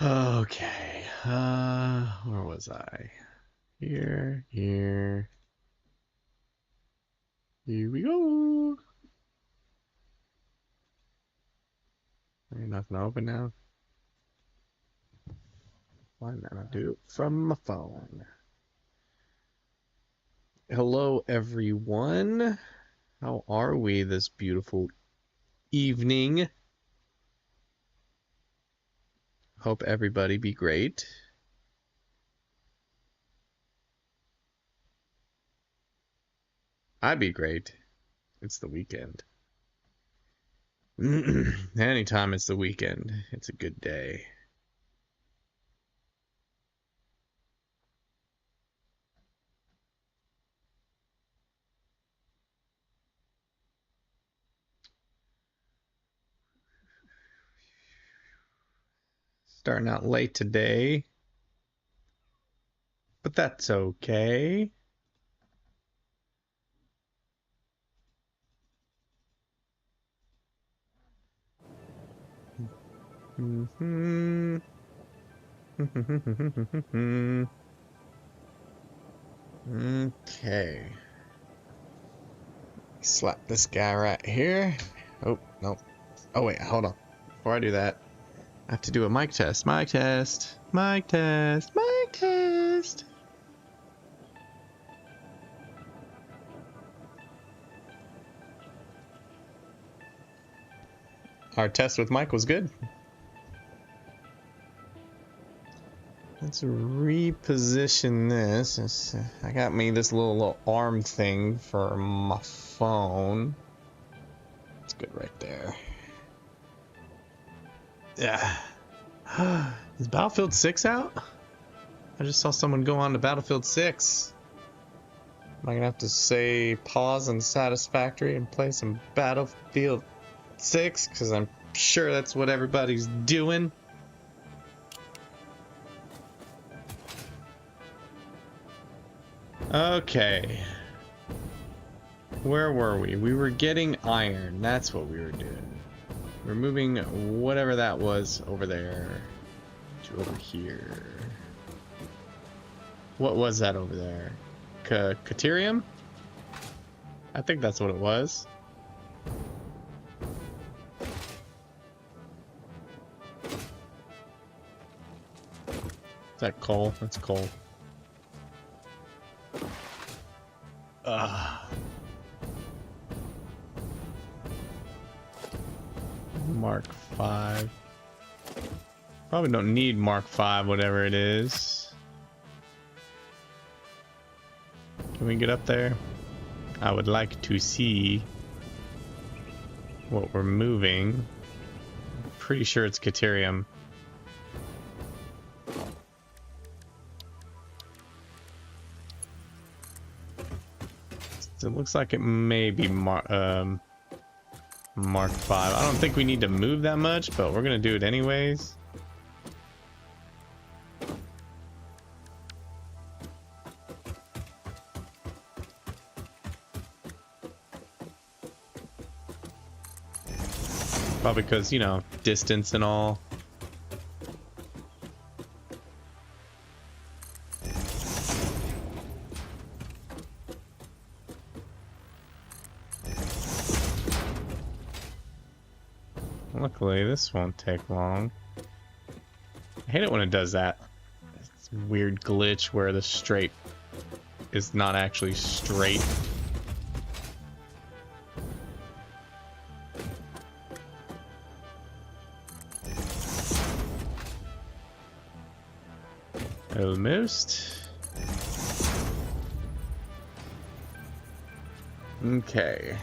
Okay. Where was I? Here. Here we go. Ain't nothing open now. Why not I do it from my phone? Hello, everyone. How are we this beautiful evening? Hope everybody be great. I'd be great. It's the weekend. Anytime it's the weekend, it's a good day. Starting out late today, but that's okay. Okay. Slap this guy right here. Oh, no. Oh, wait, hold on. Before I do that, I have to do a mic test. Mic test. Mic test. Mic test. Our test with Mike was good. Let's reposition this. I got me this little arm thing for my phone. It's good right there. Yeah. Is Battlefield 6 out? I just saw someone go on to Battlefield 6. Am I gonna have to say pause on Satisfactory and play some Battlefield 6? Because I'm sure that's what everybody's doing. Okay. Where were we? We were getting iron. That's what we were doing. We're moving whatever that was over there to over here. What was that over there? Caterium? I think that's what it was. Is that coal? That's coal. Mark 5. Probably don't need Mark 5, whatever it is. Can we get up there? I would like to see what we're moving. I'm pretty sure it's Caterium. It looks like it may be Mark 5. I don't think we need to move that much, but we're gonna do it anyways. Probably because, you know, distance and all. Luckily, this won't take long. I hate it when it does that. It's a weird glitch where the straight is not actually straight. Almost. Okay.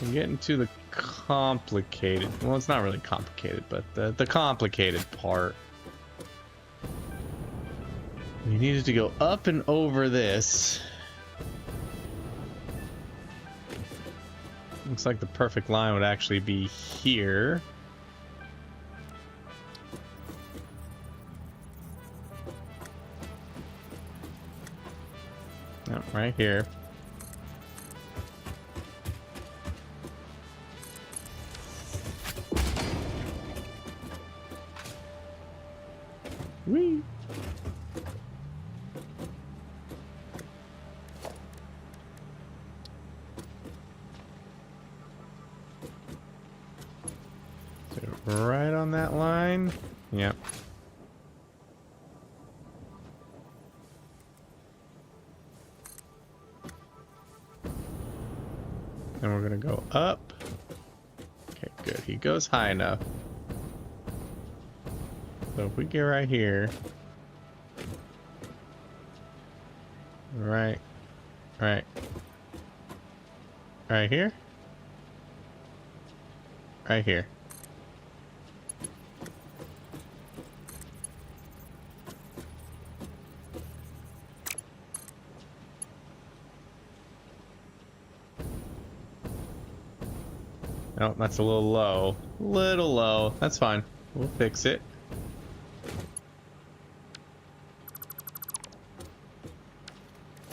We're getting to the complicated, well, it's not really complicated, but the complicated part. We needed to go up and over this. Looks like the perfect line would actually be here. No, right here. Whee! Right on that line. Yep. And we're gonna go up. Okay, good. He goes high enough. So if we get right here. Right here. Right here. Oh, that's a little low. Little low. That's fine. We'll fix it.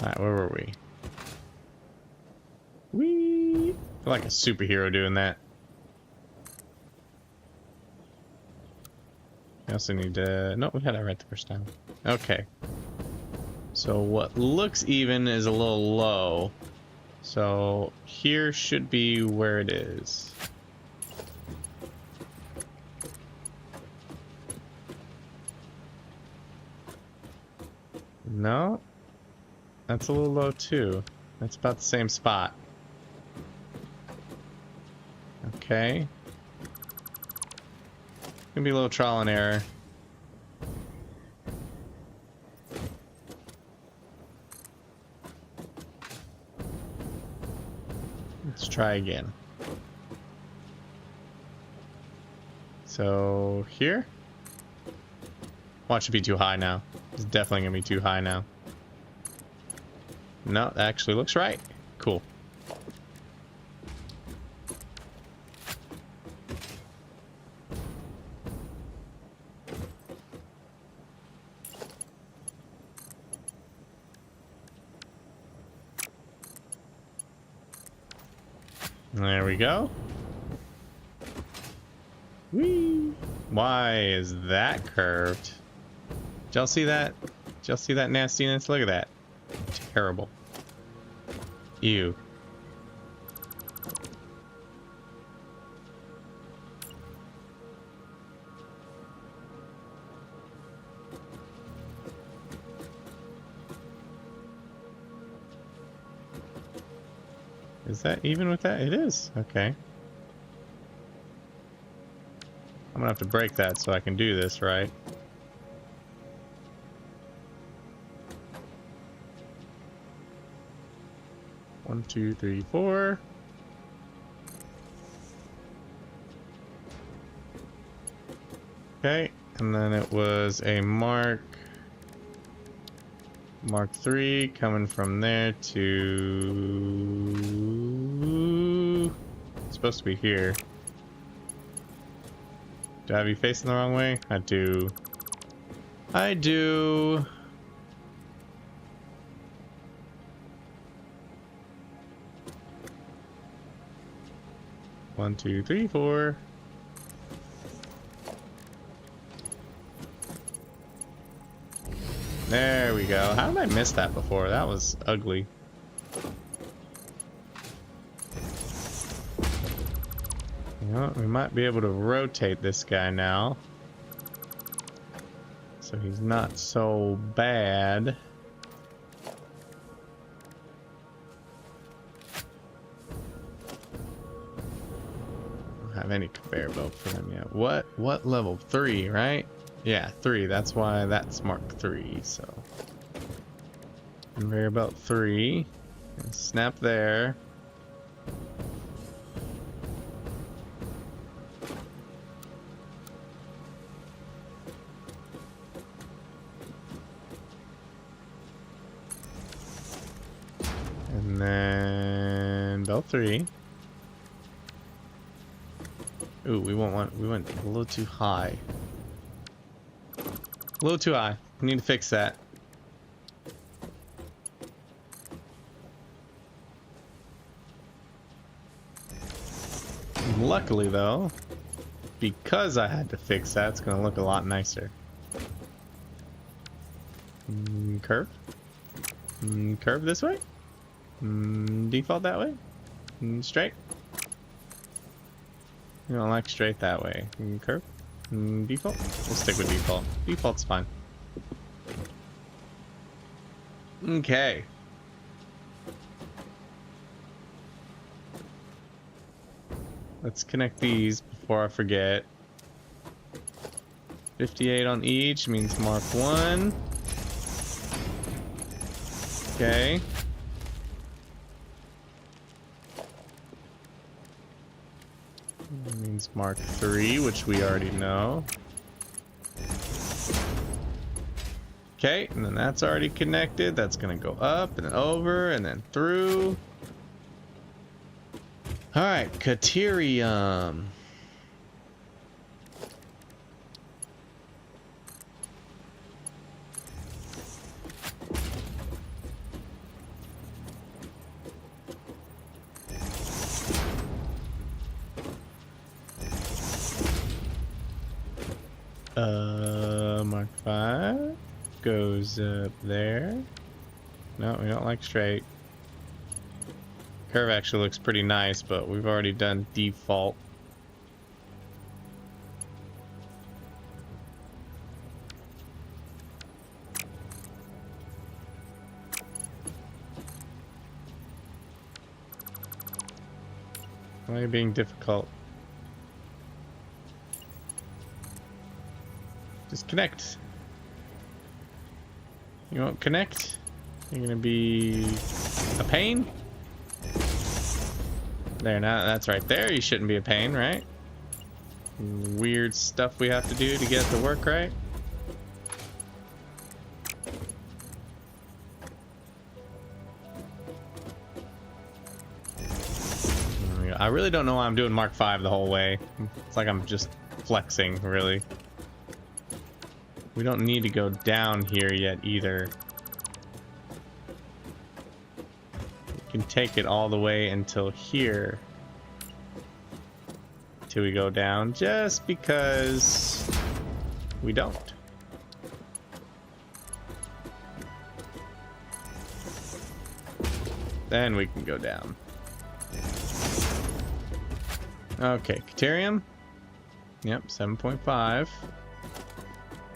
Alright, where were we? Whee! I feel like a superhero doing that. I also need to... No, we had it right the first time. Okay. So what looks even is a little low. So here should be where it is. No? That's a little low too. That's about the same spot. Okay. Gonna be a little trial and error. Let's try again. So here? Watch it be too high now. It's definitely gonna be too high now. No, that actually looks right. Cool. There we go. Whee! Why is that curved? Did y'all see that? Did y'all see that nastiness? Look at that. Terrible. Ew. Is that even with that? It is. Okay. I'm gonna have to break that so I can do this, right? One, two, three, four. Okay, and then it was a Mark 3 coming from there to... It's supposed to be here. Do I have you facing the wrong way? I do. I do. One, two, three, four. There we go. How did I miss that before? That was ugly. You know what? We might be able to rotate this guy now. So he's not so bad. Don't have any conveyor belt for him yet. What level? 3, right? Yeah, 3. That's why that's Mark 3. So conveyor belt 3. Snap there. And then belt 3. Ooh, we went a little too high. A little too high. We need to fix that. Luckily though, because I had to fix that, it's gonna look a lot nicer. Curve. Curve this way. Default that way. Straight. You don't like straight that way. Curve. Default. We'll stick with default. Default's fine. Okay. Let's connect these before I forget. 58 on each means mark 1. Okay. That means mark 3, which we already know. Okay, and then that's already connected. That's gonna go up and then over and then through. Alright, Caterium. Mark 5 goes up there. No, we don't like straight. Curve actually looks pretty nice, but we've already done default. Why are you being difficult? Just connect. You won't connect? You're gonna be a pain? There, now that's right there. You shouldn't be a pain, right? Weird stuff we have to do to get it to work right. I really don't know why I'm doing Mark 5 the whole way. It's like I'm just flexing, really. We don't need to go down here yet either. We can take it all the way until here. Till we go down, just because we don't. Then we can go down. Okay, Caterium. Yep, 7.5.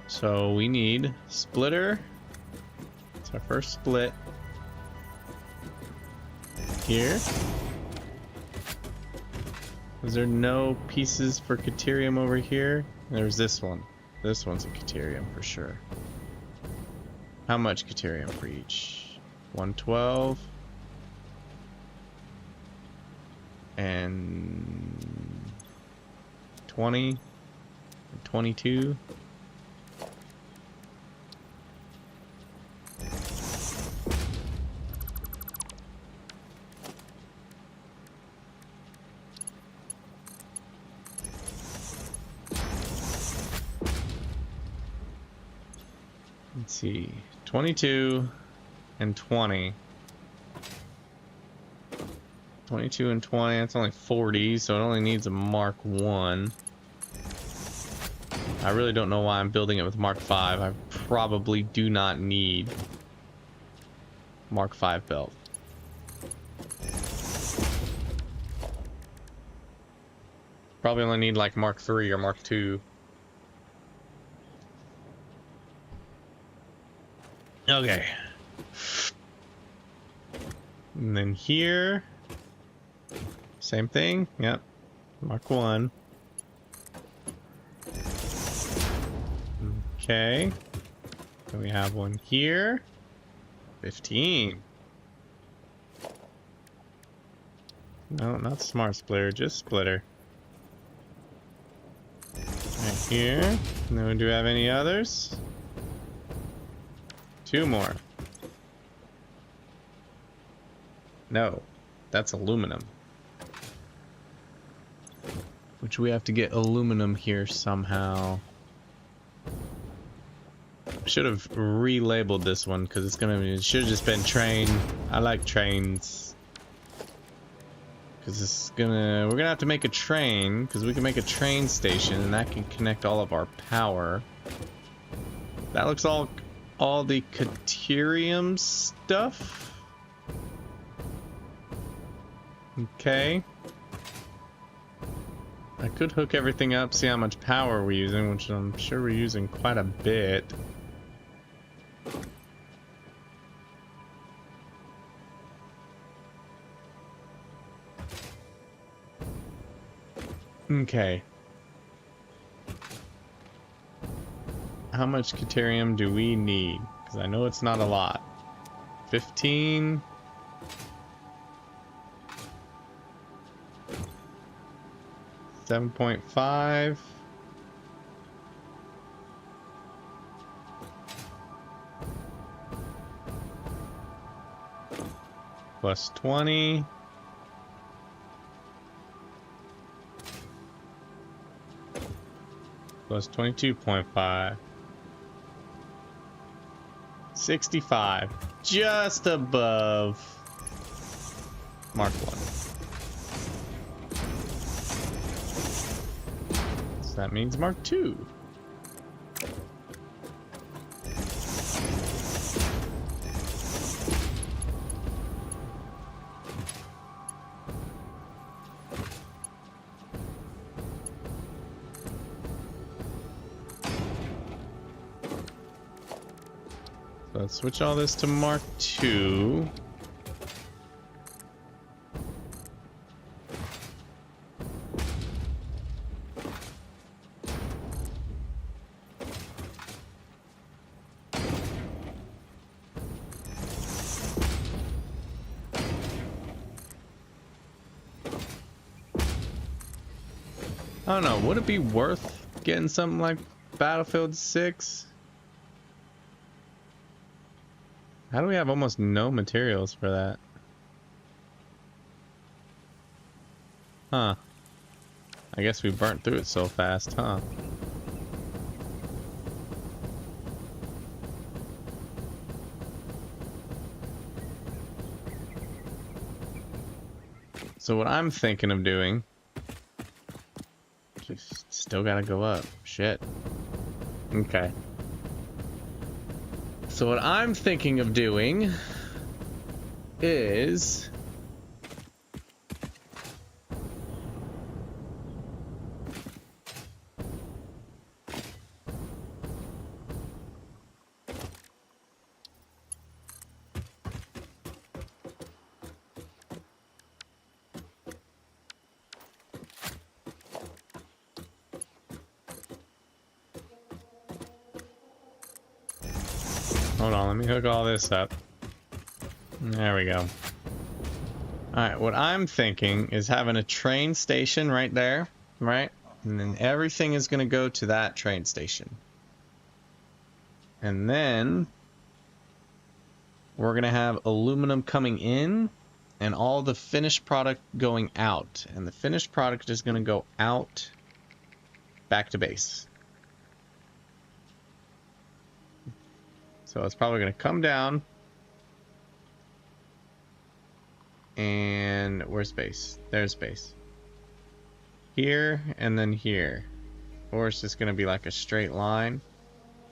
So we need splitter. It's our first split. Here. Is there no pieces for Caterium over here? There's this one. This one's a Caterium for sure. How much Caterium for each? 112. And 20. And 22. Let's see, 22 and 20. 22 and 20, that's only 40, so it only needs a Mark 1. I really don't know why I'm building it with Mark 5. I probably do not need Mark 5 belt. Probably only need like Mark 3 or Mark 2. Okay. And then here, same thing. Yep. Mark 1. Okay. Then we have one here. 15. No, not smart splitter, just splitter. Right here. And then do we have any others? 2 more. No, that's aluminum. Which we have to get aluminum here somehow. Should have relabeled this one because it's gonna be, it should have just been train. I like trains. Because it's gonna, we're gonna have to make a train because we can make a train station and that can connect all of our power. That looks all all the Caterium stuff. Okay. I could hook everything up, see how much power we're using, which I'm sure we're using quite a bit. Okay. How much Caterium do we need? Because I know it's not a lot. 15. $7.5. Plus 20. Plus 22.5. 65. Just above Mark 1. So that means Mark 2. So let's switch all this to Mark 2. I don't know, would it be worth getting something like Battlefield 6? How do we have almost no materials for that? Huh. I guess we burnt through it so fast, huh? So what I'm thinking of doing... Just still gotta go up. Shit. Okay. So what I'm thinking of doing is... Hold on, let me hook all this up. There we go. Alright, what I'm thinking is having a train station right there, right? And then everything is going to go to that train station. And then we're going to have aluminum coming in and all the finished product going out. And the finished product is going to go out back to base. So it's probably going to come down. And where's base? There's base. Here and then here. Or it's just going to be like a straight line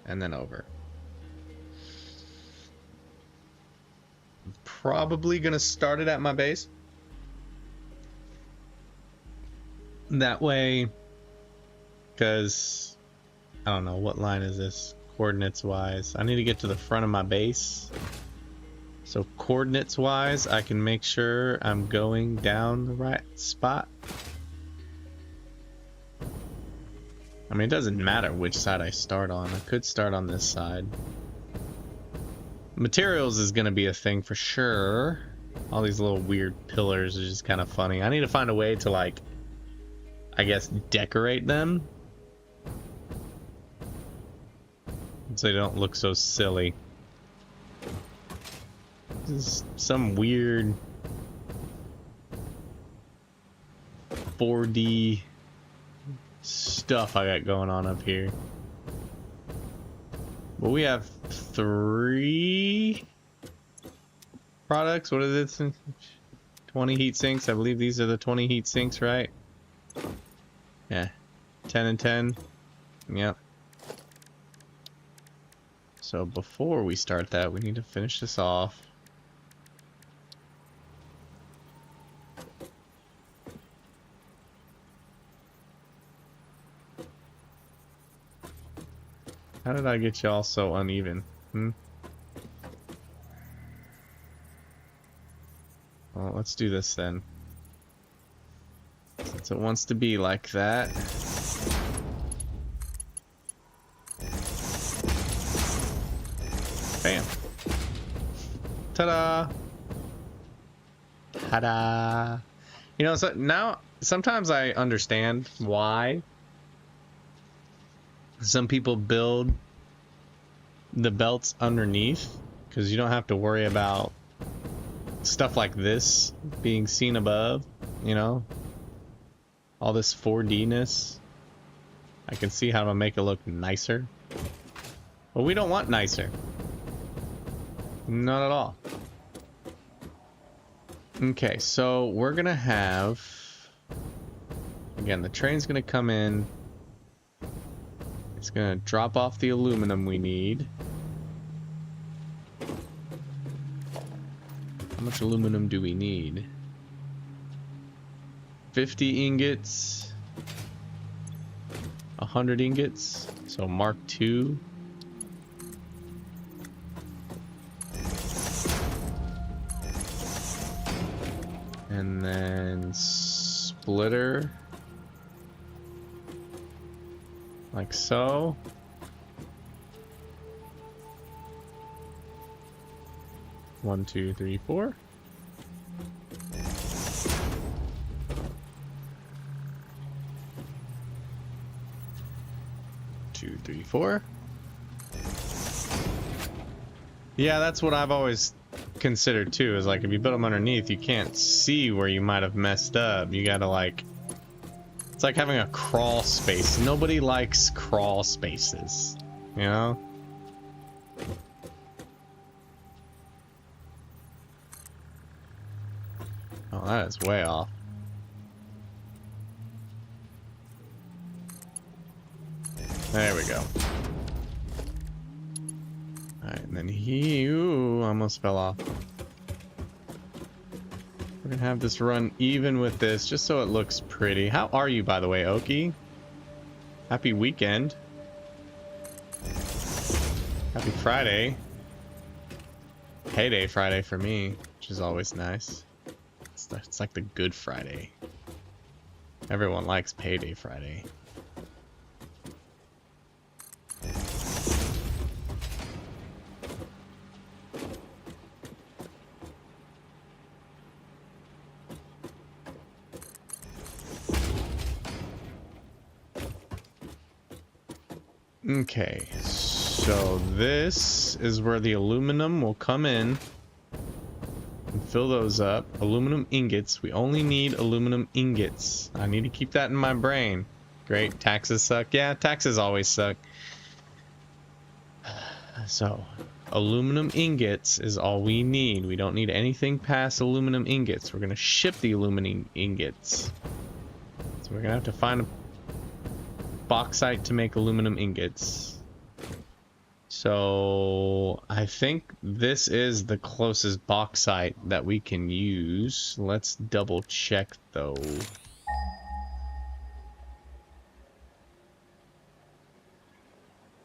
and then over. I'm probably going to start it at my base. That way, because I don't know, what line is this coordinates wise? I need to get to the front of my base. So coordinates wise, I can make sure I'm going down the right spot. I mean, it doesn't matter which side I start on. I could start on this side. Materials is going to be a thing for sure. All these little weird pillars are just kind of funny. I need to find a way to, like, I guess, decorate them so they don't look so silly. This is some weird 4D stuff I got going on up here. Well, we have 3 products. What is this? 20 heat sinks. I believe these are the 20 heat sinks, right? Yeah. 10 and 10. Yep. So before we start that, we need to finish this off. How did I get y'all so uneven? Well, let's do this then. Since it wants to be like that. Bam. Ta-da! Ta-da! You know, so now, sometimes I understand why some people build the belts underneath, because you don't have to worry about stuff like this being seen above, you know? All this 4D-ness. I can see how to make it look nicer. But we don't want nicer. Not at all. Okay, so we're gonna have... Again, the train's gonna come in. It's gonna drop off the aluminum we need. How much aluminum do we need? 50 ingots. 100 ingots. So Mark II. And then splitter. Like so. One, two, three, four. Two, three, four. Yeah, that's what I've always considered too, is like if you build them underneath, you can't see where you might have messed up. You gotta like, it's like having a crawl space. Nobody likes crawl spaces, you know? Oh, that is way off. There we go. Alright, and then he... Ooh, almost fell off. We're gonna have this run even with this, just so it looks pretty. How are you, by the way, Oki? Happy weekend. Happy Friday. Payday Friday for me, which is always nice. It's like the Good Friday. Everyone likes Payday Friday. Okay, so this is where the aluminum will come in and fill those up. Aluminum ingots. We only need aluminum ingots. I need to keep that in my brain. Great, taxes suck. Yeah, taxes always suck. So, aluminum ingots is all we need. We don't need anything past aluminum ingots. We're going to ship the aluminum ingots. So we're going to have to find a bauxite to make aluminum ingots. So I think this is the closest bauxite that we can use. Let's double check though.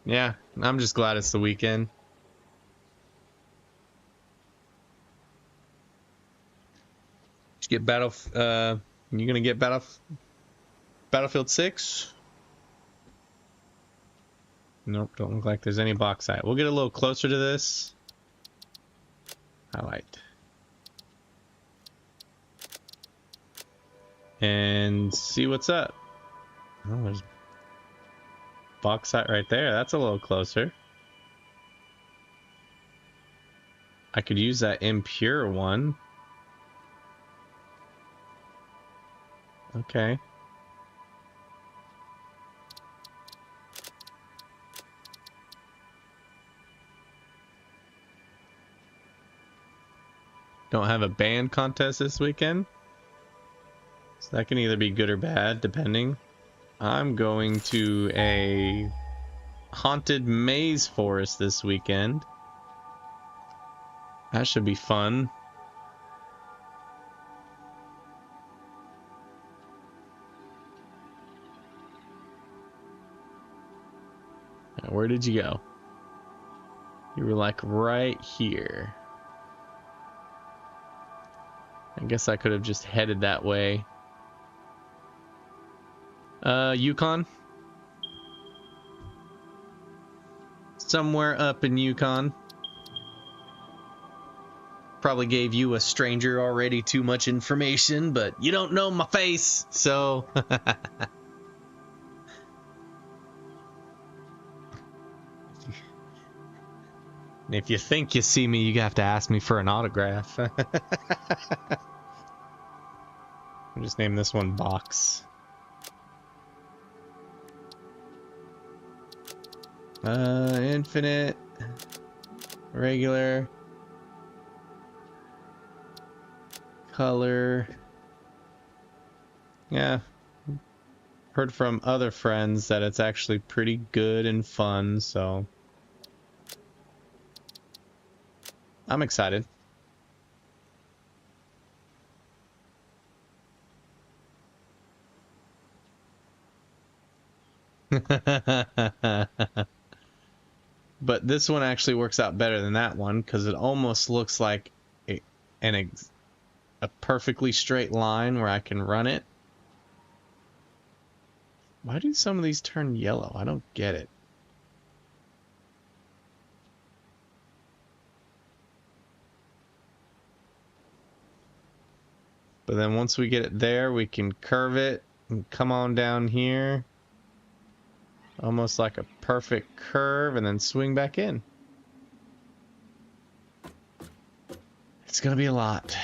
Yeah, I'm just glad it's the weekend. Did you get you gonna get Battlefield 6? Nope, don't look like there's any bauxite. We'll get a little closer to this. Highlight. And see what's up. Oh, there's bauxite right there. That's a little closer. I could use that impure one. Okay. Don't have a band contest this weekend. So that can either be good or bad, depending. I'm going to a haunted maze forest this weekend. That should be fun. Where did you go? You were like right here. I guess I could have just headed that way. Yukon? Somewhere up in Yukon. Probably gave you, a stranger, already too much information, but you don't know my face, so... If you think you see me, you have to ask me for an autograph. I'll just name this one Box. Infinite, regular, color. Yeah, heard from other friends that it's actually pretty good and fun, so I'm excited. But this one actually works out better than that one because it almost looks like a perfectly straight line where I can run it. Why do some of these turn yellow? I don't get it. But then once we get it there, we can curve it and come on down here. Almost like a perfect curve, and then swing back in. It's gonna be a lot.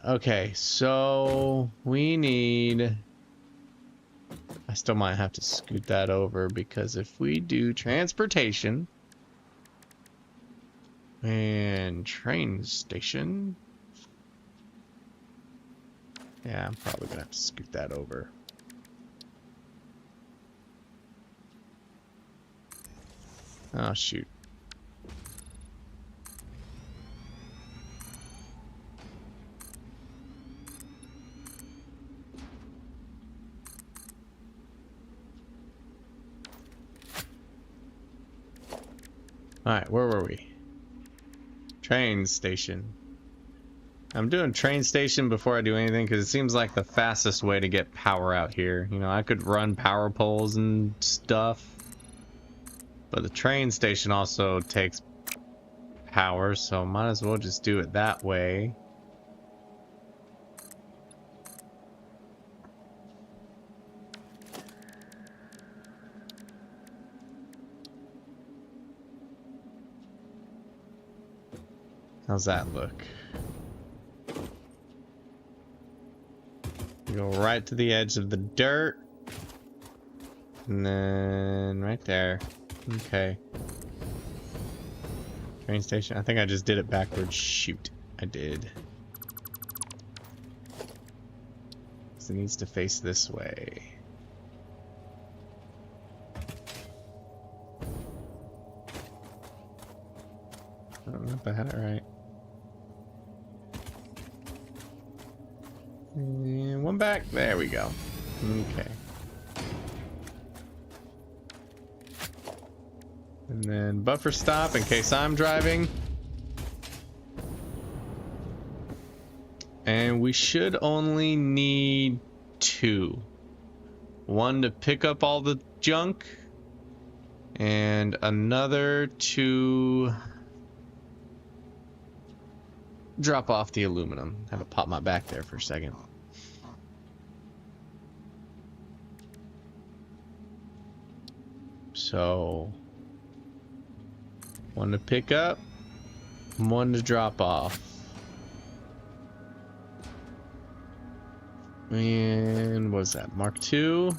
Okay, so we need... I still might have to scoot that over, because if we do transportation and train station... Yeah, I'm probably gonna have to scoot that over. Oh, shoot. Alright, where were we? Train station. I'm doing train station before I do anything because it seems like the fastest way to get power out here. You know, I could run power poles and stuff. But the train station also takes power, so might as well just do it that way. How's that look? You go right to the edge of the dirt. And then right there. Okay. Train station. I think I just did it backwards. Shoot. I did. So it needs to face this way. I don't know if I had it right. And one back. There we go. Okay. And then buffer stop in case I'm driving. And we should only need 2. One to pick up all the junk, and another to drop off the aluminum. I had to pop my back there for a second. So, one to pick up, one to drop off. And what is that? Mark II.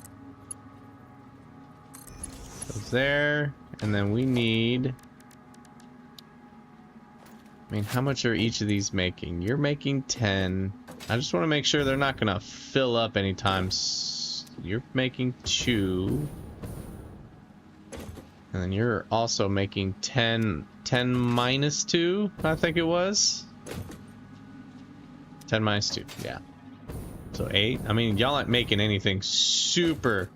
Goes there. And then we need... I mean, how much are each of these making? You're making 10. I just want to make sure they're not going to fill up anytime. You're making 2. And then you're also making 10 minus 2, I think it was. 10 minus 2, yeah. So 8. I mean, y'all aren't making anything super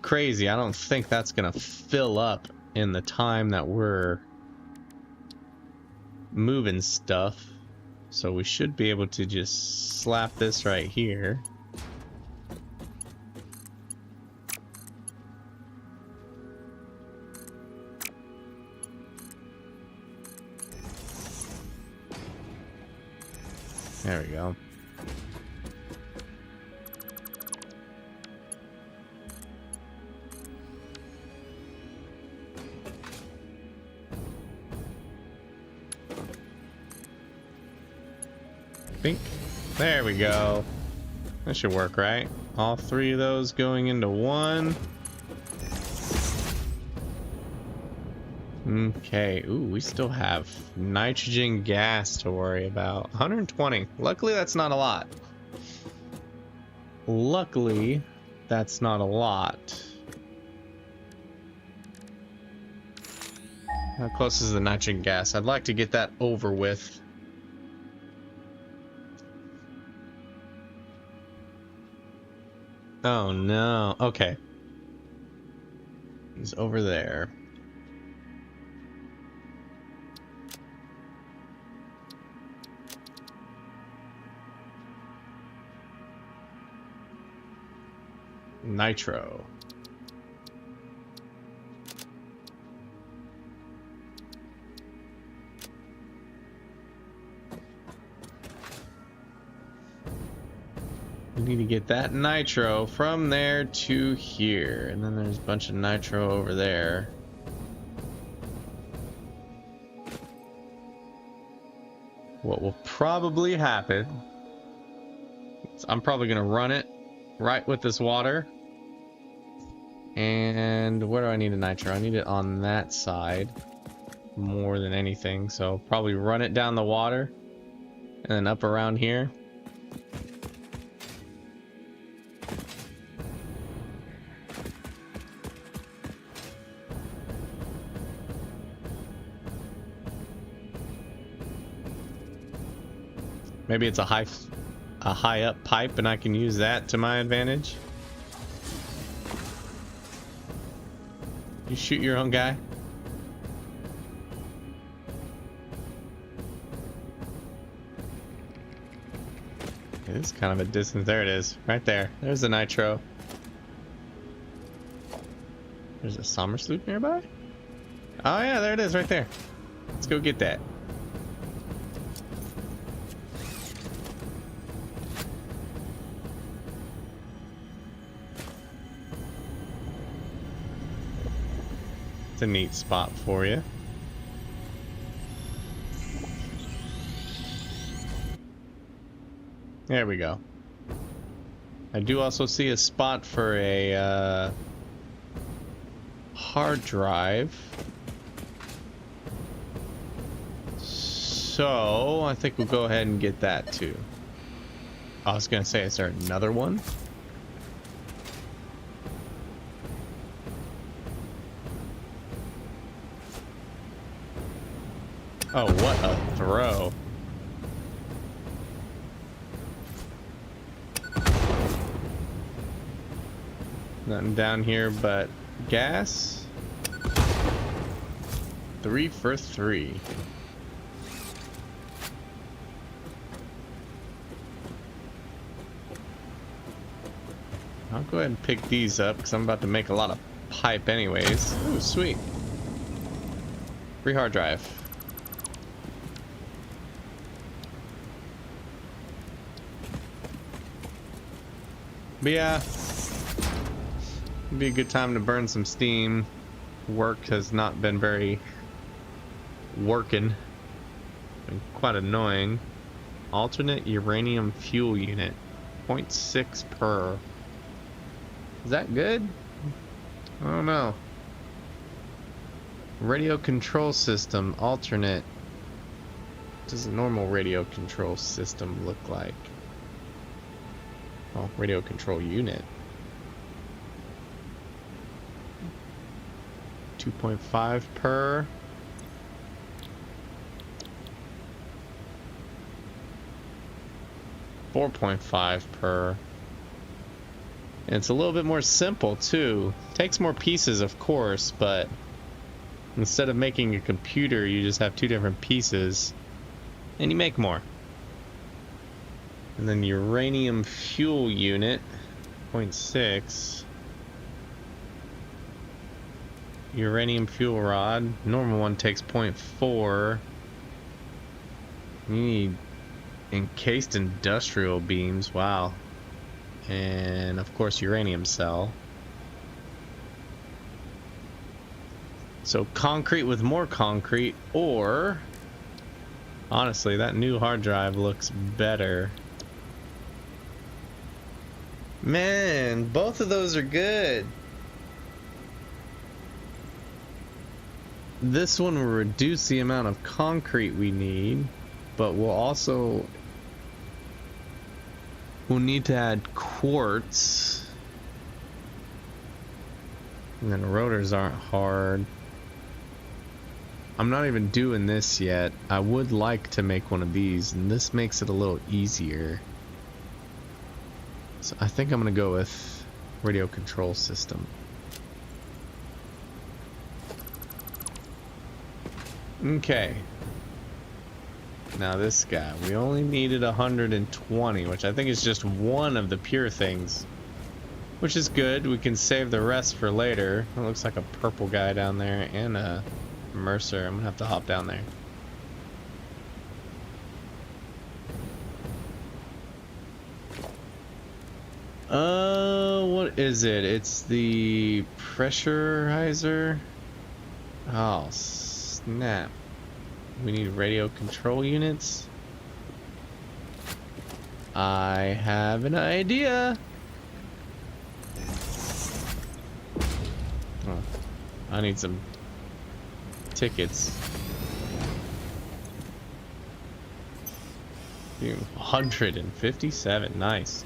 crazy. I don't think that's gonna fill up in the time that we're moving stuff. So we should be able to just slap this right here. There we go. Bink. There we go. That should work, right? All 3 of those going into 1. Okay. Ooh, we still have nitrogen gas to worry about. 120. Luckily, that's not a lot. Luckily, that's not a lot. How close is the nitrogen gas? I'd like to get that over with. Oh no. Okay. He's over there. Nitro. We need to get that nitro from there to here. And then there's a bunch of nitro over there. What will probably happen is I'm probably going to run it right with this water. And where do I need a nitro? I need it on that side more than anything. So probably run it down the water and then up around here. Maybe it's a high up pipe and I can use that to my advantage. You shoot your own guy? It's kind of a distance. There it is. Right there. There's the nitro. There's a summer sloop nearby? Oh yeah, there it is right there. Let's go get that. It's a neat spot for you. There we go. I do also see a spot for a hard drive. So I think we'll go ahead and get that too. I was gonna say, is there another one? Oh, what a throw. Nothing down here but gas. 3 for 3. I'll go ahead and pick these up because I'm about to make a lot of pipe anyways. Ooh, sweet. Free hard drive. But yeah, it'd be a good time to burn some steam. Work has not been very working. Been quite annoying. Alternate uranium fuel unit. 0.6 per. Is that good? I don't know. Radio control system. Alternate. What does a normal radio control system look like? Oh, radio control unit. 2.5 per. $4.5 per. And it's a little bit more simple too. Takes more pieces, of course, but instead of making a computer, you just have two different pieces and you make more. And then uranium fuel unit, 0.6. Uranium fuel rod, normal one takes 0.4. You need encased industrial beams, wow. And of course uranium cell. So concrete with more concrete, or honestly that new hard drive looks better. Man, both of those are good. This one will reduce the amount of concrete we need, but we'll need to add quartz. And then rotors aren't hard. I'm not even doing this yet. I would like to make one of these, and this makes it a little easier. So I think I'm gonna go with radio control system. Okay. Now this guy, we only needed 120, which I think is just one of the pure things, which is good. We can save the rest for later. It looks like a purple guy down there and a Mercer. I'm gonna have to hop down there. What is it? It's the pressurizer. Oh, snap. We need radio control units. I have an idea. Oh, I need some tickets. 157, nice.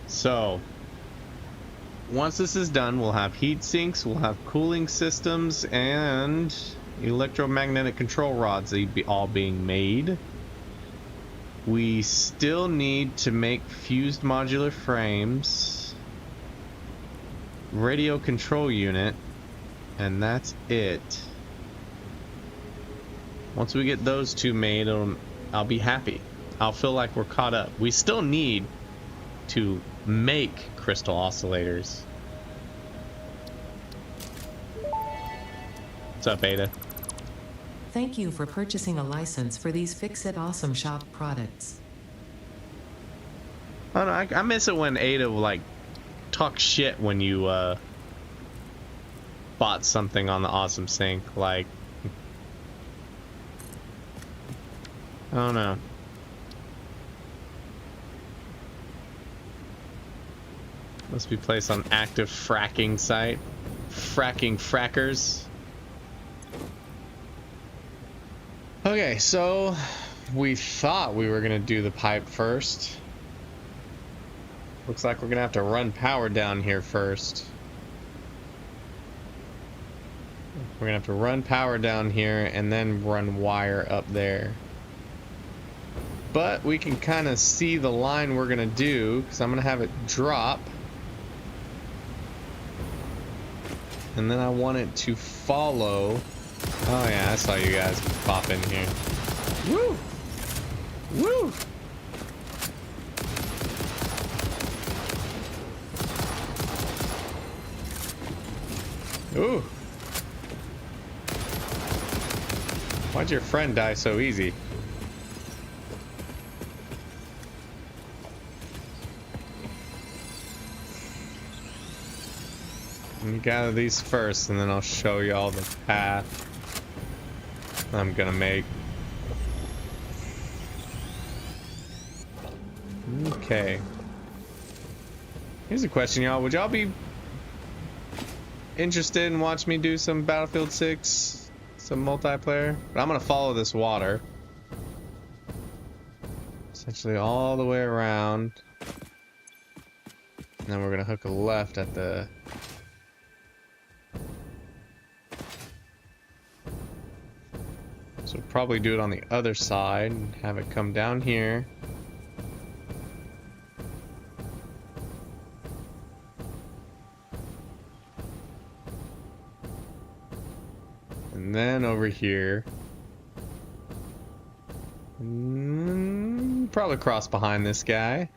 So, once this is done, we'll have heat sinks, we'll have cooling systems, and electromagnetic control rods all being made. We still need to make fused modular frames, radio control unit, and that's it. Once we get those two made, I'll be happy. I'll feel like we're caught up. We still need to make crystal oscillators. What's up, Ada? Thank you for purchasing a license for these Fix-It Awesome Shop products. Oh no, I miss it when Ada will like talk shit when you bought something on the Awesome Sync. Like, I don't know. Must be placed on active fracking site. Fracking frackers. Okay, so we thought we were gonna do the pipe first. Looks like we're gonna have to run power down here first. We're gonna have to run power down here and then run wire up there. But we can kind of see the line we're gonna do, because I'm gonna have it drop. And then I want it to follow. Oh yeah, I saw you guys pop in here. Woo! Woo! Ooh! Why'd your friend die so easy? Let me gather these first, and then I'll show you all the path I'm gonna make. Okay. Here's a question, y'all. Would y'all be interested in watching me do some Battlefield 6, some multiplayer? But I'm gonna follow this water. Essentially all the way around. And then we're gonna hook a left at the... So we'll probably do it on the other side and have it come down here. And then over here. Probably cross behind this guy.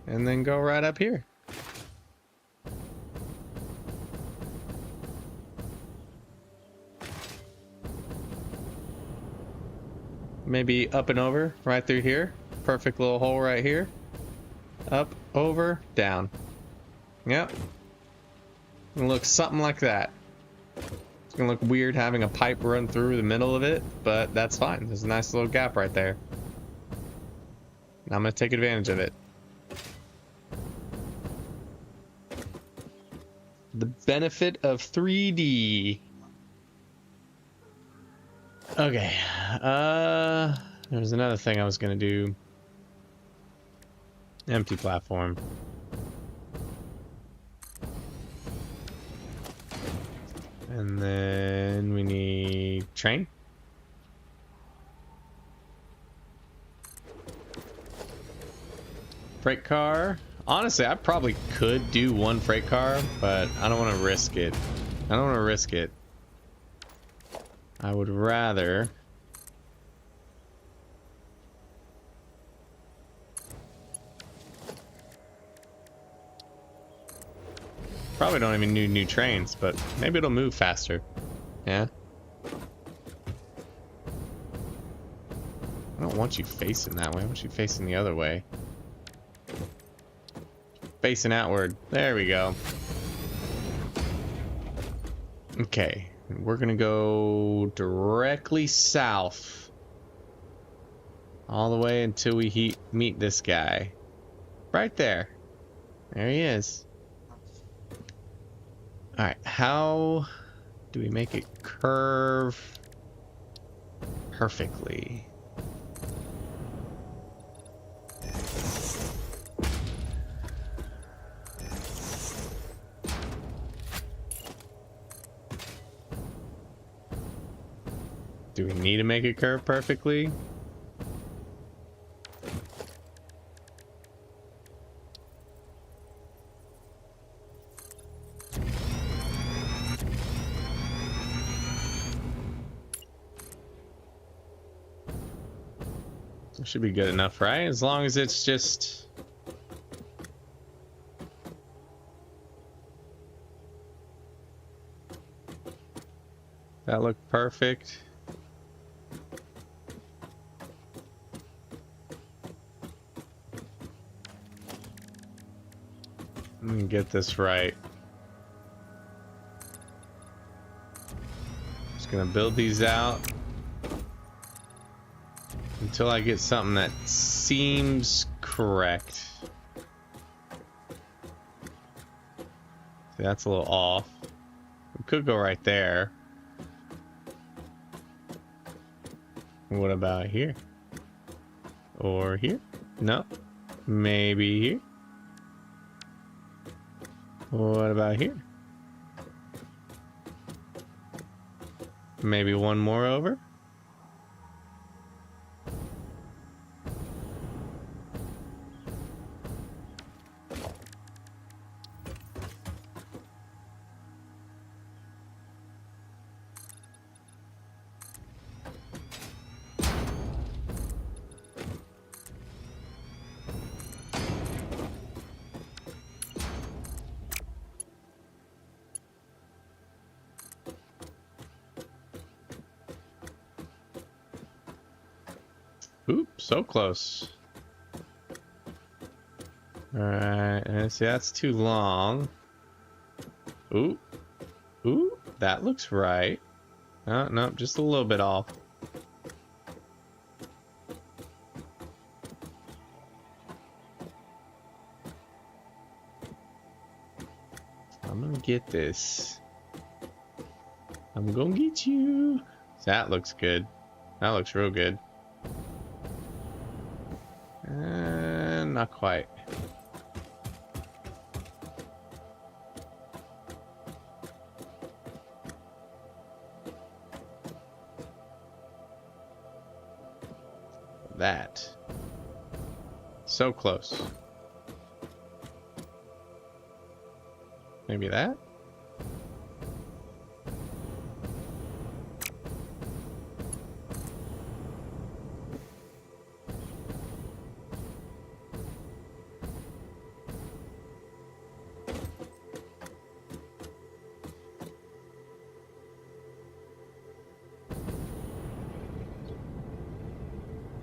And then go right up here. Maybe up and over right through here. Perfect little hole right here. Up, over, down. Yep. It looks something like that. It's gonna look weird having a pipe run through the middle of it, but that's fine. There's a nice little gap right there. And I'm gonna take advantage of it. The benefit of 3D. Okay, there's another thing I was gonna do. Empty platform. And then we need train. Freight car. Honestly, I probably could do one freight car, but I don't want to risk it. I don't want to risk it. I would rather... Probably don't even need new trains, but maybe it'll move faster. Yeah? I don't want you facing that way. I want you facing the other way. Facing outward. There we go. Okay. We're gonna go directly south. All the way until we meet this guy. Right there. There he is. Alright, how do we make it curve perfectly? Do we need to make it curve perfectly? It should be good enough, right? As long as it's just... That looked perfect. Let me get this right. Just gonna build these out until I get something that seems correct. See, that's a little off. We could go right there. What about here? Or here? No. Maybe here. What about here? Maybe one more over? Oop, so close. Alright, and see, that's too long. Ooh. Ooh, that looks right. Oh, no, just a little bit off. I'm gonna get this. I'm gonna get you. That looks good. That looks real good. Not quite. That. So close. Maybe that?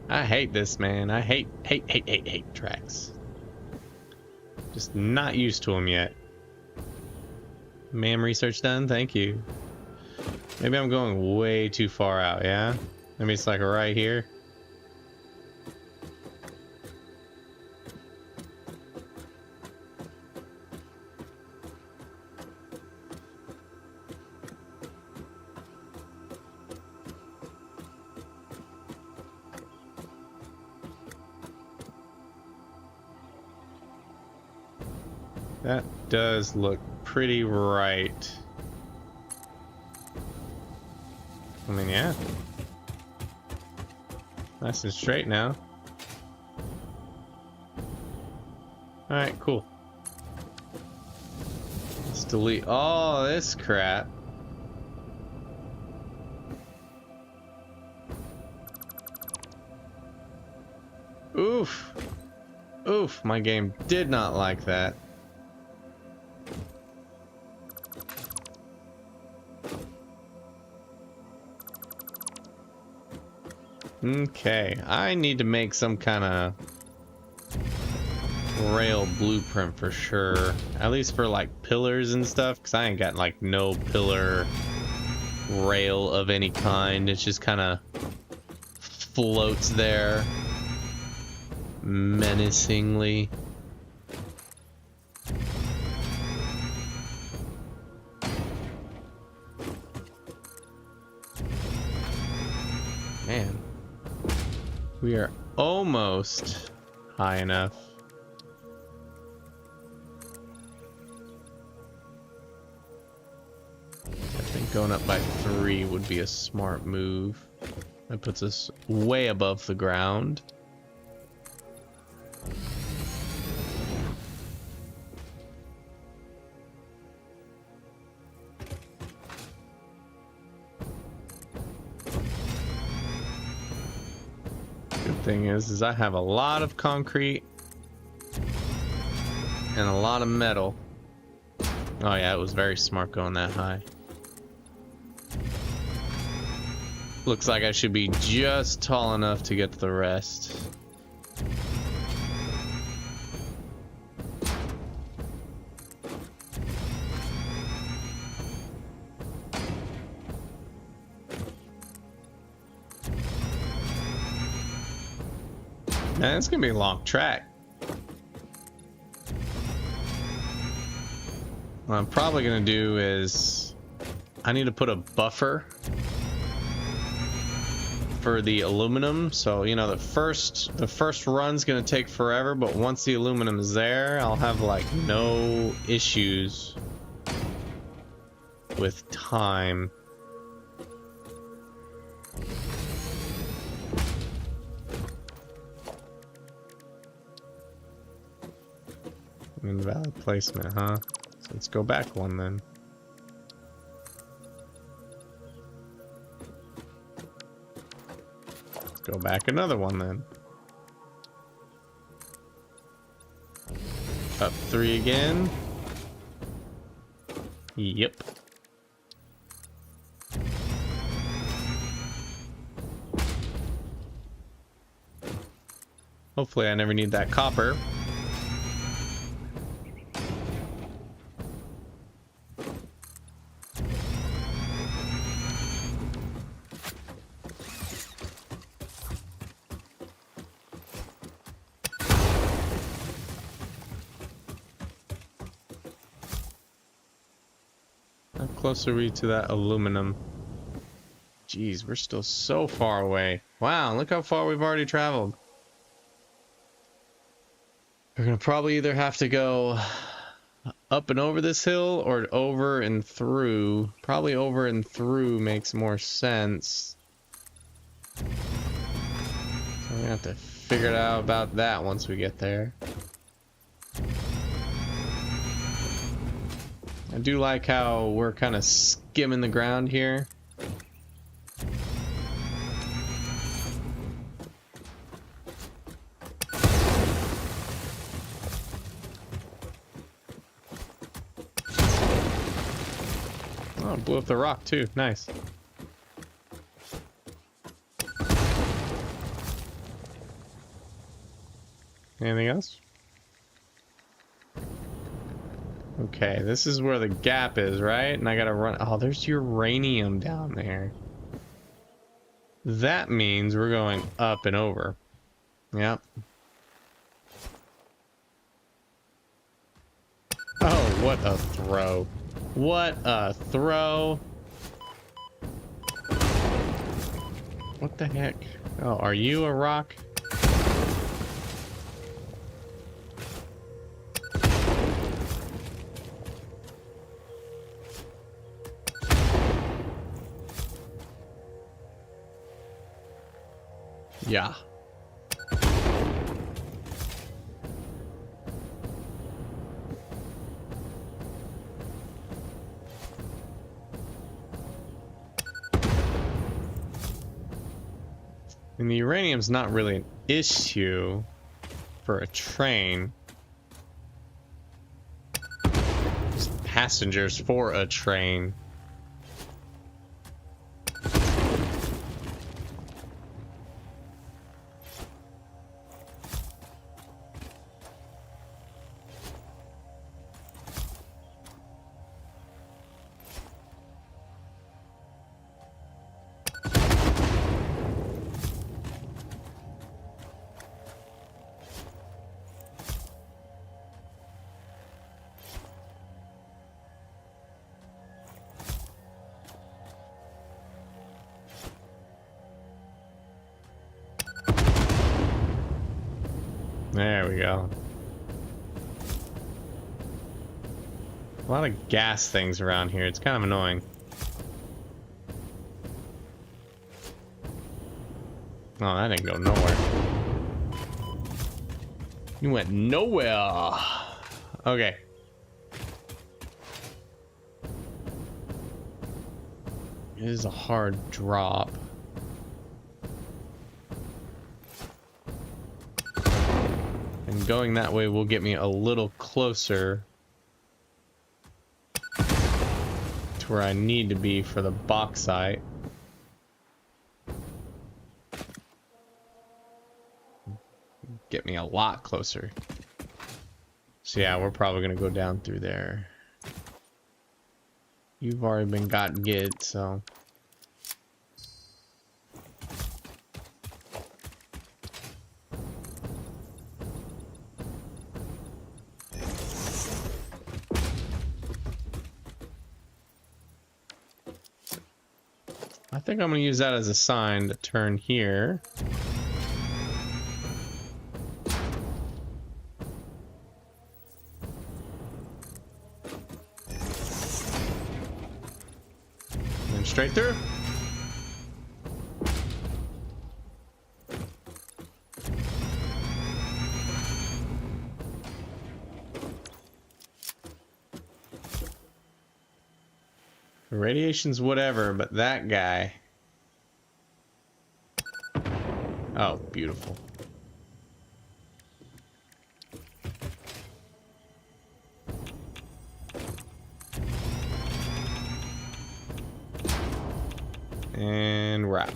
I hate this, man. I hate tracks. Just not used to them yet. MAM research done? Thank you. Maybe I'm going way too far out, yeah? Maybe it's like right here. That does look pretty right. I mean, yeah. Nice and straight now. Alright, cool. Let's delete all this crap. Oof. Oof, my game did not like that. Okay, I need to make some kind of rail blueprint for sure. At least for like pillars and stuff, because I ain't got like no pillar rail of any kind. It's just kind of floats there menacingly. Man. We are almost high enough. I think going up by 3 would be a smart move. That puts us way above the ground. Thing is I have a lot of concrete and a lot of metal. Oh yeah, it was very smart going that high. Looks like I should be just tall enough to get to the rest. Man, it's gonna be a long track. What I'm probably gonna do is I need to put a buffer for the aluminum, so you know the first run's gonna take forever, but once the aluminum is there, I'll have like no issues with time. Invalid placement, huh? So let's go back one then. Let's go back another one then. Up 3 again. Yep. Hopefully I never need that copper. How close are we to that aluminum? Jeez, we're still so far away. Wow, look how far we've already traveled. We're gonna probably either have to go up and over this hill or over and through. Probably over and through makes more sense. So we're gonna have to figure it out about that once we get there. I do like how we're kind of skimming the ground here. Oh, it blew up the rock too. Nice. Anything else? Okay, this is where the gap is, right? And I gotta run. Oh, there's uranium down there. That means we're going up and over. Yep. Oh, what a throw. What a throw. What the heck? Oh, are you a rock? Yeah. And the uranium's not really an issue for a train. Just passengers for a train. There we go. A lot of gas things around here. It's kind of annoying. Oh, that didn't go nowhere. You went nowhere. Okay. It is a hard drop. And going that way will get me a little closer to where I need to be for the bauxite. Get me a lot closer. So yeah, we're probably gonna go down through there. You've already been got get, so. I think I'm gonna use that as a sign to turn here. And straight through. Radiation's whatever, but that guy. Oh, beautiful. And wrap.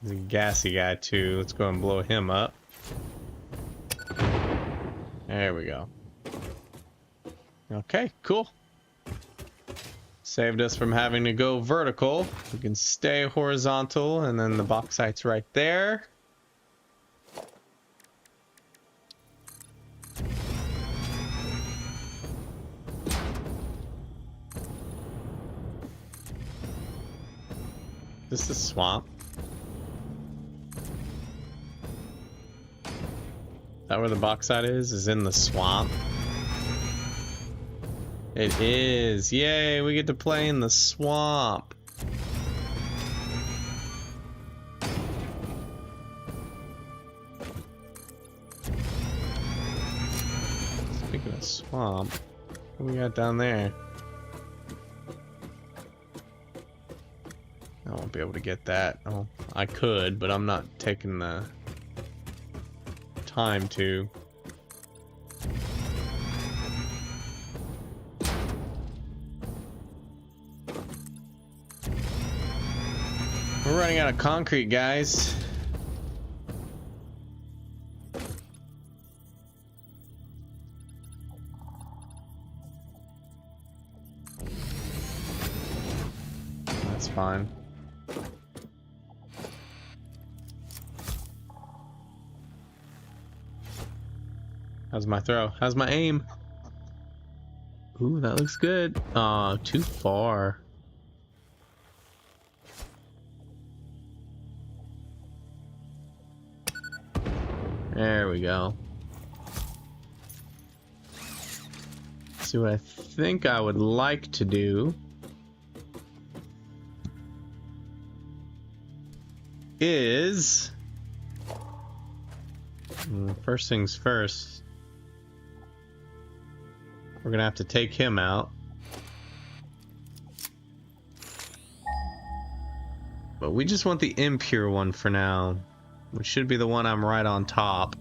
He's a gassy guy too. Let's go and blow him up. There we go. Okay, cool. Saved us from having to go vertical. We can stay horizontal, and then the bauxite's right there. This is swamp. that where the bauxite is? Is in the swamp? It is. Yay, we get to play in the swamp. Speaking of swamp, what we got down there? I won't be able to get that. Oh, I could, but I'm not taking the time to. We're running out of concrete, guys. That's fine. How's my throw? How's my aim? Ooh, that looks good. Aw, too far. There we go. See what I think I would like to do is first things first. We're gonna have to take him out. But we just want the impure one for now, which should be the one I'm right on top.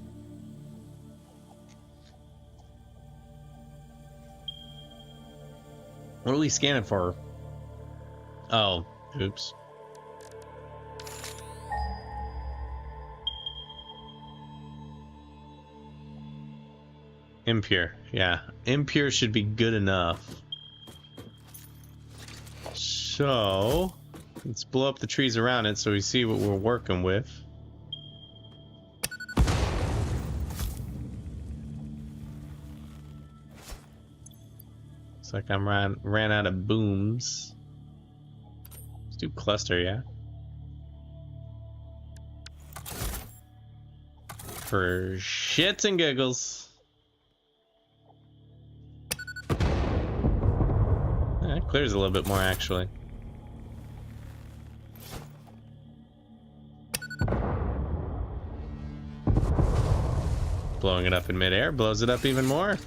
What are we scanning for? Oh, oops. Impure, yeah. Impure should be good enough. So, let's blow up the trees around it so we see what we're working with. Looks like I ran out of booms. Let's do cluster, yeah. For shits and giggles. That clears a little bit more, actually. Blowing it up in midair blows it up even more.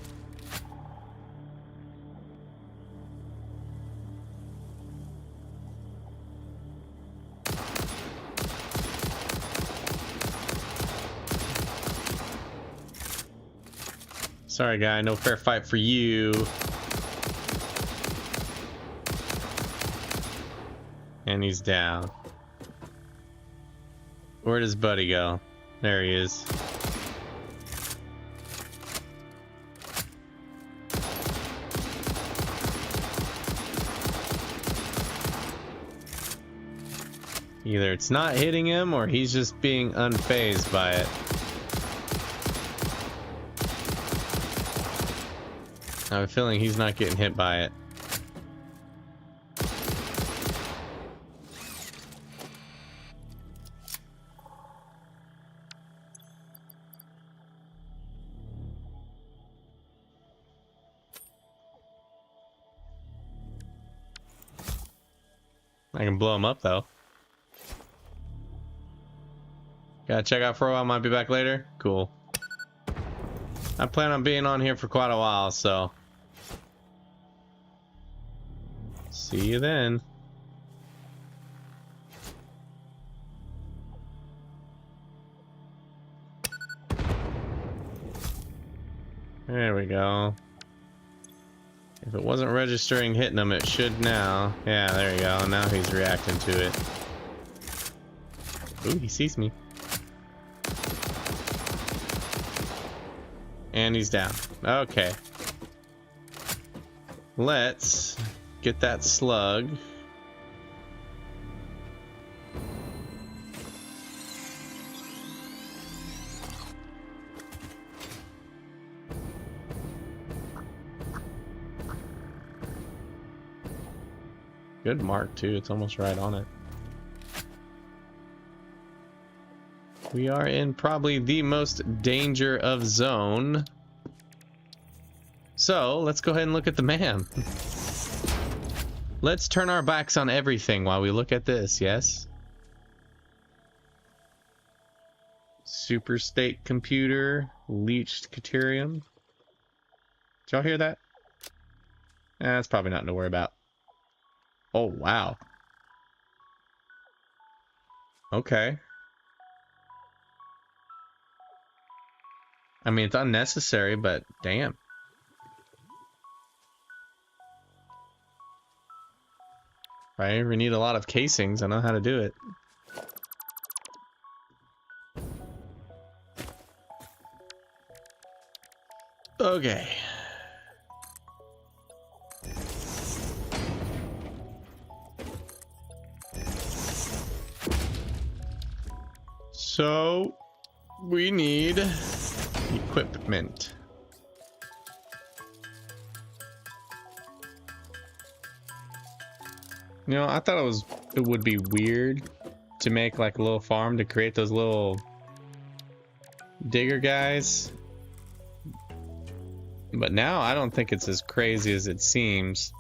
Sorry, guy, no fair fight for you. And he's down. Where does Buddy go? There he is. Either it's not hitting him or he's just being unfazed by it. I have a feeling he's not getting hit by it. I can blow him up though. Gotta check out for a while, might be back later. Cool. I plan on being on here for quite a while, so see you then. There we go. If it wasn't registering hitting him, it should now. Yeah, there you go. Now he's reacting to it. Ooh, he sees me. And he's down. Okay. Let's get that slug. Good mark too, it's almost right on it. We are in probably the most danger of zone. So, let's go ahead and look at the man. Let's turn our backs on everything while we look at this, yes? Super state computer, leached caterium. Did y'all hear that? That's probably nothing to worry about. Oh, wow. Okay. I mean, it's unnecessary, but damn. If I ever need a lot of casings, I know how to do it. Okay. So, we need equipment. You know, I thought it would be weird to make like a little farm to create those little digger guys. But now I don't think it's as crazy as it seems.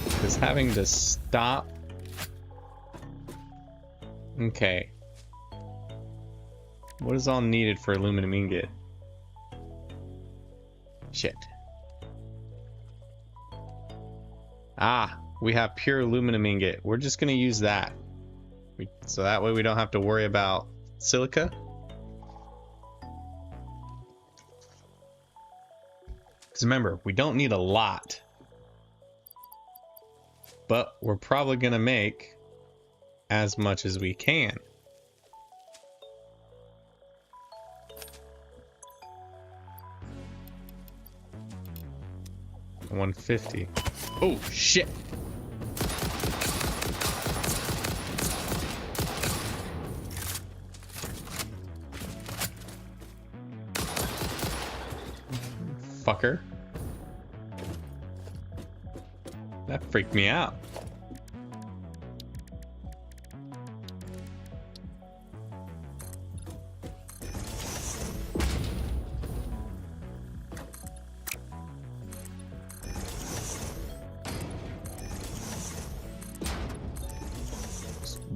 Because having to stop. Okay. What is all needed for aluminum ingot? Shit. Ah, we have pure aluminum ingot. We're just gonna use that. So that way we don't have to worry about silica. Because remember, we don't need a lot. But we're probably gonna make as much as we can. $150. Oh shit! Fucker. That freaked me out.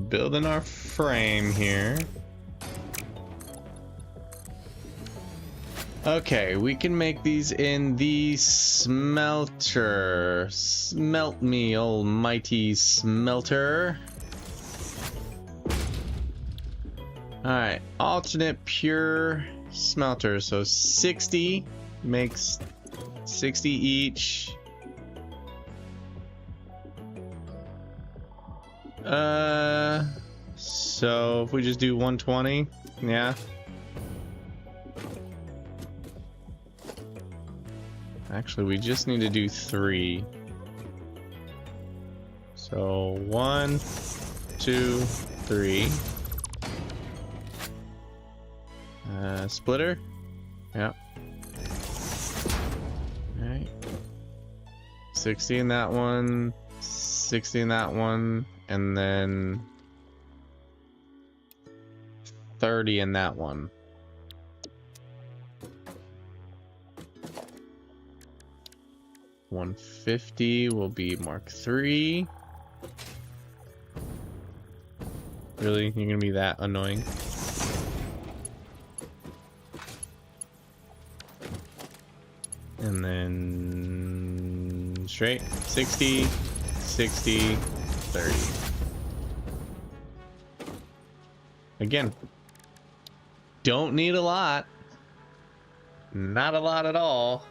Building our frame here. Okay, we can make these in the smelter. Smelt me, almighty smelter. Alright, alternate pure smelter. So 60 makes 60 each. So if we just do 120, yeah. Actually, we just need to do 3. So 1, 2, 3. Splitter. Yep. Alright. 60 in that one, 60 in that one, and then 30 in that one. $150 will be Mark III. Really? You're gonna be that annoying? And then straight 60, 60, 30. Again, don't need a lot. Not a lot at all.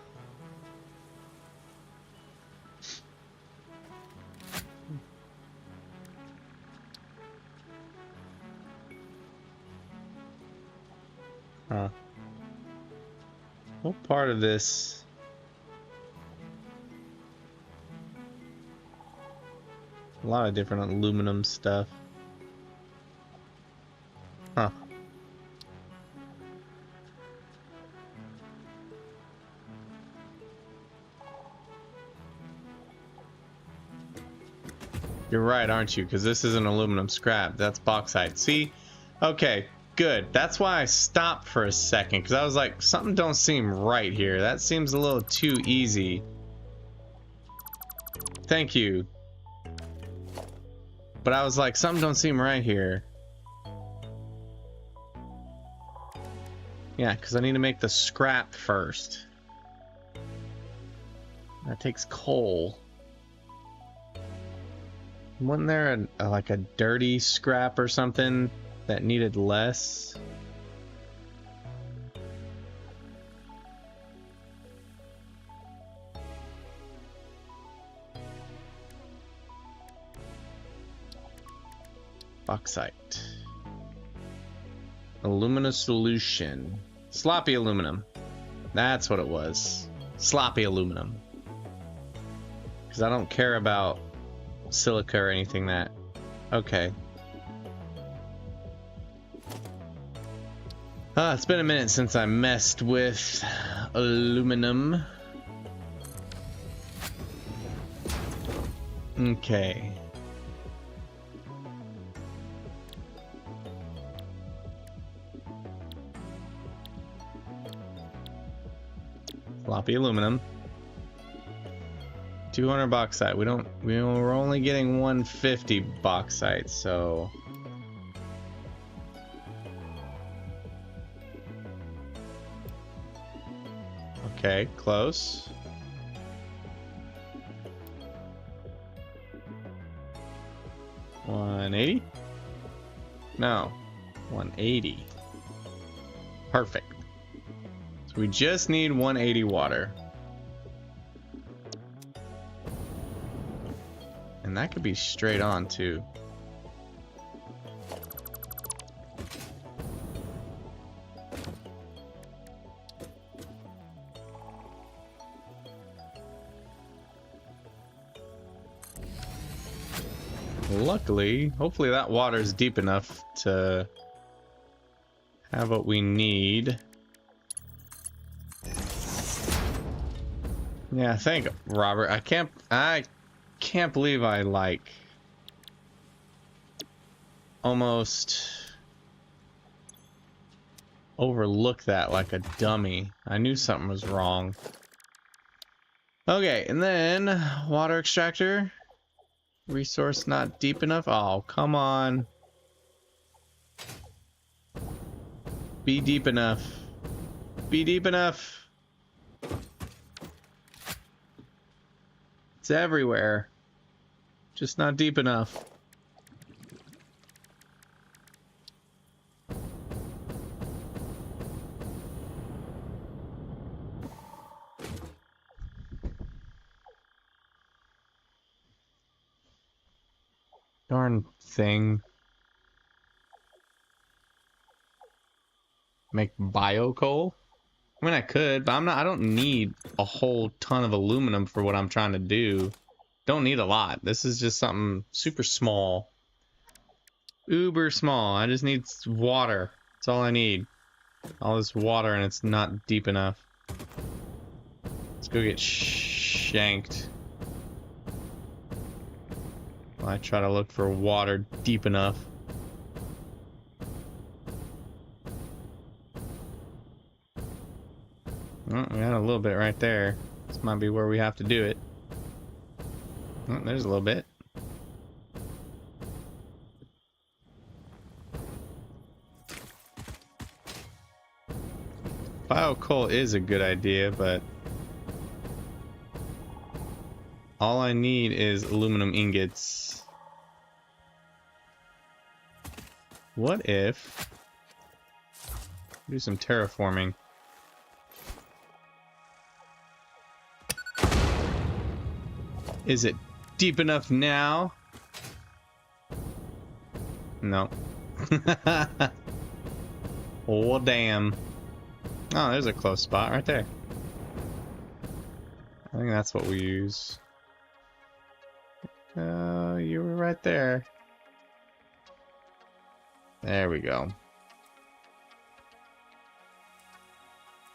Huh. What part of this? A lot of different aluminum stuff. Huh. You're right, aren't you? Because this isn't aluminum scrap. That's bauxite. See? Okay, good. That's why I stopped for a second, because I was like, something don't seem right here. That seems a little too easy. Thank you. But I was like, something don't seem right here. Yeah, because I need to make the scrap first. That takes coal. Wasn't there like a dirty scrap or something that needed less? Bauxite. Alumina solution. Sloppy aluminum. That's what it was. Sloppy aluminum. Because I don't care about silica or anything that... Okay. It's been a minute since I messed with aluminum. Okay. Sloppy aluminum. 200 bauxite. We're only getting 150 bauxite, so okay, close. $180? No, 180. Perfect. So we just need 180 water. And that could be straight on too. Luckily, hopefully that water is deep enough to have what we need. Yeah, thank Robert. I can't believe I like almost overlooked that like a dummy. I knew something was wrong. Okay, and then water extractor. Resource not deep enough. Oh, come on. Be deep enough. Be deep enough. It's everywhere. Just not deep enough. Darn thing. Make bio coal? I mean, I could, but I don't need a whole ton of aluminum for what I'm trying to do. Don't need a lot. This is just something super small. Uber small. I just need water. That's all I need. All this water and it's not deep enough. Let's go get shanked. I try to look for water deep enough. Oh, we got a little bit right there. This might be where we have to do it. Oh, there's a little bit. Bio coal is a good idea, but all I need is aluminum ingots. What if do some terraforming? Is it deep enough now? No. Oh, damn. Oh, there's a close spot right there. I think that's what we use. You were right there. There we go.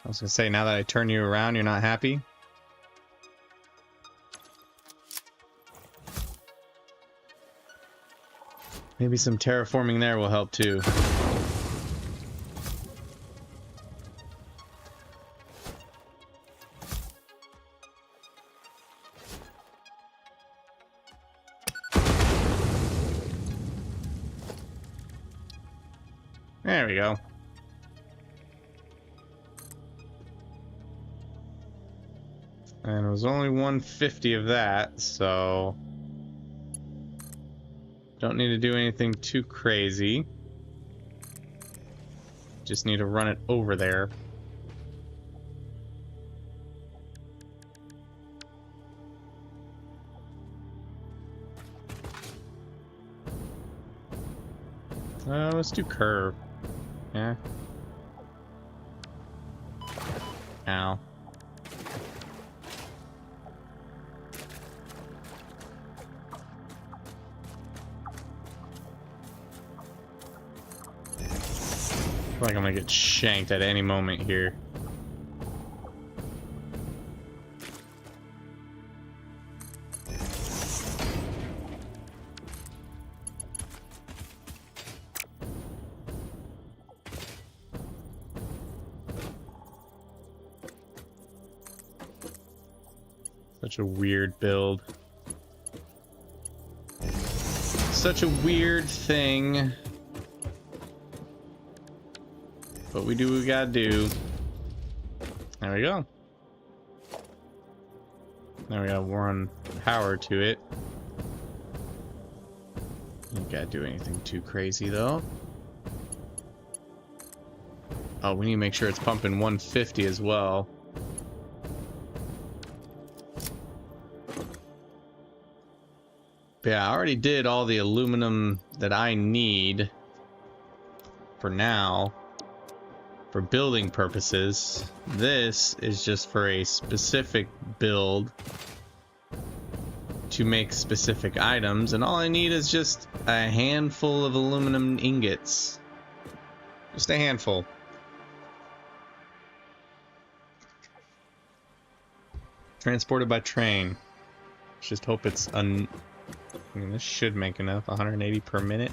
I was gonna say, now that I turn you around, you're not happy? Maybe some terraforming there will help too. There we go. And it was only 150 of that, so don't need to do anything too crazy. Just need to run it over there. Let's do curve. Yeah. Ow. I feel like I'm gonna get shanked at any moment here. Such a weird build. Such a weird thing. But we do what we gotta do. There we go. Now we gotta run power to it. You gotta do anything too crazy though. Oh, we need to make sure it's pumping 150 as well. But yeah, I already did all the aluminum that I need for now. For building purposes. This is just for a specific build to make specific items, and all I need is just a handful of aluminum ingots. Just a handful. Transported by train. Let's just hope it's I mean, this should make enough. 180 per minute.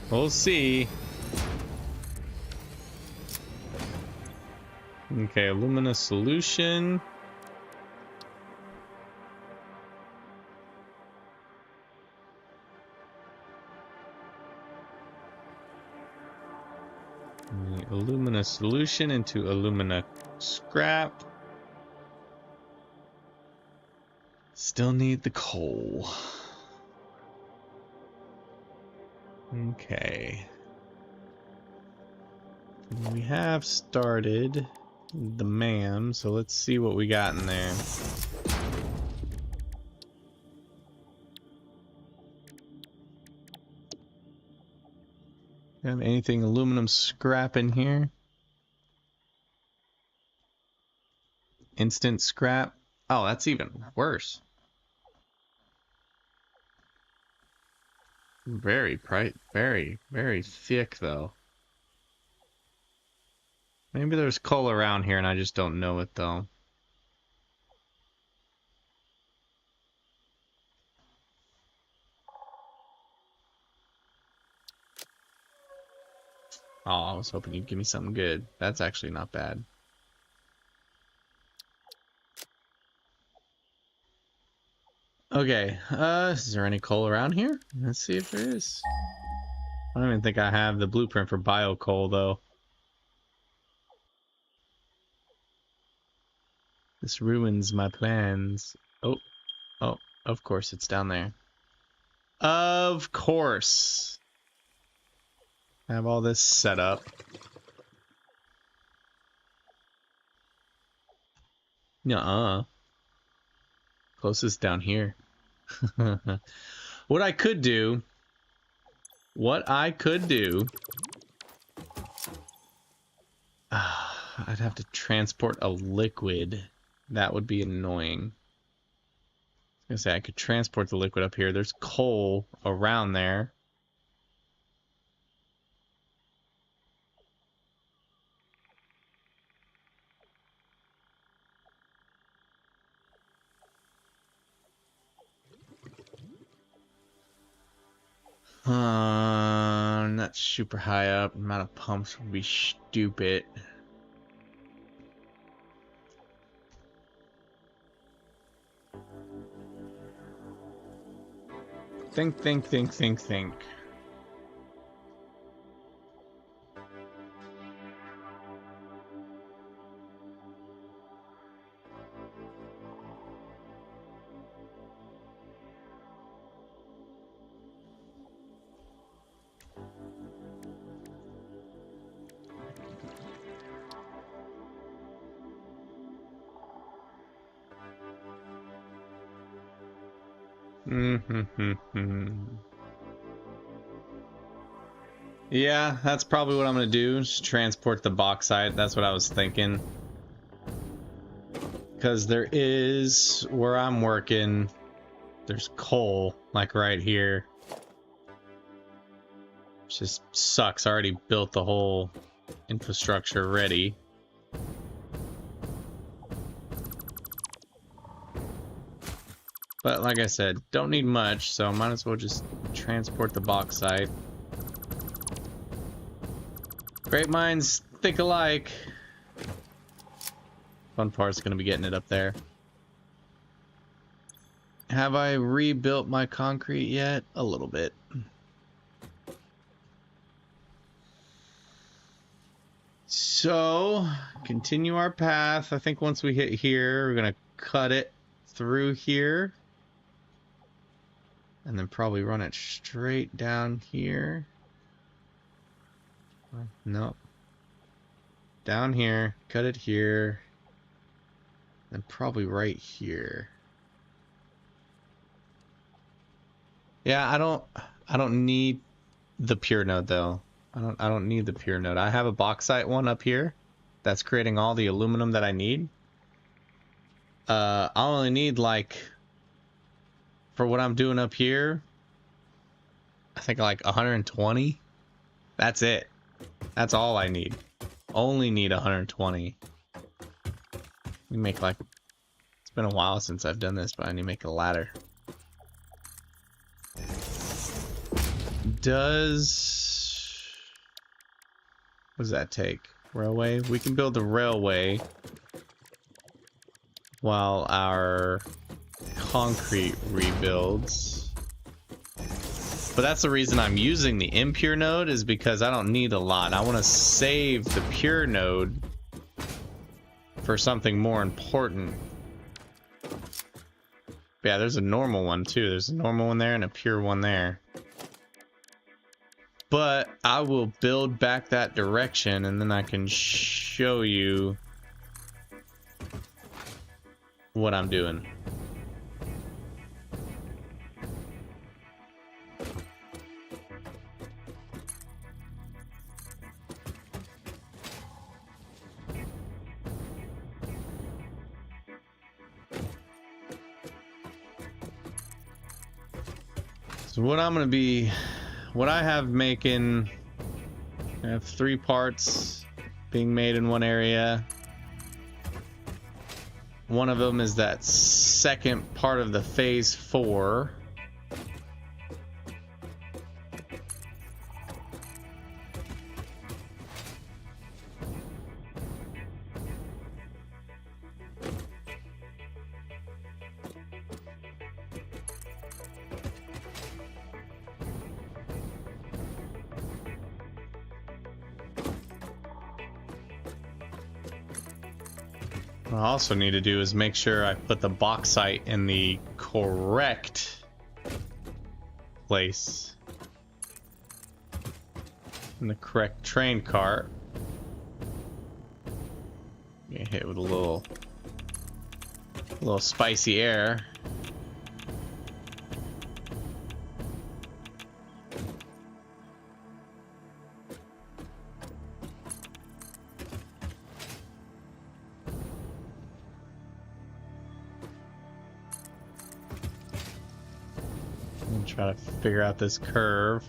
We'll see. Okay, alumina solution. The alumina solution into alumina scrap. Still need the coal. Okay. We have started the MAM, so let's see what we got in there. Have anything aluminum scrap in here? Instant scrap? Oh, that's even worse. Very very thick though. Maybe there's coal around here and I just don't know it though. Oh, I was hoping you'd give me something good. That's actually not bad. Okay, is there any coal around here? Let's see if there is. I don't even think I have the blueprint for bio coal though. This ruins my plans. Oh, of course it's down there. Of course. I have all this set up. Nuh-uh. Closest down here. What I could do... I'd have to transport a liquid. That would be annoying. I was gonna say, I could transport the liquid up here. There's coal around there. Not super high up. Amount of pumps would be stupid. Think, think, think, think, think. Yeah, that's probably what I'm gonna do. Just transport the bauxite. That's what I was thinking. Because there is, where I'm working, there's coal, like right here. It just sucks. I already built the whole infrastructure ready. But like I said, don't need much, so I might as well just transport the bauxite. Great minds think alike. Fun part's gonna be getting it up there. Have I rebuilt my concrete yet? A little bit. So, continue our path. I think once we hit here, we're gonna cut it through here. And then probably run it straight down here. Nope. Down here, cut it here. And probably right here. Yeah, I don't need the pure node though. I don't need the pure node. I have a bauxite one up here that's creating all the aluminum that I need. I only need like, for what I'm doing up here, I think like 120. That's it. That's all I need. Only need 120. We make like, it's been a while since I've done this, but I need to make a ladder. What does that take? Railway? We can build the railway while our concrete rebuilds. But that's the reason I'm using the impure node, is because I don't need a lot. I want to save the pure node for something more important. Yeah, there's a normal one too. There's a normal one there and a pure one there. But I will build back that direction and then I can show you what I'm doing. So what I'm gonna be, what I have making, I have 3 parts being made in one area. One of them is that second part of the phase 4. What I also need to do is make sure I put the bauxite in the correct place. In the correct train cart. Get hit with a little spicy air. Try to figure out this curve.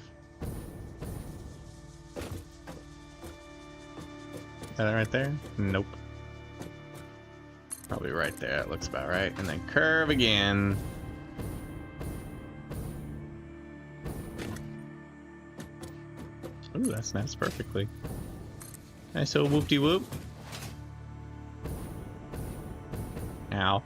Is that right there? Nope. Probably right there. It looks about right. And then curve again. Ooh, that snaps perfectly. Nice little whoop-de-whoop. Ow.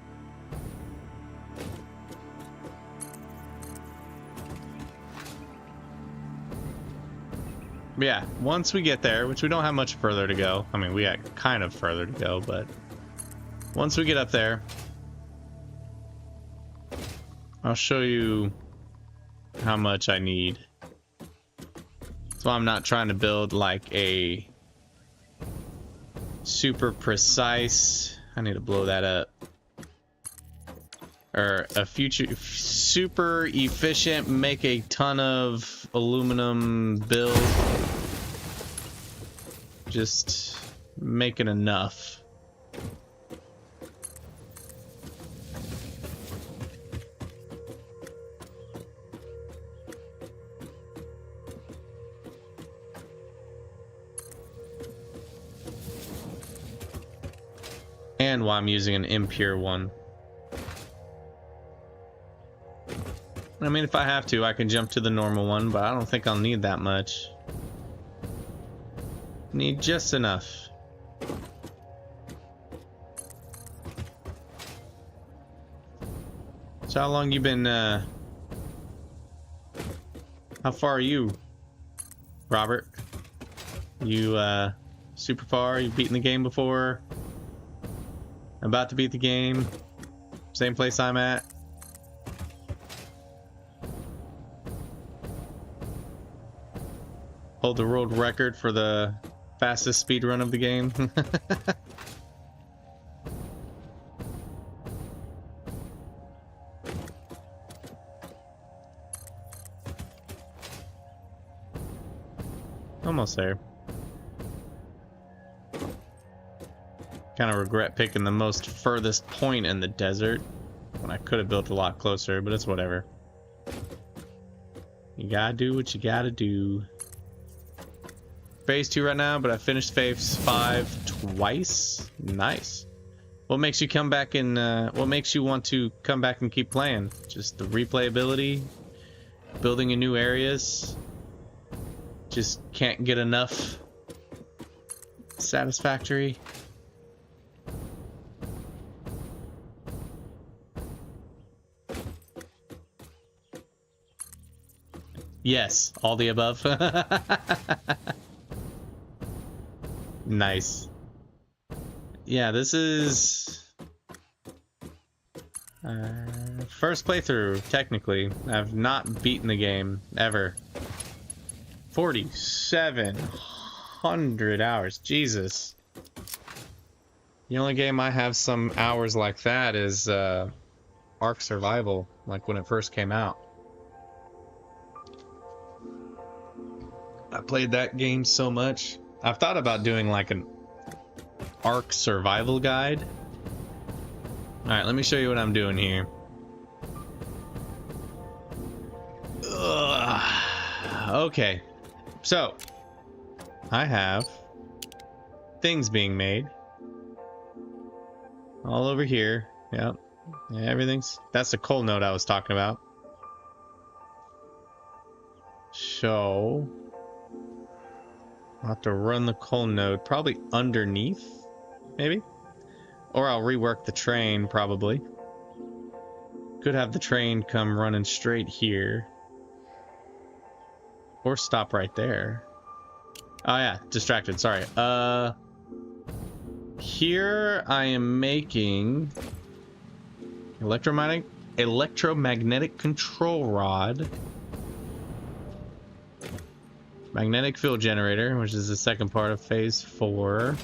Yeah, once we get there, which we don't have much further to go. I mean, we got kind of further to go, but once we get up there, I'll show you how much I need. So I'm not trying to build like a super precise, I need to blow that up, or a future super efficient, make a ton of aluminum build. Just make it enough. And while I'm using an impure one. I mean, if I have to, I can jump to the normal one, but I don't think I'll need that much. Need just enough. So how long you been, how far are you, Robert? You, super far? You've beaten the game before? About to beat the game? Same place I'm at? Hold the world record for the fastest speed run of the game. Almost there. Kind of regret picking the most furthest point in the desert when I could have built a lot closer, but it's whatever. You gotta do what you gotta do. Phase 2 right now, but I finished phase 5 twice. Nice. What makes you come back and what makes you want to come back and keep playing? Just the replayability, building in new areas. Just can't get enough. Satisfactory. Yes, all the above. Nice. Yeah, this is first playthrough, technically. I've not beaten the game ever. 4,700 hours. Jesus. The only game I have some hours like that is Ark Survival, like when it first came out. I played that game so much. I've thought about doing like an Ark survival guide. Alright, let me show you what I'm doing here. Ugh. Okay, so I have things being made all over here. Yep, yeah, everything's, that's the coal node I was talking about. So I'll have to run the coal node probably underneath, maybe? Or I'll rework the train, probably. Could have the train come running straight here. Or stop right there. Oh yeah, distracted, sorry. Here I am making electromagnetic control rod. Magnetic field generator, which is the second part of phase 4.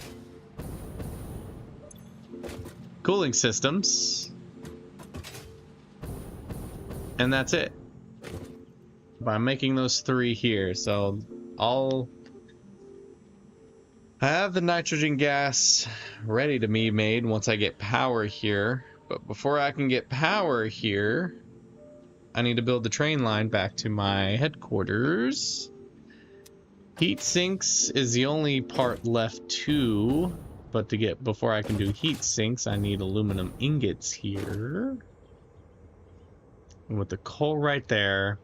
Cooling systems. And that's it. But I'm making those 3 here, so I have the nitrogen gas ready to be made once I get power here. But before I can get power here, I need to build the train line back to my headquarters. Heat sinks is the only part left too, but to get, before I can do heat sinks, I need aluminum ingots here. And with the coal right there,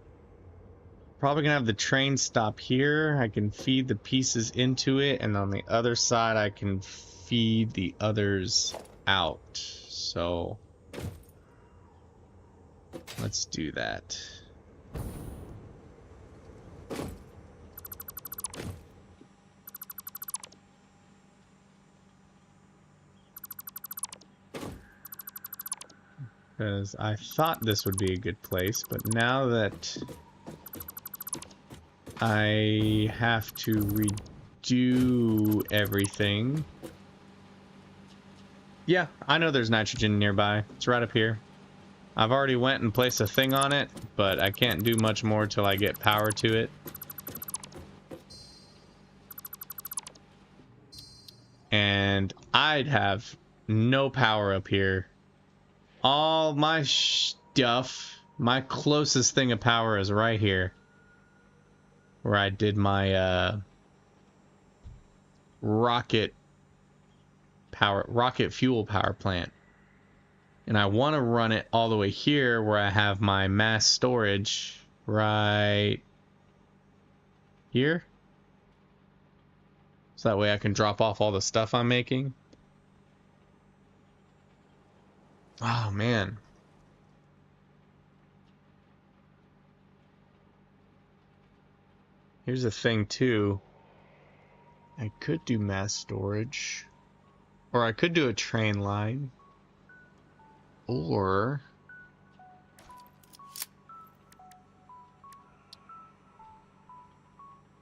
probably gonna have the train stop here. I can feed the pieces into it, and on the other side I can feed the others out. So let's do that. Because I thought this would be a good place, but now that I have to redo everything. Yeah, I know there's nitrogen nearby. It's right up here. I've already went and placed a thing on it, but I can't do much more till I get power to it. And I'd have no power up here. All my stuff, my closest thing of power is right here. Where I did my rocket fuel power plant. And I want to run it all the way here where I have my mass storage right here. So that way I can drop off all the stuff I'm making. Oh, man. Here's the thing, too. I could do mass storage. Or I could do a train line. Or...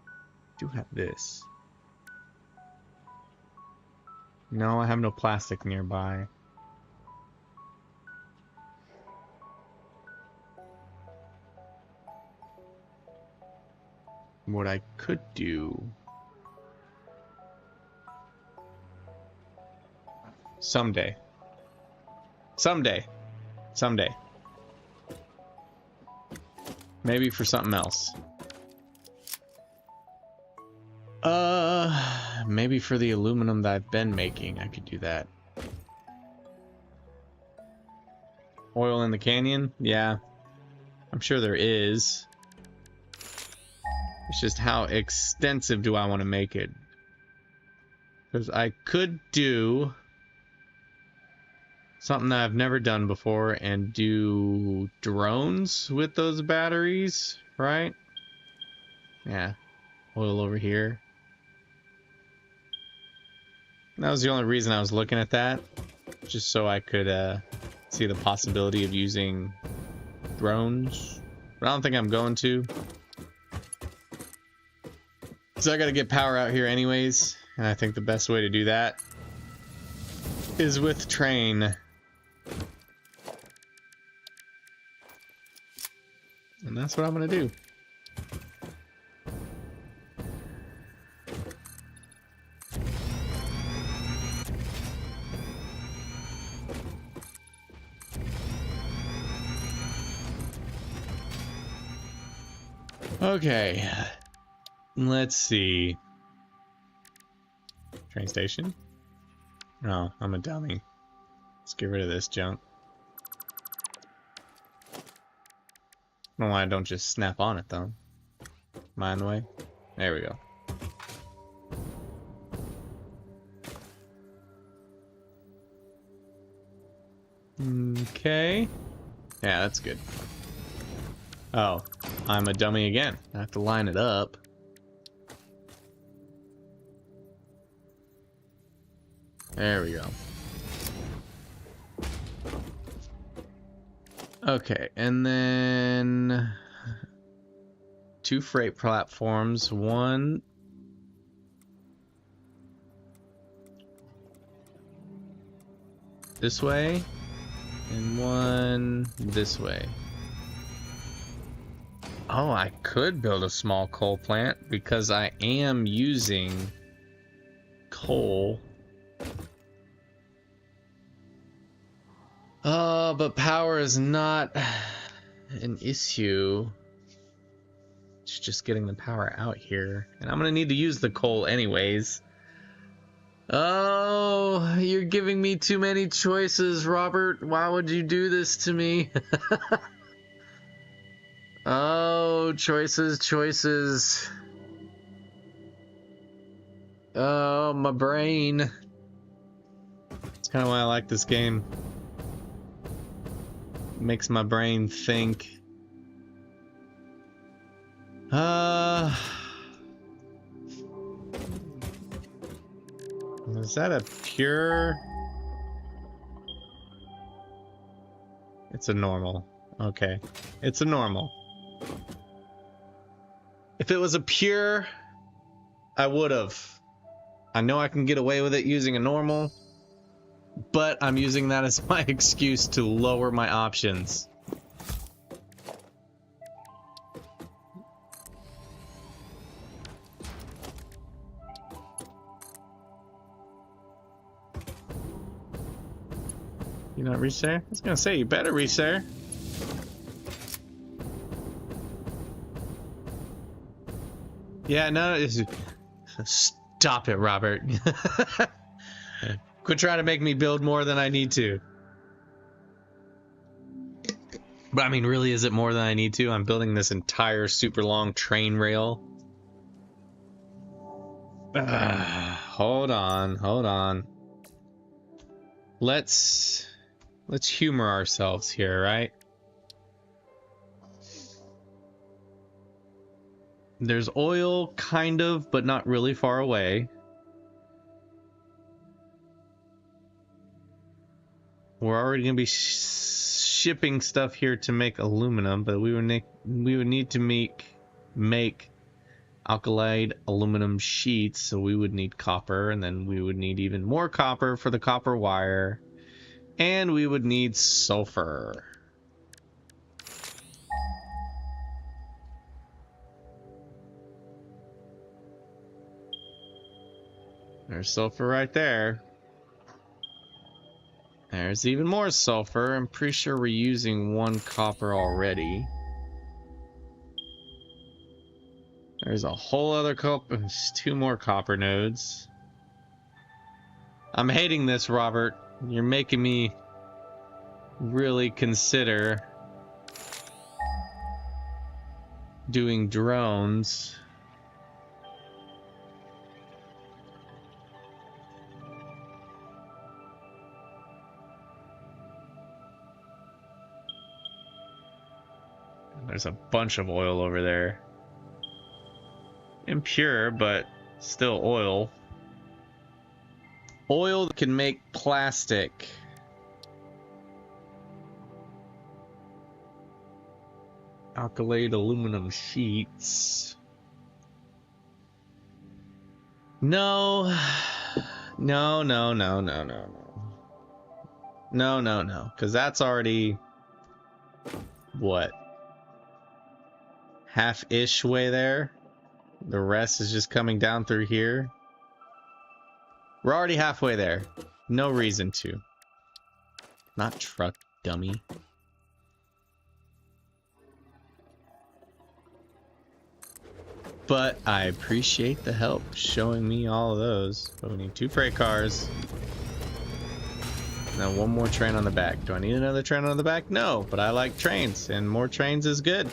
I do have this. No, I have no plastic nearby. What I could do... Someday. Maybe for something else. Maybe for the aluminum that I've been making, I could do that. Oil in the canyon? Yeah. I'm sure there is. It's just how extensive do I want to make it? Because I could do something that I've never done before and do drones with those batteries, right? Yeah. Oil over here. That was the only reason I was looking at that. Just so I could see the possibility of using drones. But I don't think I'm going to. So I gotta get power out here anyways. And I think the best way to do that is with train. And that's what I'm gonna do. Okay, let's see. Train station? No, I'm a dummy. Let's get rid of this junk. I don't know why I don't just snap on it though. Am I in the way? There we go. Okay. Yeah, that's good. Oh, I'm a dummy again. I have to line it up. There we go. Okay, and then 2 freight platforms. One this way, and one this way. Oh, I could build a small coal plant because I am using coal. Oh, but power is not an issue. It's just getting the power out here. And I'm gonna need to use the coal anyways. Oh, you're giving me too many choices, Robert. Why would you do this to me? Oh, choices. Oh, my brain. That's kind of why I like this game. It makes my brain think. Is that a pure? It's a normal. Okay. It's a normal. If it was a pure, I would have. I know I can get away with it using a normal, but I'm using that as my excuse to lower my options. You not reach there? I was gonna say, you better reach there. Yeah, no, stop it, Robert. Quit trying to make me build more than I need to. But I mean, really, is it more than I need to? I'm building this entire super long train rail. Hold on. Let's humor ourselves here, right? There's oil, kind of, but not really far away. We're already going to be shipping stuff here to make aluminum, but we would need to make alkylide aluminum sheets, so we would need copper, and then we would need even more copper for the copper wire, and we would need sulfur. There's sulfur right there. There's even more sulfur. I'm pretty sure we're using 1 copper already. There's a whole other copper. There's 2 more copper nodes. I'm hating this, Robert. You're making me really consider doing drones. There's a bunch of oil over there. Impure, but still oil. Oil that can make plastic. Alkylate aluminum sheets. No. No. Because that's already... what? Half-ish way there. The rest is just coming down through here. We're already halfway there. No reason to. Not truck, dummy. But I appreciate the help showing me all of those. But we need 2 freight cars. Now 1 more train on the back. Do I need another train on the back? No, but I like trains, and more trains is good.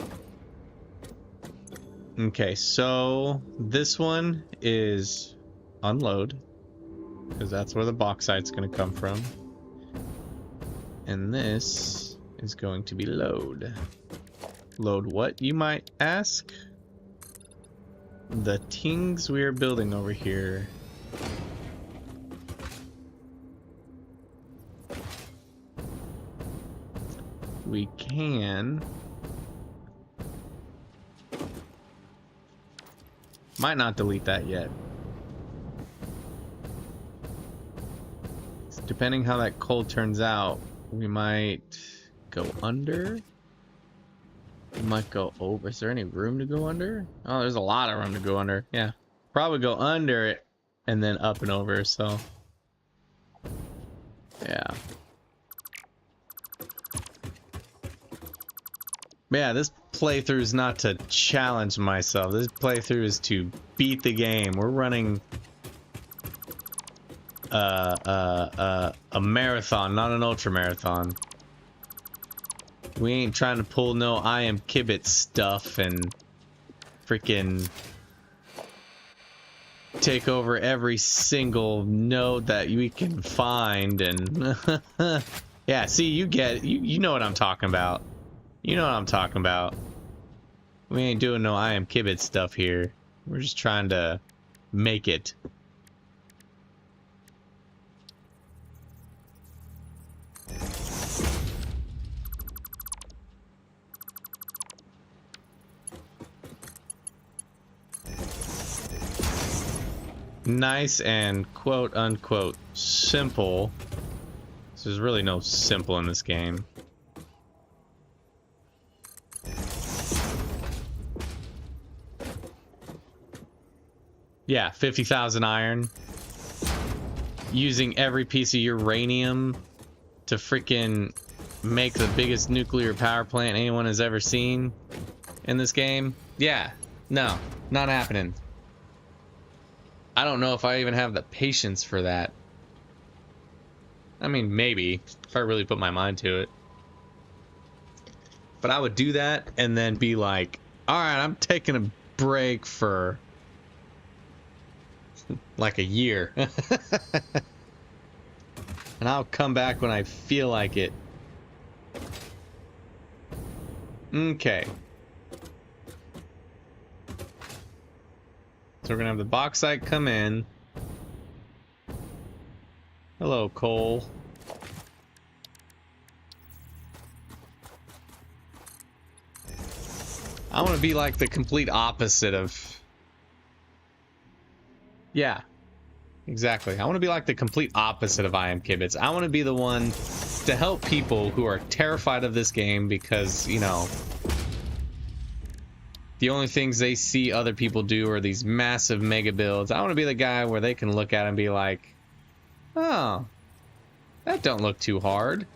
Okay, so this one is unload, because that's where the bauxite's going to come from. And this is going to be load. Load what, you might ask? The things we are building over here. We can... might not delete that yet. Depending how that coal turns out, we might go under. We might go over. Is there any room to go under? Oh, there's a lot of room to go under. Yeah. Probably go under it and then up and over, so. Yeah. Yeah, this playthrough is not to challenge myself. This playthrough is to beat the game. We're running a marathon, not an ultra marathon. We ain't trying to pull no I am Kibbit stuff and freaking take over every single node that we can find and yeah, see, you know what I'm talking about. You know what I'm talking about. We ain't doing no I am Kibbit stuff here. We're just trying to make it. nice and quote unquote simple. So there's really no simple in this game. Yeah, 50,000 iron. Using every piece of uranium to freaking make the biggest nuclear power plant anyone has ever seen in this game. Yeah, no, not happening. I don't know if I even have the patience for that. I mean, maybe, if I really put my mind to it. But I would do that and then be like, alright, I'm taking a break for like a year. And I'll come back when I feel like it. Okay. So we're gonna have the bauxite come in. Hello, coal. I want to be like the complete opposite of... Yeah. Exactly. I want to be like the complete opposite of I Am Kibitz. I want to be the one to help people who are terrified of this game because, you know, the only things they see other people do are these massive mega builds. I want to be the guy where they can look at it and be like, oh, that don't look too hard.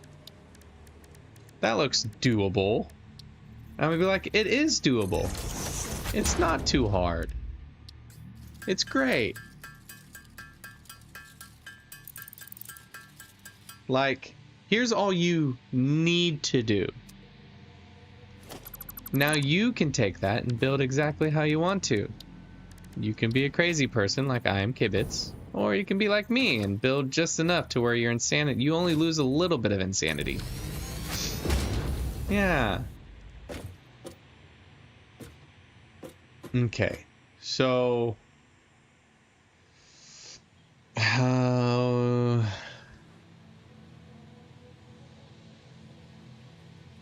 That looks doable. I'm gonna be like, it is doable. It's not too hard. It's great. Like, here's all you need to do. Now you can take that and build exactly how you want to. You can be a crazy person like I Am Kibitz, or you can be like me and build just enough to where your insanity, you only lose a little bit of insanity. Yeah. Okay. So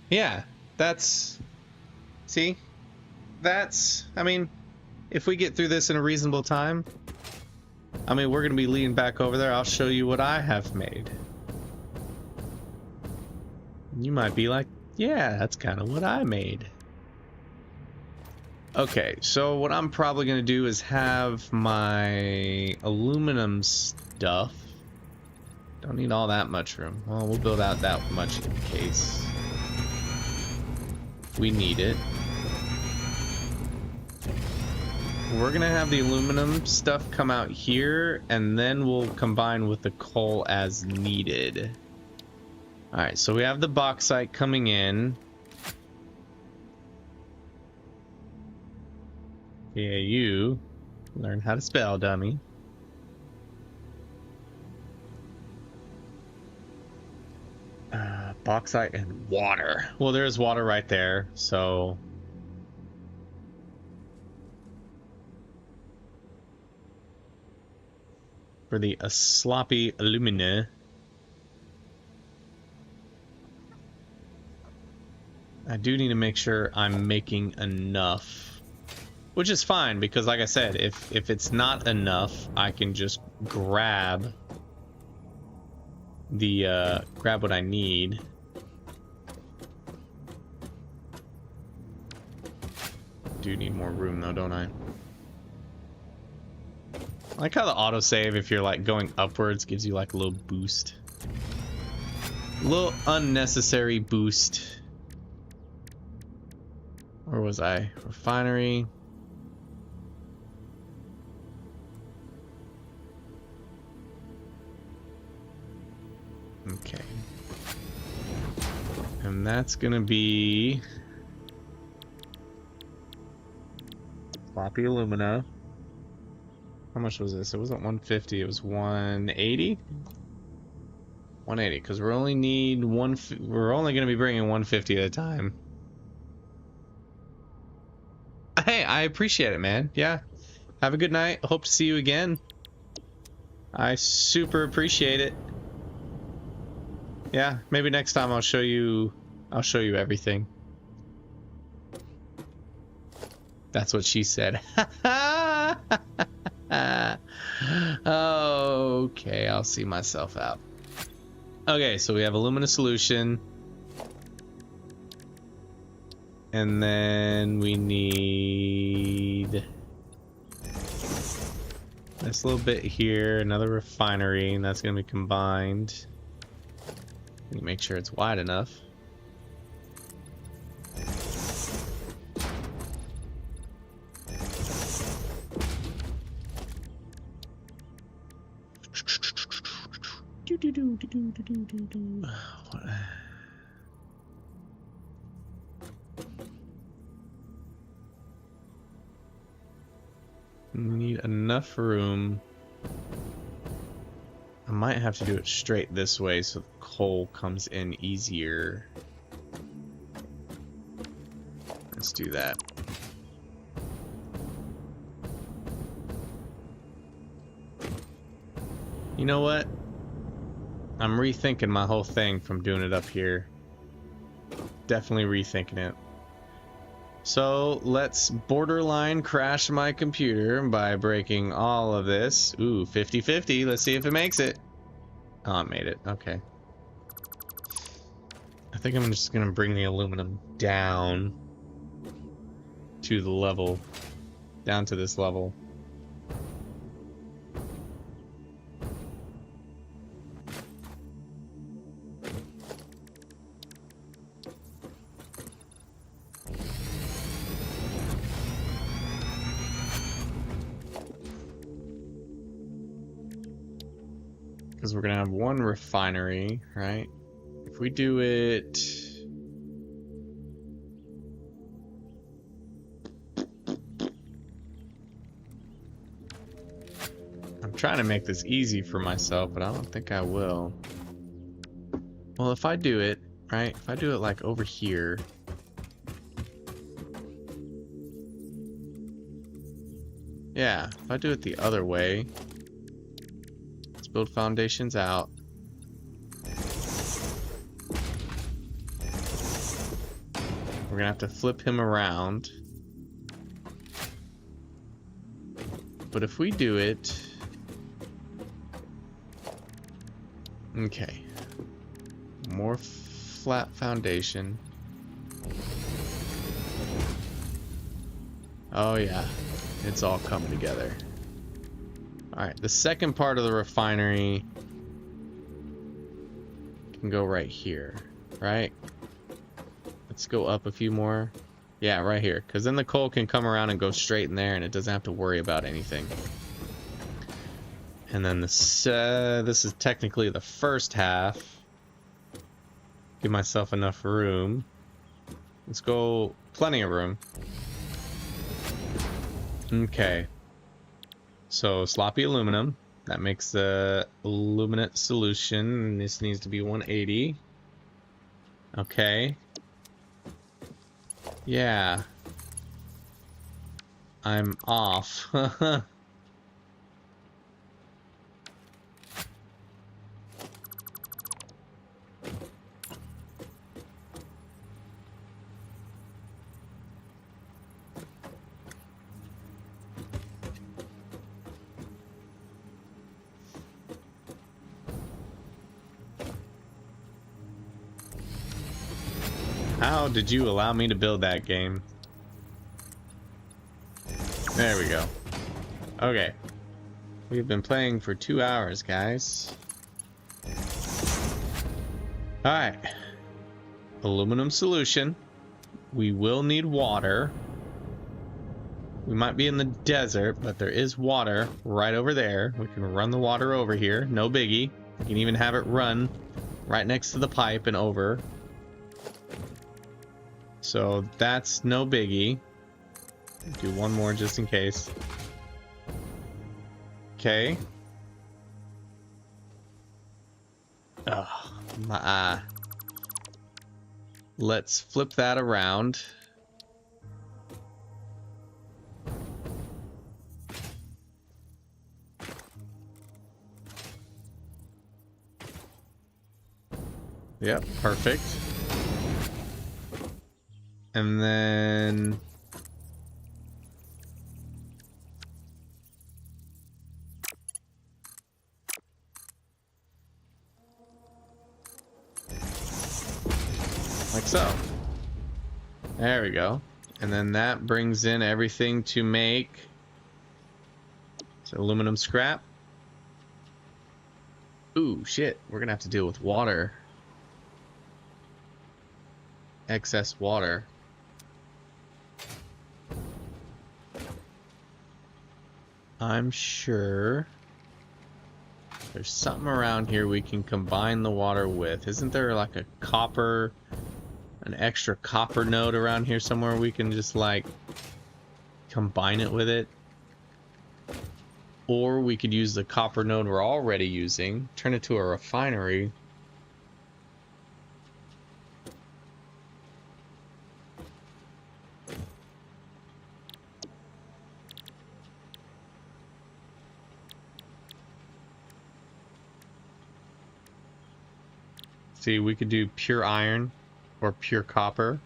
yeah, that's... See? That's... I mean, if we get through this in a reasonable time, I mean, we're going to be leading back over there. I'll show you what I have made. You might be like, yeah, that's kind of what I made. Okay, so what I'm probably going to do is have my aluminum stuff. Don't need all that much room. Well, we'll build out that much in case we need it. We're going to have the aluminum stuff come out here, and then we'll combine with the coal as needed. Alright, so we have the bauxite coming in. Yeah, you learn how to spell, dummy. Bauxite and water. Well, there's water right there, so... For the sloppy alumina... I do need to make sure I'm making enough. Which is fine, because like I said, if it's not enough, I can just grab the, grab what I need. Do need more room though, don't I? I like how the autosave, if you're like going upwards, gives you like a little boost. A little unnecessary boost. Where was I? Refinery. Okay. And that's gonna be floppy alumina. How much was this? It wasn't 150, it was 180? 180, because we're only need we're only gonna be bringing 150 at a time. Hey, I appreciate it, man. Yeah. Have a good night. Hope to see you again. I super appreciate it. Yeah, maybe next time I'll show you everything. That's what she said. Okay, I'll see myself out. Okay, so we have alumina solution. And then we need this little bit here, another refinery, and that's going to be combined. Make sure it's wide enough. Need enough room. I might have to do it straight this way so the coal comes in easier. Let's do that. You know what? I'm rethinking my whole thing from doing it up here. Definitely rethinking it. So let's borderline crash my computer by breaking all of this. Ooh, 50-50. Let's see if it makes it. Oh, it made it. Okay. I think I'm just gonna bring the aluminum down to the level, down to this level. Because we're gonna have one refinery, right? If we do it, I'm trying to make this easy for myself, but I don't think I will. Well, if I do it, right? If I do it like over here. Yeah, if I do it the other way. Build foundations out. We're gonna have to flip him around. But if we do it... Okay. More flat foundation. Oh yeah. It's all coming together. Alright, the second part of the refinery can go right here, right? Let's go up a few more. Yeah, right here, because then the coal can come around and go straight in there and it doesn't have to worry about anything. And then this is technically the first half. Give myself enough room. Let's go plenty of room. Okay. So sloppy aluminum, that makes the aluminate solution, and this needs to be 180. Okay. Yeah. I'm off. How did you allow me to build that game? There we go. Okay. We've been playing for 2 hours, guys. Alright. Aluminum solution. We will need water. We might be in the desert, but there is water right over there. We can run the water over here. No biggie. We can even have it run right next to the pipe and over. So that's no biggie. Do one more just in case. Okay. Oh, my. Let's flip that around. Yep, perfect. And then like so. There we go. And then that brings in everything to make aluminum scrap. Ooh, shit. We're gonna have to deal with water. Excess water. I'm sure there's something around here we can combine the water with. Isn't there like a copper, an extra copper node around here somewhere we can just like combine it with it? Or we could use the copper node we're already using, turn it to a refinery. See, we could do pure iron or pure copper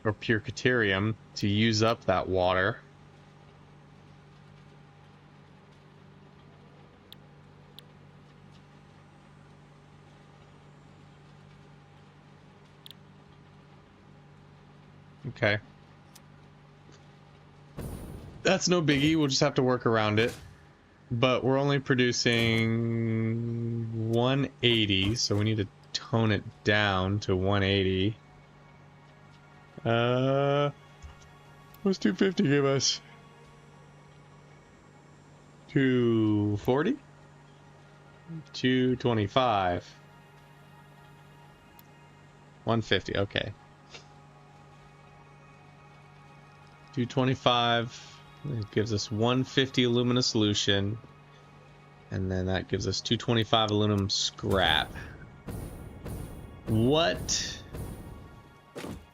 or pure deuterium to use up that water. Okay. That's no biggie. We'll just have to work around it. But we're only producing 180, so we need to tone it down to 180. What's 250 give us? 240? 225. 150, okay. 225. It gives us 150 aluminum solution, and then that gives us 225 aluminum scrap. What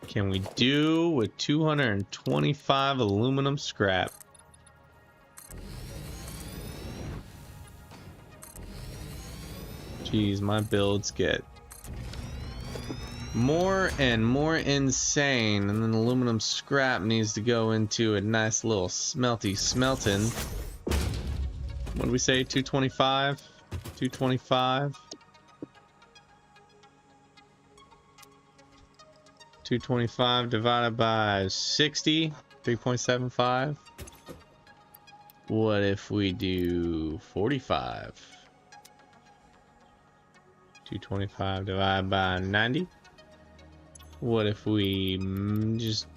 can we do with 225 aluminum scrap? Jeez, my builds get more and more insane, and then aluminum scrap needs to go into a nice little smelting. What do we say? 225? 225? 225 divided by 60? 3.75? What if we do 45? 225 divided by 90? What if we just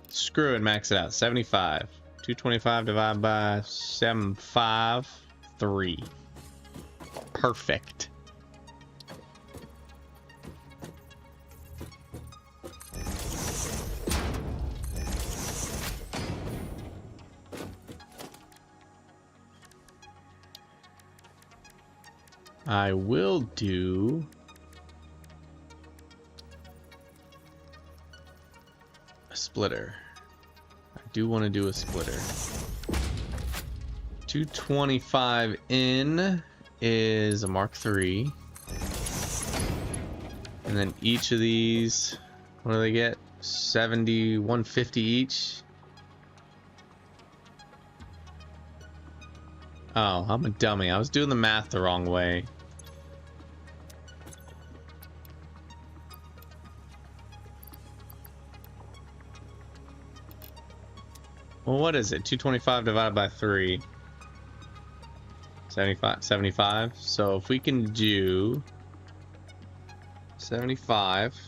screw it, max it out? 75. 225 divided by 753. Perfect. I will do a splitter. I do want to do a splitter. 225 in is a Mark III. And then each of these, what do they get? 70, 150 each. Oh, I'm a dummy. I was doing the math the wrong way. Well, what is it? 225 divided by 3. 75. So if we can do 75.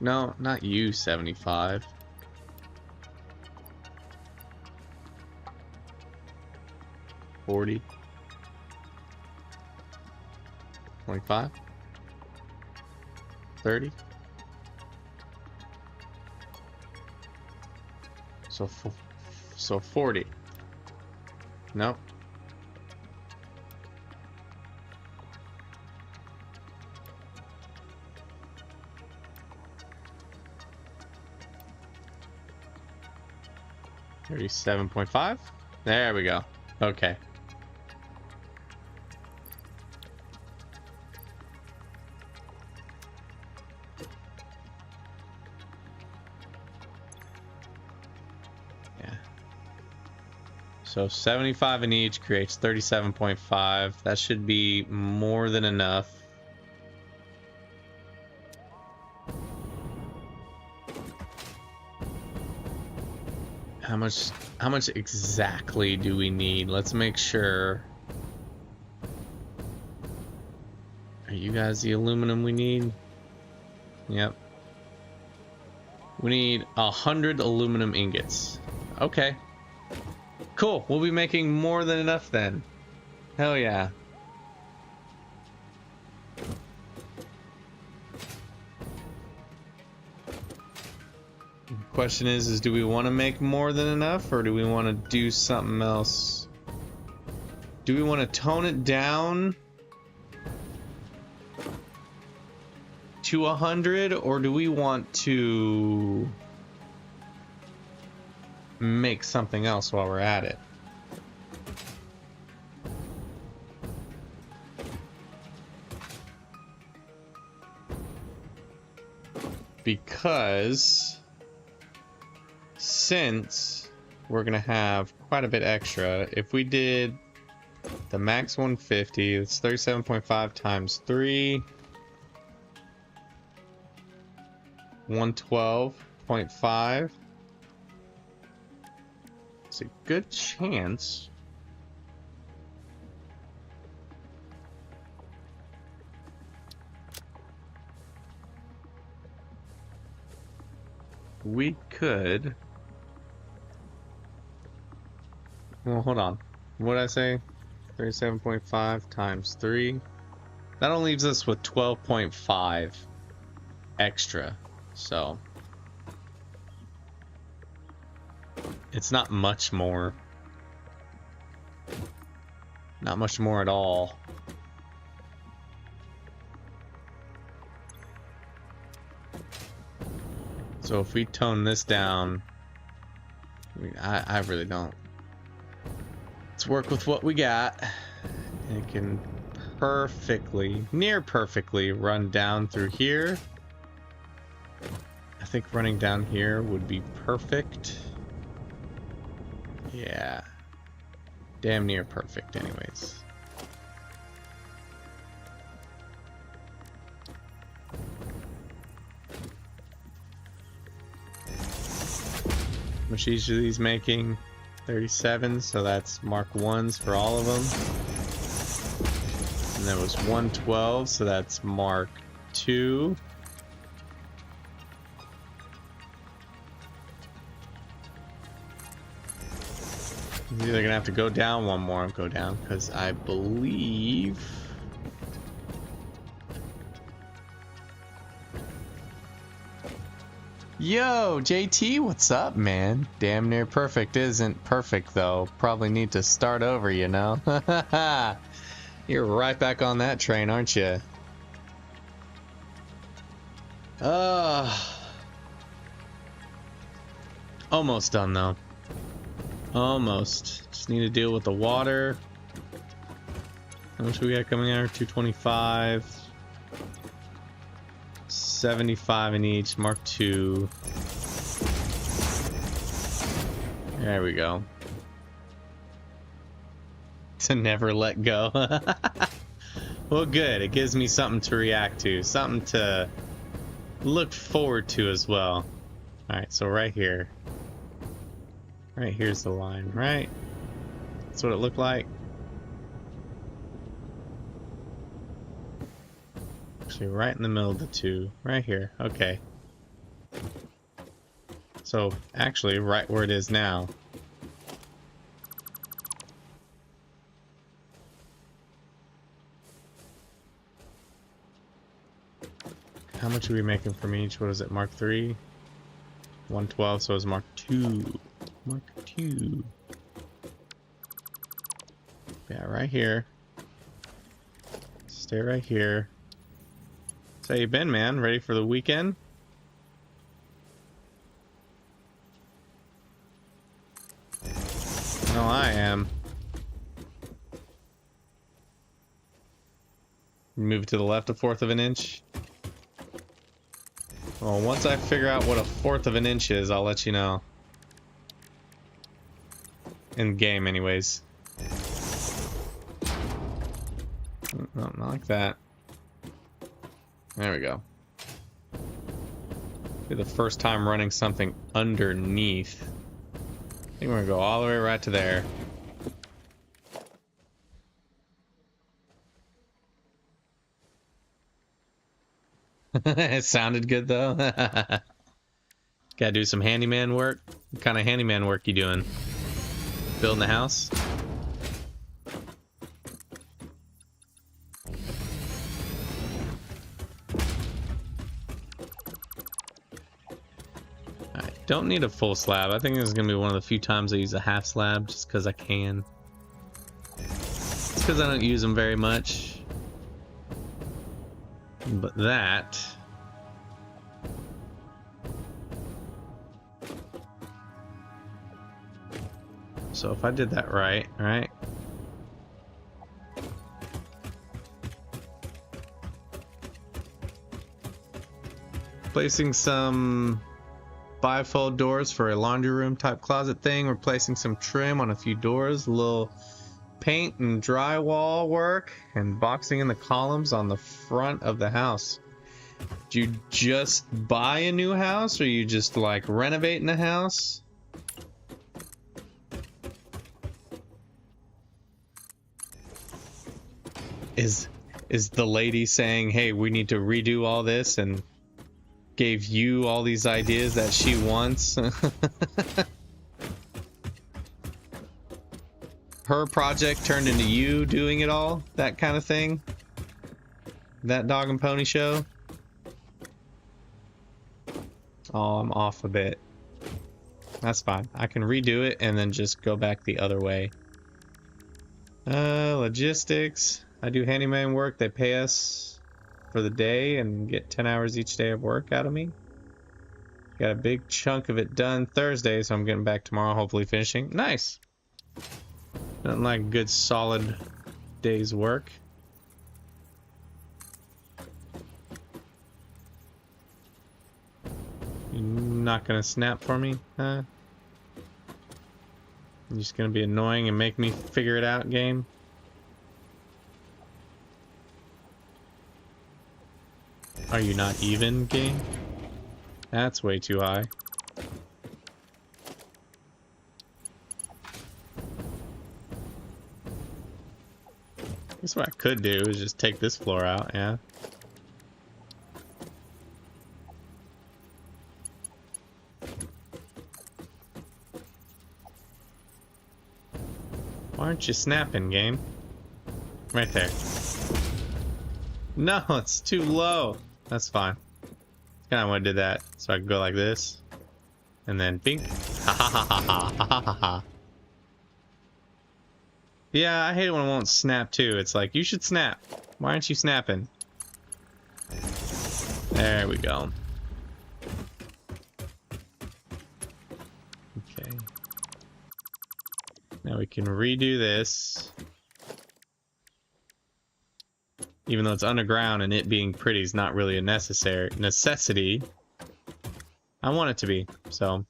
No, not you, 75. $40. 25. 30. So 40. No. $37.5. There we go. Okay. So 75 in each creates 37.5. That should be more than enough. How much exactly do we need? Let's make sure. Are you guys the aluminum we need? Yep. We need 100 aluminum ingots. Okay. Cool. We'll be making more than enough then. Hell yeah. Question is do we want to make more than enough, or do we want to do something else? Do we want to tone it down to 100, or do we want to make something else while we're at it? Because since we're gonna have quite a bit extra, if we did the max 150, it's 37.5 times 3, 112.5. It's a good chance we could. Well, hold on. What did I say? 37.5 times 3. That only leaves us with 12.5 extra. So it's not much more. Not much more at all. So if we tone this down, I really don't. Let's work with what we got. And it can perfectly, near perfectly, run down through here. I think running down here would be perfect. Yeah. Damn near perfect anyways. How much each of these making? 37, so that's Mark 1s for all of them. And there was 112, so that's Mark 2. I'm either gonna have to go down one more and go down, because I believe Yo, JT, what's up, man? Damn near perfect isn't perfect, though. Probably need to start over, you know? You're right back on that train, aren't you? Almost done, though. Almost. Just need to deal with the water. How much we got coming out? 225. 75 in each, Mark II. There we go. To never let go. Well, good. It gives me something to react to, something to look forward to as well. Alright, so right here. Right here's the line, right? That's what it looked like. Actually, right in the middle of the two. Right here. Okay. So, actually, right where it is now. How much are we making from each? What is it? Mark 3? 112, so it's Mark 2. Mark 2. Yeah, right here. Stay right here. So how you been, man? Ready for the weekend? No, I am. Move to the left 1/4 of an inch. Well, once I figure out what 1/4 of an inch is, I'll let you know. In game, anyways. No, not like that. There we go. Be the first time running something underneath think we're gonna go all the way right to there. It sounded good though. Gotta do some handyman work. What kind of handyman work you doing? Building the house? I don't need a full slab. I think this is gonna be one of the few times I use a half slab just because I can. It's because I don't use them very much. But that... So if I did that right? Placing some bifold doors for a laundry room type closet thing. Replacing some trim on a few doors. A little paint and drywall work. And boxing in the columns on the front of the house. Do you just buy a new house or you just like renovating the house? Is the lady saying, hey, we need to redo all this and gave you all these ideas that she wants? Her project turned into you doing it all? That kind of thing? That dog and pony show? Oh, I'm off a bit. That's fine. I can redo it and then just go back the other way. Logistics. I do handyman work. They pay us for the day and get 10 hours each day of work out of me. Got a big chunk of it done Thursday, so I'm getting back tomorrow, hopefully finishing. Nice. Nothing like a good solid day's work. You're not gonna snap for me, huh? You're just gonna be annoying and make me figure it out, game? Are you not even, game? That's way too high. I guess what I could do is just take this floor out, yeah. Why aren't you snapping, game? Right there. No, it's too low. That's fine. Kind of want to do that, so I can go like this, and then bink. Ha ha ha ha ha ha ha ha. Yeah, I hate it when it won't snap too. It's like, you should snap. Why aren't you snapping? There we go. Okay. Now we can redo this. Even though it's underground and it being pretty is not really a necessity. I want it to be, so.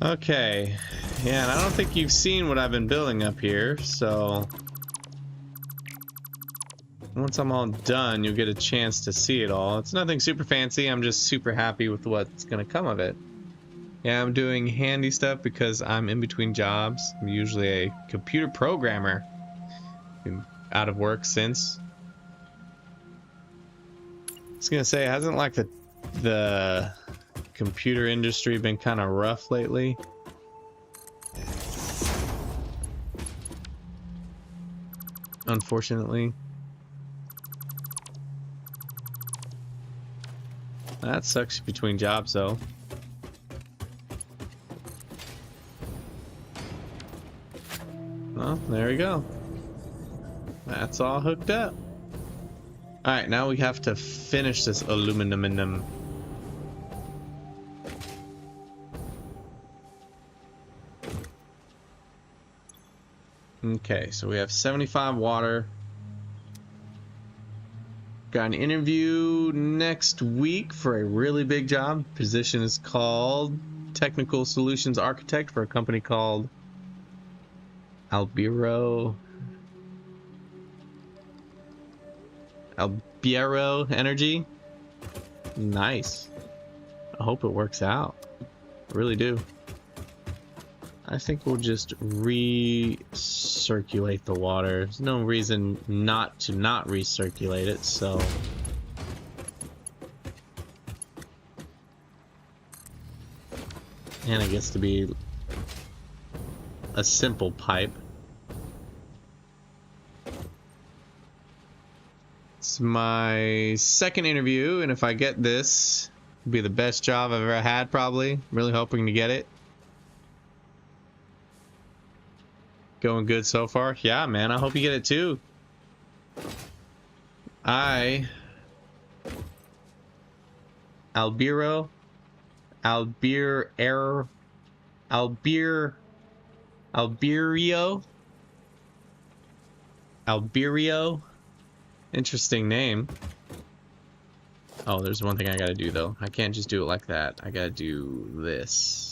Okay, yeah, and I don't think you've seen what I've been building up here, so. Once I'm all done, you'll get a chance to see it all. It's nothing super fancy, I'm just super happy with what's gonna come of it. Yeah, I'm doing handy stuff because I'm in between jobs. I'm usually a computer programmer. Been out of work since. I was gonna say, hasn't like the computer industry been kind of rough lately? Unfortunately. That sucks between jobs, though. Well, there we go. That's all hooked up. Alright, now we have to finish this aluminum. Okay, so we have 75 water. Got an interview next week for a really big job. Position is called Technical Solutions Architect for a company called Albiro. Albiero energy. Nice. I hope it works out. I really do. I think we'll just recirculate the water. There's no reason not to not recirculate it, so. And it gets to be a simple pipe. It's my second interview, and if I get this, it'll be the best job I've ever had, probably. Really hoping to get it. Going good so far? Yeah, man, I hope you get it too. Albiero Alberio. Interesting name. Oh, there's one thing I gotta do though. I can't just do it like that. I gotta do this.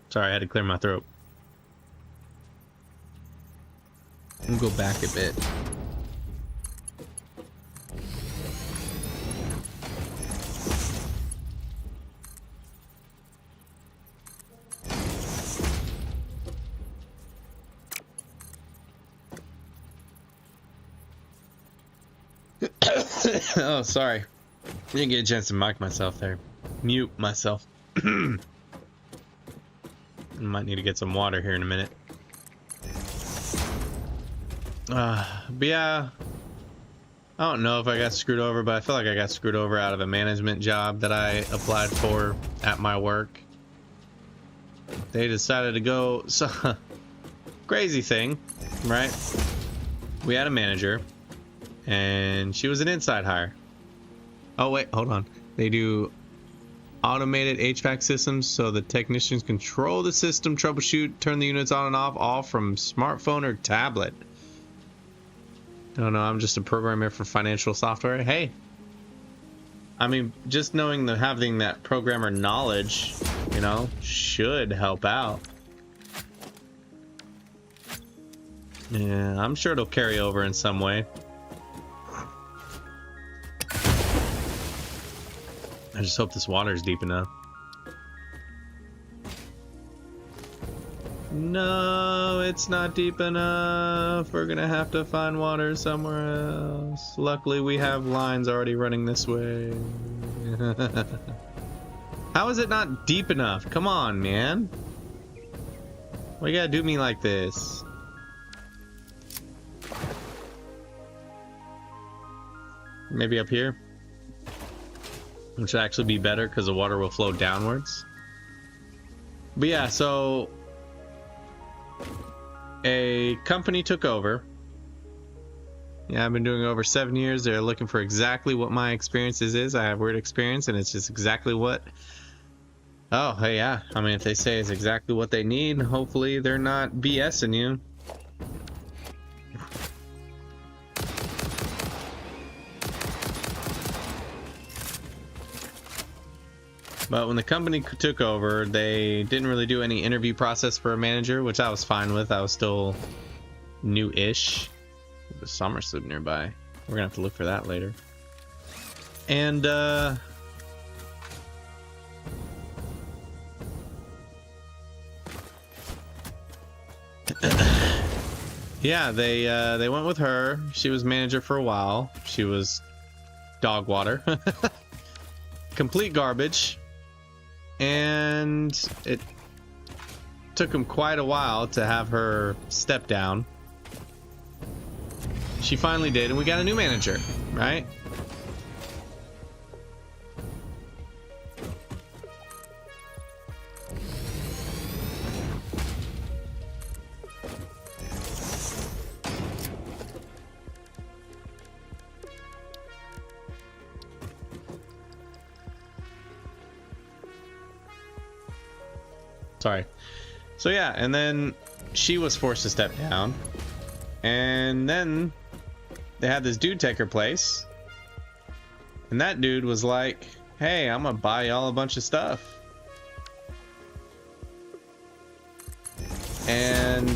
Sorry, I had to clear my throat. We'll go back a bit. Oh, sorry. Didn't get a chance to mic myself there. Mute myself. Might need to get some water here in a minute. But yeah, I don't know if I got screwed over, but I feel like I got screwed over out of a management job that I applied for at my work. They decided to go, so crazy thing, right? We had a manager, and she was an inside hire. Oh wait, hold on. They do automated HVAC systems, so the technicians control the system, troubleshoot, turn the units on and off, all from smartphone or tablet. No, I'm just a programmer for financial software. Hey, I mean, just knowing having that programmer knowledge, you know, should help out. Yeah, I'm sure it'll carry over in some way. I just hope this water is deep enough. No, it's not deep enough. We're gonna have to find water somewhere else. Luckily, we have lines already running this way. How is it not deep enough? Come on, man. Why you gotta do me like this? Maybe up here? Which would actually be better because the water will flow downwards. But yeah, so a company took over. Yeah, I've been doing over 7 years. They're looking for exactly what my experiences is. I have weird experience, and it's just exactly what. Oh, hey, yeah. I mean, if they say it's exactly what they need, hopefully they're not BSing you. But when the company took over, they didn't really do any interview process for a manager, which I was fine with. I was still new-ish. The summer sleep nearby. We're gonna have to look for that later. And yeah, they went with her. She was manager for a while. She was dog water. Complete garbage. And it took him quite a while to have her step down. She finally did, and we got a new manager, right? Sorry. So yeah, and then she was forced to step down. And then they had this dude take her place. And that dude was like, hey, I'm gonna buy y'all a bunch of stuff. And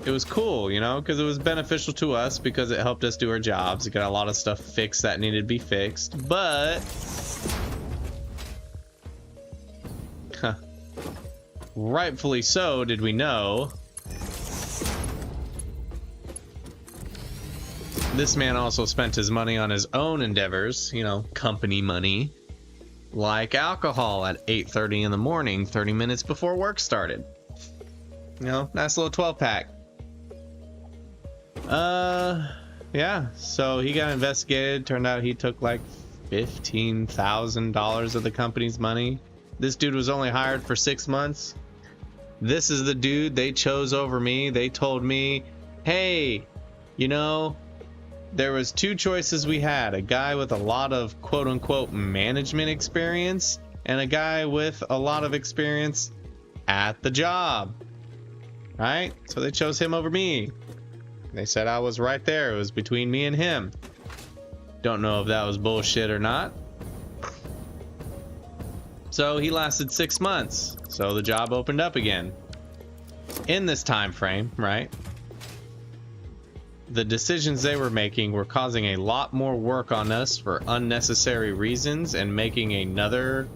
it was cool, you know, because it was beneficial to us because it helped us do our jobs. It got a lot of stuff fixed that needed to be fixed, but rightfully so, did we know this man also spent his money on his own endeavors, you know, company money, like alcohol at 8:30 in the morning, 30 minutes before work started. You know, nice little 12-pack. Yeah, so he got investigated. Turned out he took like $15,000 of the company's money. This dude was only hired for 6 months. This is the dude they chose over me. They told me, hey, you know, there was two choices we had. A guy with a lot of quote-unquote management experience and a guy with a lot of experience at the job. Right? So they chose him over me. They said I was right there. It was between me and him. Don't know if that was bullshit or not. So he lasted 6 months. So the job opened up again. In this time frame, right? The decisions they were making were causing a lot more work on us for unnecessary reasons and making another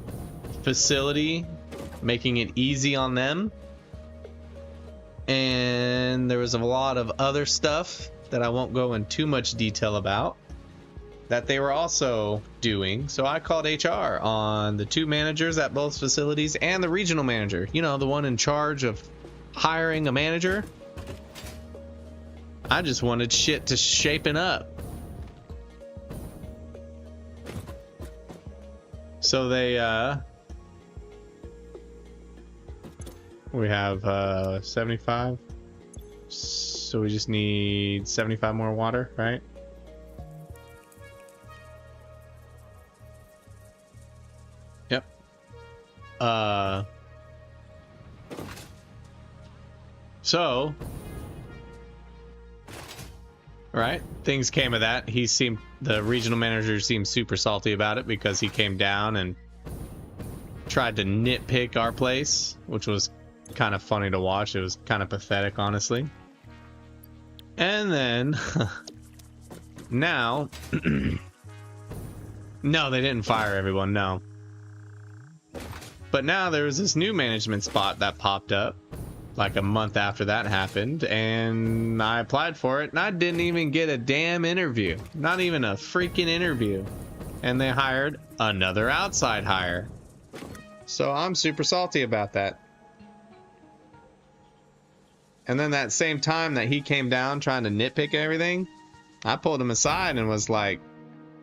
facility, making it easy on them. And there was a lot of other stuff that I won't go in too much detail about that they were also doing. So I called HR on the two managers at both facilities and the regional manager, you know, the one in charge of hiring a manager. I just wanted shit to shaping up. So they we have 75, so we just need 75 more water, right? Yep. So right, things came of that. The regional manager seemed super salty about it because he came down and tried to nitpick our place, which was kind of funny to watch. It was kind of pathetic, honestly. And then now no, they didn't fire everyone, no. But now there was this new management spot that popped up like a month after that happened, and I applied for it and I didn't even get a damn interview. Not even a freaking interview. And they hired another outside hire. So I'm super salty about that. And then that same time that he came down trying to nitpick everything, I pulled him aside and was like,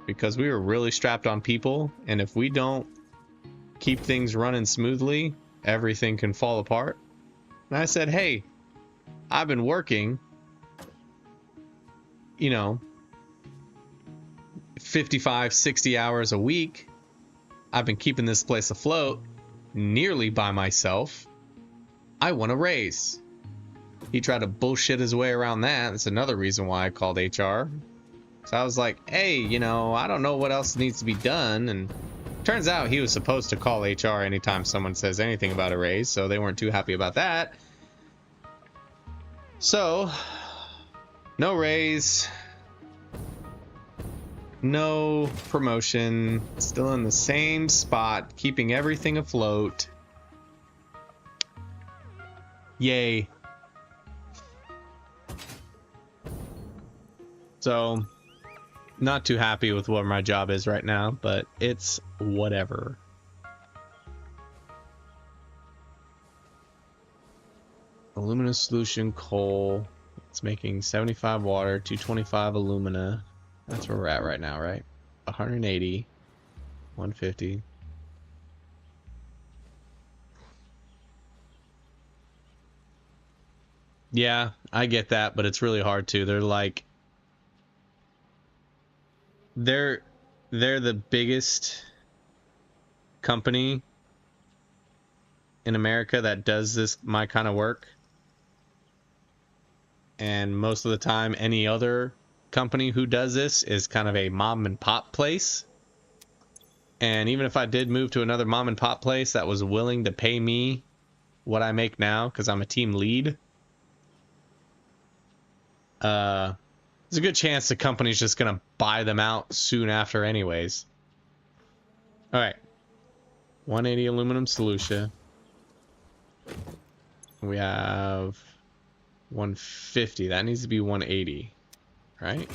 because we were really strapped on people, and if we don't keep things running smoothly, everything can fall apart. And I said, hey, I've been working, you know, 55, 60 hours a week. I've been keeping this place afloat nearly by myself. I want a raise. He tried to bullshit his way around that. That's another reason why I called HR. So I was like, hey, you know, I don't know what else needs to be done. And turns out he was supposed to call HR anytime someone says anything about a raise, so they weren't too happy about that. So, no raise, no promotion, still in the same spot, keeping everything afloat. Yay. So, not too happy with what my job is right now, but it's whatever. Alumina solution coal. It's making 75 water, 225 alumina. That's where we're at right now, right? 180, 150. Yeah, I get that, but it's really hard too. They're like, they're the biggest company in America that does this, my kind of work. And most of the time, any other company who does this is kind of a mom and pop place. And even if I did move to another mom and pop place that was willing to pay me what I make now because I'm a team lead, there's a good chance the company's just gonna buy them out soon after anyways. All right, 180 aluminum solution. We have 150. That needs to be 180, right?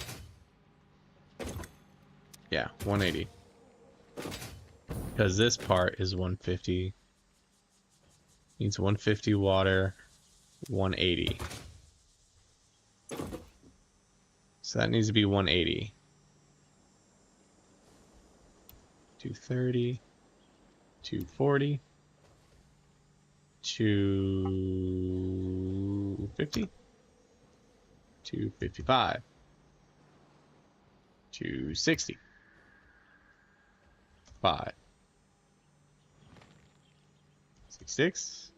Yeah, 180. Because this part is 150. Needs 150 water, 180. So that needs to be 180. 230, 240, 250, 255, 260, 5, 66,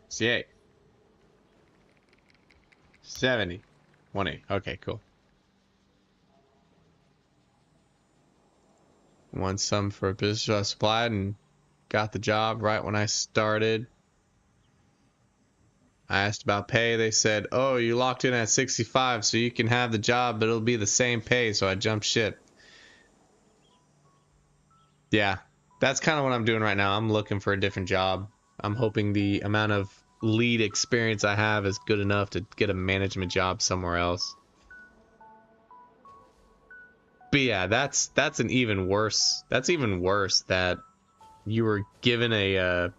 68, 70, 180. Okay, cool. Won some for a position I supplied and got the job right when I started. I asked about pay. They said, oh, you locked in at 65, so you can have the job, but it'll be the same pay. So I jumped ship. Yeah, that's kind of what I'm doing right now. I'm looking for a different job. I'm hoping the amount of lead experience I have is good enough to get a management job somewhere else. But yeah, that's an even worse. That's even worse that you were given a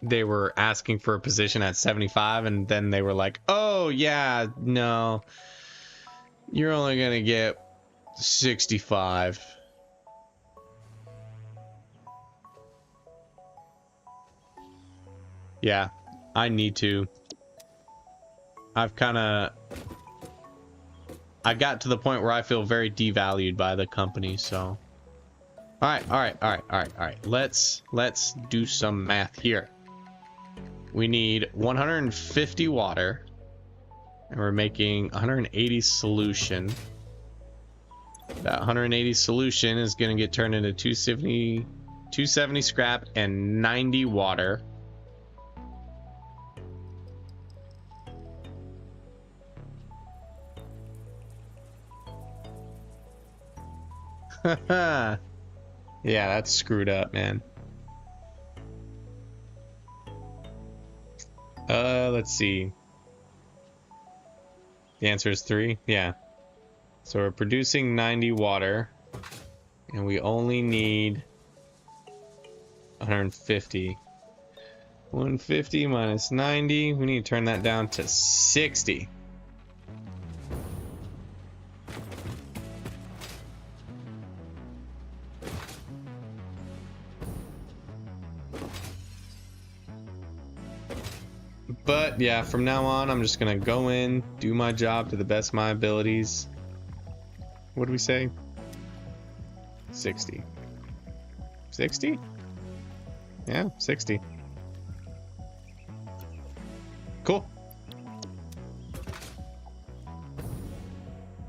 they were asking for a position at 75 and then they were like, "Oh, yeah, no. You're only going to get 65." Yeah, I need to. I got to the point where I feel very devalued by the company, so. All right. Let's do some math here. We need 150 water, and we're making 180 solution. That 180 solution is going to get turned into 270 scrap and 90 water. Yeah, that's screwed up, man. Let's see. The answer is 3. Yeah. So we're producing 90 water, and we only need 150. 150 minus 90. We need to turn that down to 60. But yeah, from now on, I'm just gonna go in, do my job to the best of my abilities. What do we say? 60. 60? Yeah, 60. Cool.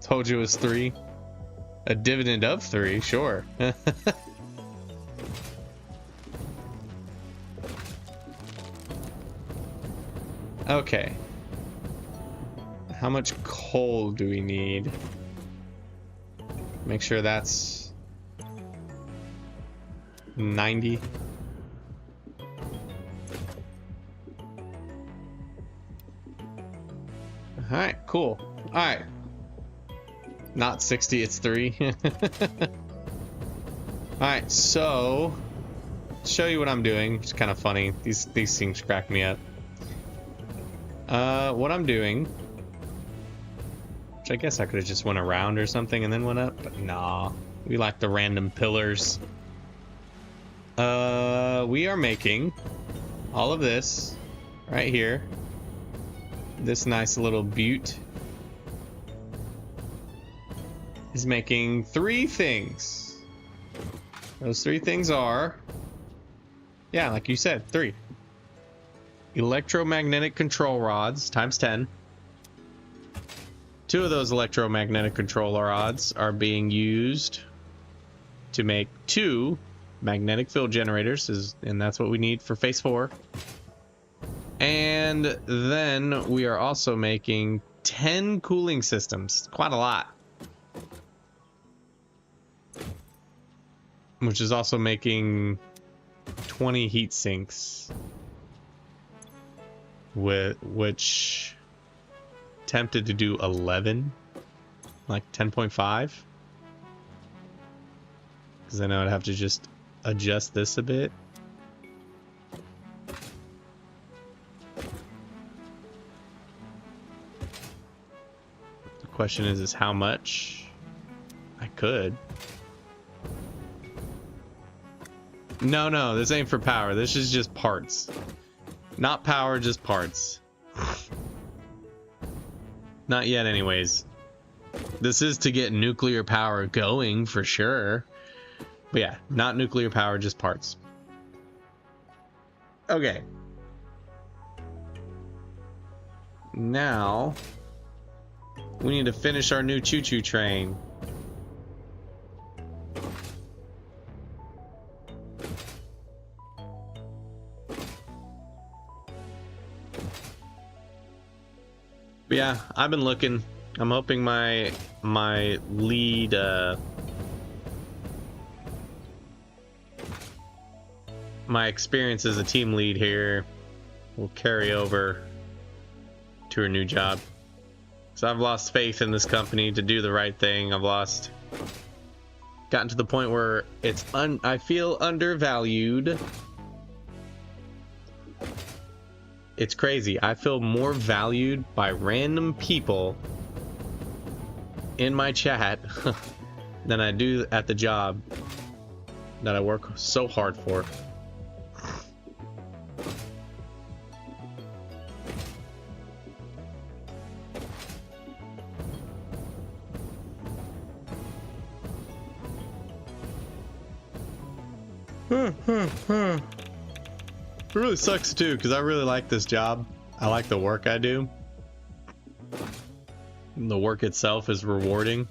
Told you it was 3. A dividend of 3, sure. Okay. How much coal do we need? Make sure that's 90. Alright, cool. Alright. Not 60, it's 3. Alright, so show you what I'm doing. It's kind of funny. These things crack me up. What I'm doing, which I guess I could have just went around or something and then went up, but nah, we like the random pillars. We are making all of this right here. This nice little butte is making 3 things. Those 3 things are, yeah, like you said, 3. Electromagnetic control rods times 10. 2 of those electromagnetic control rods are being used to make 2 magnetic field generators, and that's what we need for phase 4. And then we are also making 10 cooling systems. Quite a lot. Which is also making 20 heat sinks. Which tempted to do 11, like 10.5. Because I know I'd have to just adjust this a bit. The question is how much? I could. No, this ain't for power. This is just parts. Not power, just parts. Not yet, anyways. This is to get nuclear power going, for sure. But yeah, not nuclear power, just parts. Okay. Now, we need to finish our new choo-choo train. But yeah, I've been looking. I'm hoping my lead my experience as a team lead here will carry over to a new job. So I've lost faith in this company to do the right thing. I've gotten to the point where I feel undervalued. It's crazy. I feel more valued by random people in my chat than I do at the job that I work so hard for. It really sucks too, because I really like this job. I like the work I do. And the work itself is rewarding.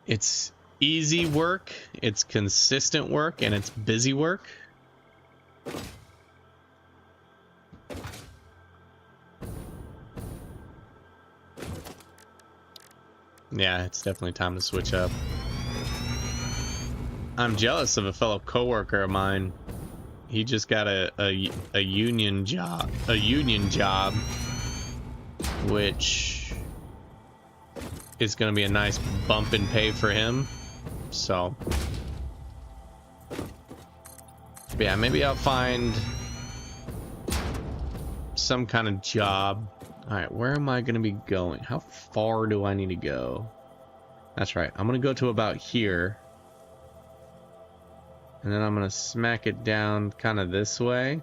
It's easy work, it's consistent work, and it's busy work. Yeah, it's definitely time to switch up. I'm jealous of a fellow coworker of mine. He just got a union job, which is going to be a nice bump in pay for him. So, but yeah, maybe I'll find some kind of job. All right, where am I going to be going? How far do I need to go? That's right. I'm going to go to about here. And then I'm going to smack it down kind of this way.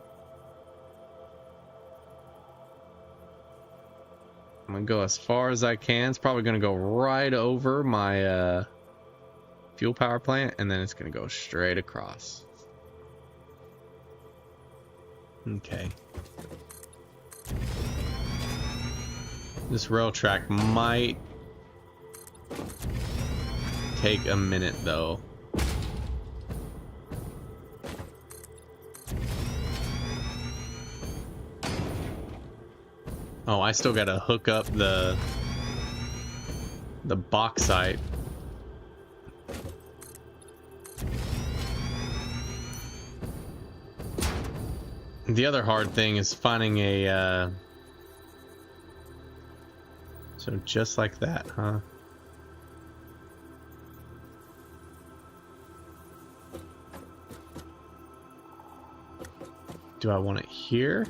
I'm going to go as far as I can. It's probably going to go right over my fuel power plant. And then it's going to go straight across. Okay. This rail track might take a minute though. Oh, I still gotta hook up the bauxite. The other hard thing is finding a so just like that, huh? Do I want it here?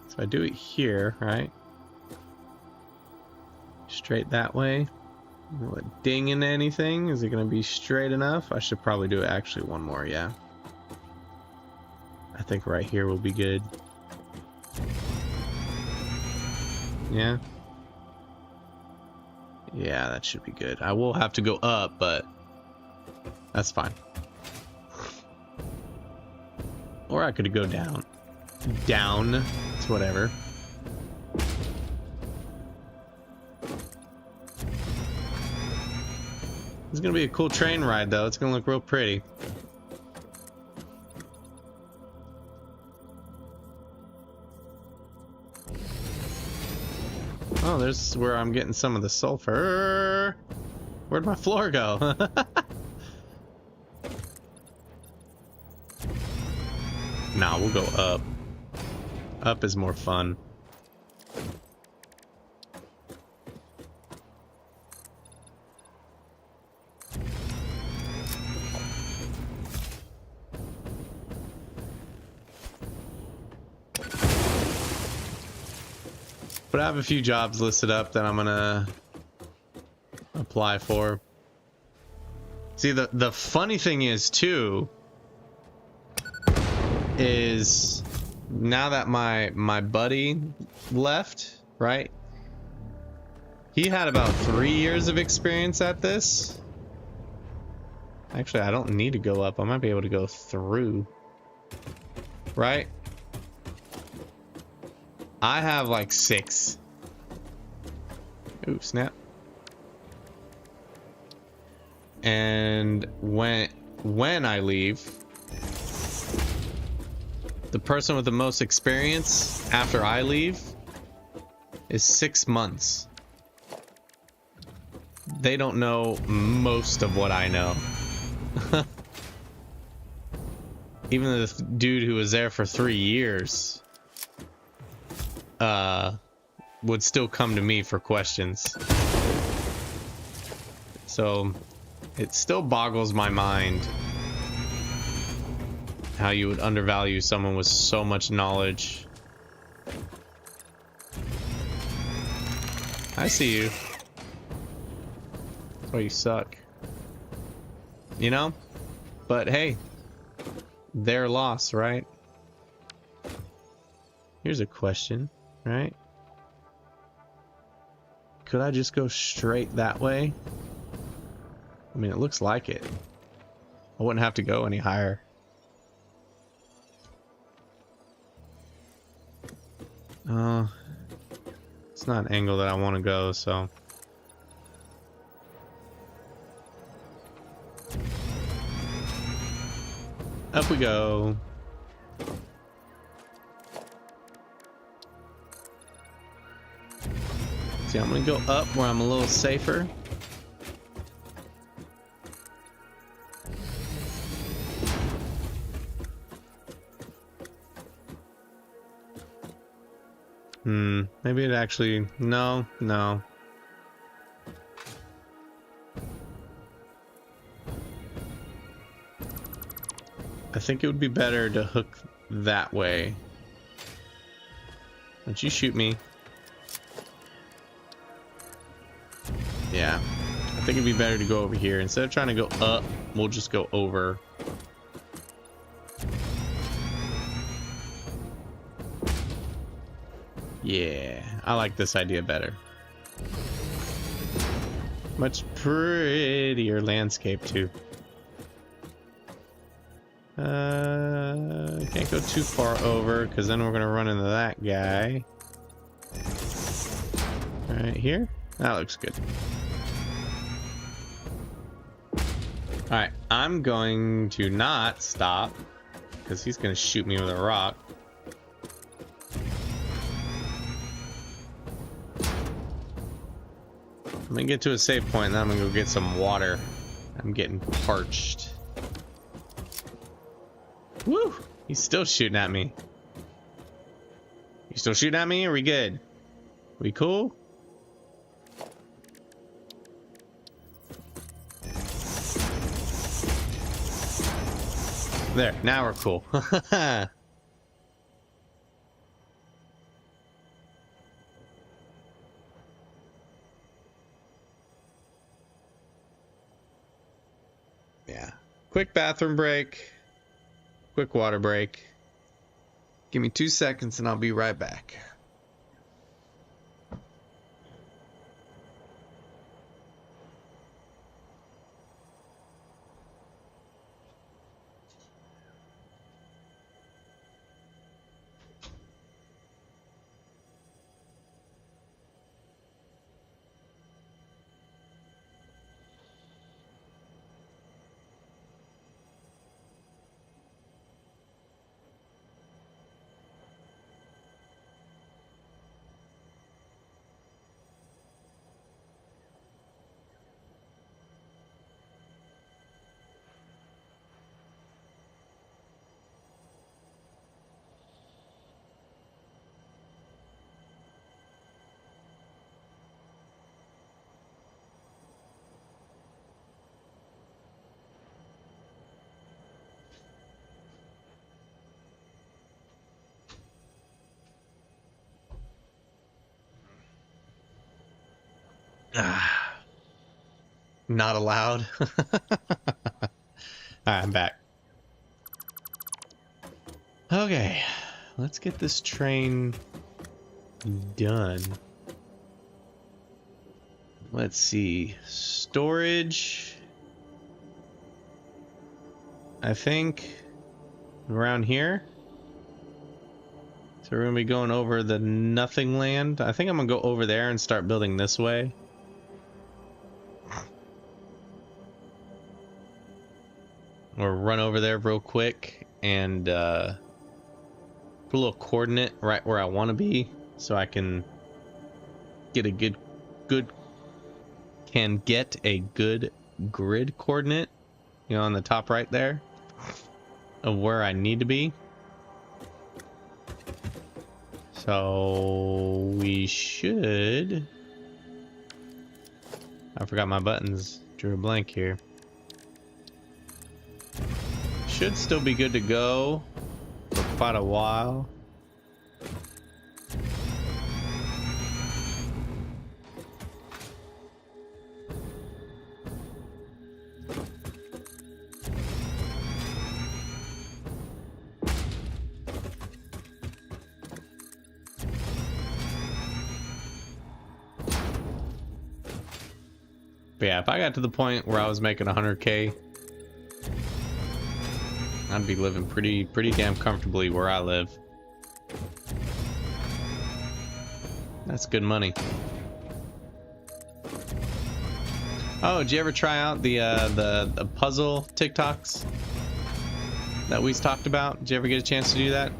So I do it here, right? Straight that way. Will it ding in anything? Is it gonna be straight enough? I should probably do it actually one more, yeah. I think right here will be good. Yeah. Yeah, that should be good. I will have to go up, but that's fine. Or I could go down. Down. It's whatever. It's gonna be a cool train ride, though. It's gonna look real pretty. Oh, there's where I'm getting some of the sulfur. Where'd my floor go? Nah, we'll go up. Up is more fun. But I have a few jobs listed up that I'm gonna apply for. See, the funny thing is too, is now that my buddy left, right? He had about 3 years of experience at this. Actually, I don't need to go up. I might be able to go through. Right? I have like 6. Ooh, snap. And when I leave, the person with the most experience after I leave is 6 months. They don't know most of what I know. Even the dude who was there for 3 years would still come to me for questions. So it still boggles my mind how you would undervalue someone with so much knowledge. I see you. That's why you suck. You know? But hey, their loss, right? Here's a question, right? Could I just go straight that way? I mean, it looks like it. I wouldn't have to go any higher. It's not an angle that I want to go, so. Up we go. See, I'm gonna go up where I'm a little safer. Maybe it actually... No. I think it would be better to hook that way. Don't you shoot me. Yeah. I think it'd be better to go over here. Instead of trying to go up, we'll just go over. Yeah, I like this idea better. Much prettier landscape too. Can't go too far over because then we're gonna run into that guy. Right here? That looks good. Alright, I'm going to not stop because he's gonna shoot me with a rock. I'm gonna get to a safe point and then I'm gonna go get some water. I'm getting parched. Woo! He's still shooting at me. You still shooting at me? Are we good? We cool? There, now we're cool. Yeah. Quick bathroom break. Quick water break. Give me 2 seconds and I'll be right back. Ah, not allowed. Alright, I'm back. Okay, let's get this train done. Let's see. Storage. I think around here. So we're gonna be going over the nothing land. I think I'm gonna go over there and start building this way. Or run over there real quick and put a little coordinate right where I want to be, so I can get a good grid coordinate, you know, on the top right there of where I need to be. So we should. I forgot my buttons. Drew a blank here. Should still be good to go for quite a while. But yeah, if I got to the point where I was making 100K, I'd be living pretty damn comfortably where I live. That's good money. Oh, did you ever try out the puzzle TikToks that we talked about? Did you ever get a chance to do that?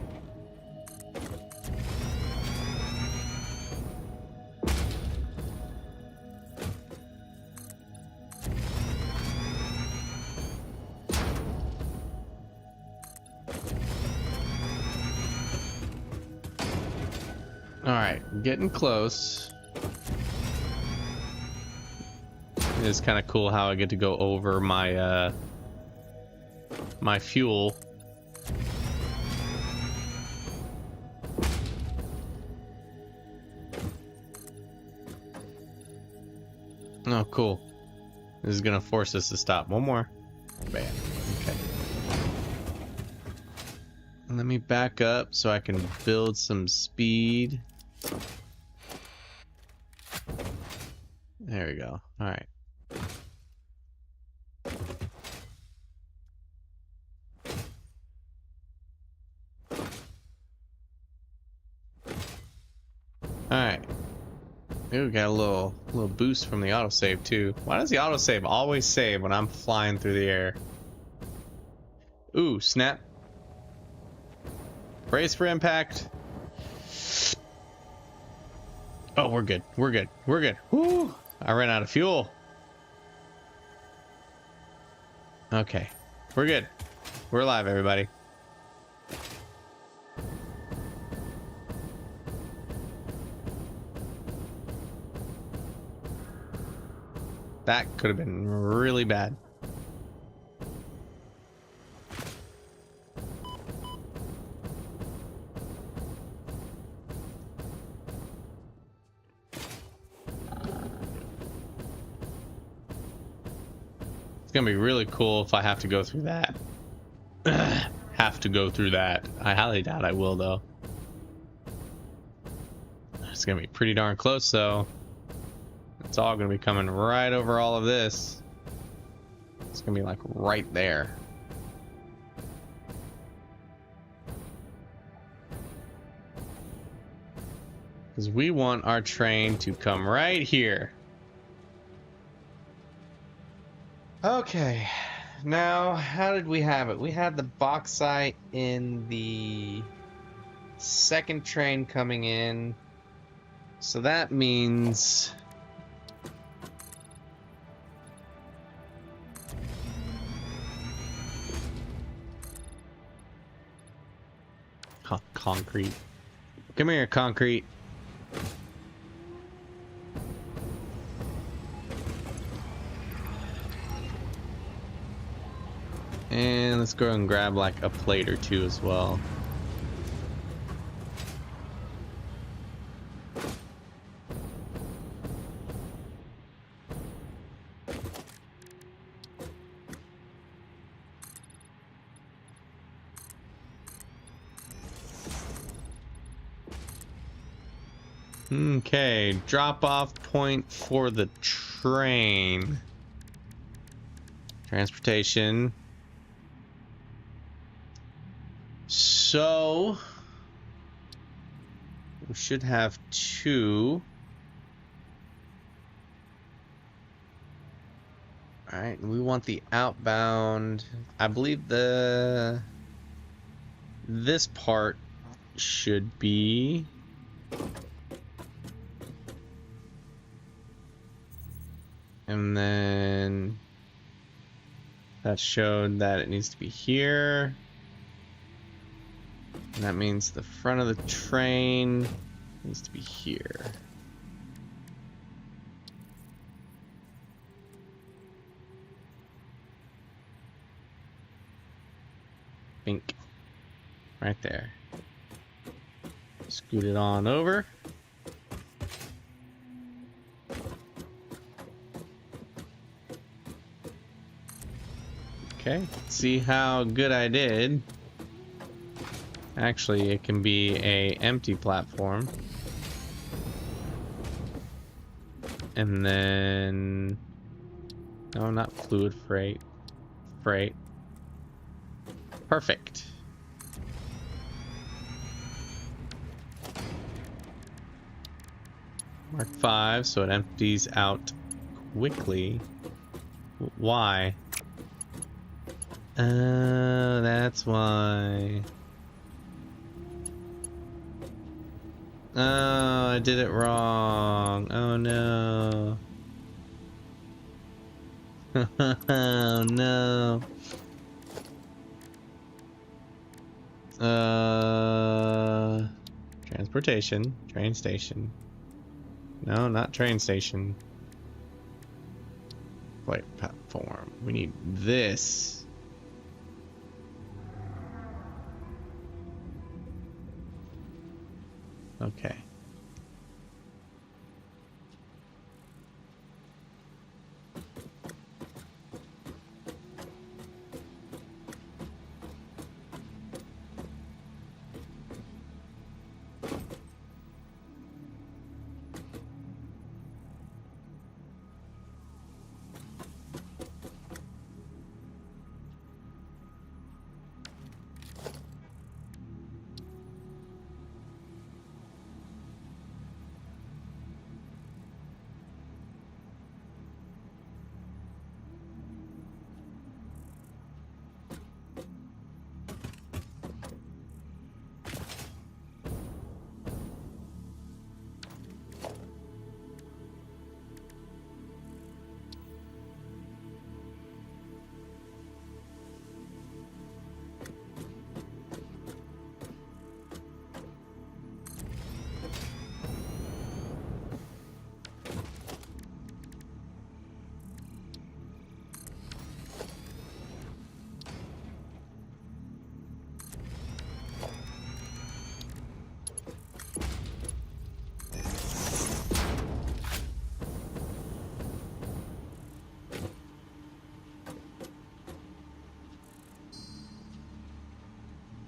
Alright, getting close. It's kind of cool how I get to go over my my fuel. Oh, cool. This is gonna force us to stop. One more. Bam. Okay. Let me back up so I can build some speed. There we go. All right. All right. Ooh, got a little boost from the autosave too. Why does the autosave always save when I'm flying through the air? Ooh, snap. Brace for impact. Oh, we're good. We're good. We're good. Woo! I ran out of fuel. Okay. We're good. We're alive, everybody. That could have been really bad. It's gonna be really cool if I have to go through that. Have to go through that. I highly doubt I will, though. It's gonna be pretty darn close, though. It's all gonna be coming right over all of this. It's gonna be like right there. Because we want our train to come right here. Okay, now how did we have it? We had the bauxite in the second train coming in. So that means concrete. Come here, concrete. And let's go and grab like a plate or two as well. Okay, drop off point for the train. Transportation. So we should have 2. All right, we want the outbound. I believe this part should be and then that showed that it needs to be here. And that means the front of the train needs to be here. Bink. Right there. Scoot it on over. Okay, see how good I did. Actually, it can be a empty platform. And then... no, not fluid freight. Freight. Perfect. Mark 5, so it empties out quickly. Why? That's why. Oh, I did it wrong. Oh no. Oh no. Transportation. Train station. No, not train station. Flight platform. We need this. Okay.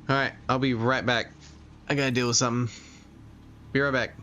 Alright, I'll be right back. I gotta deal with something. Be right back.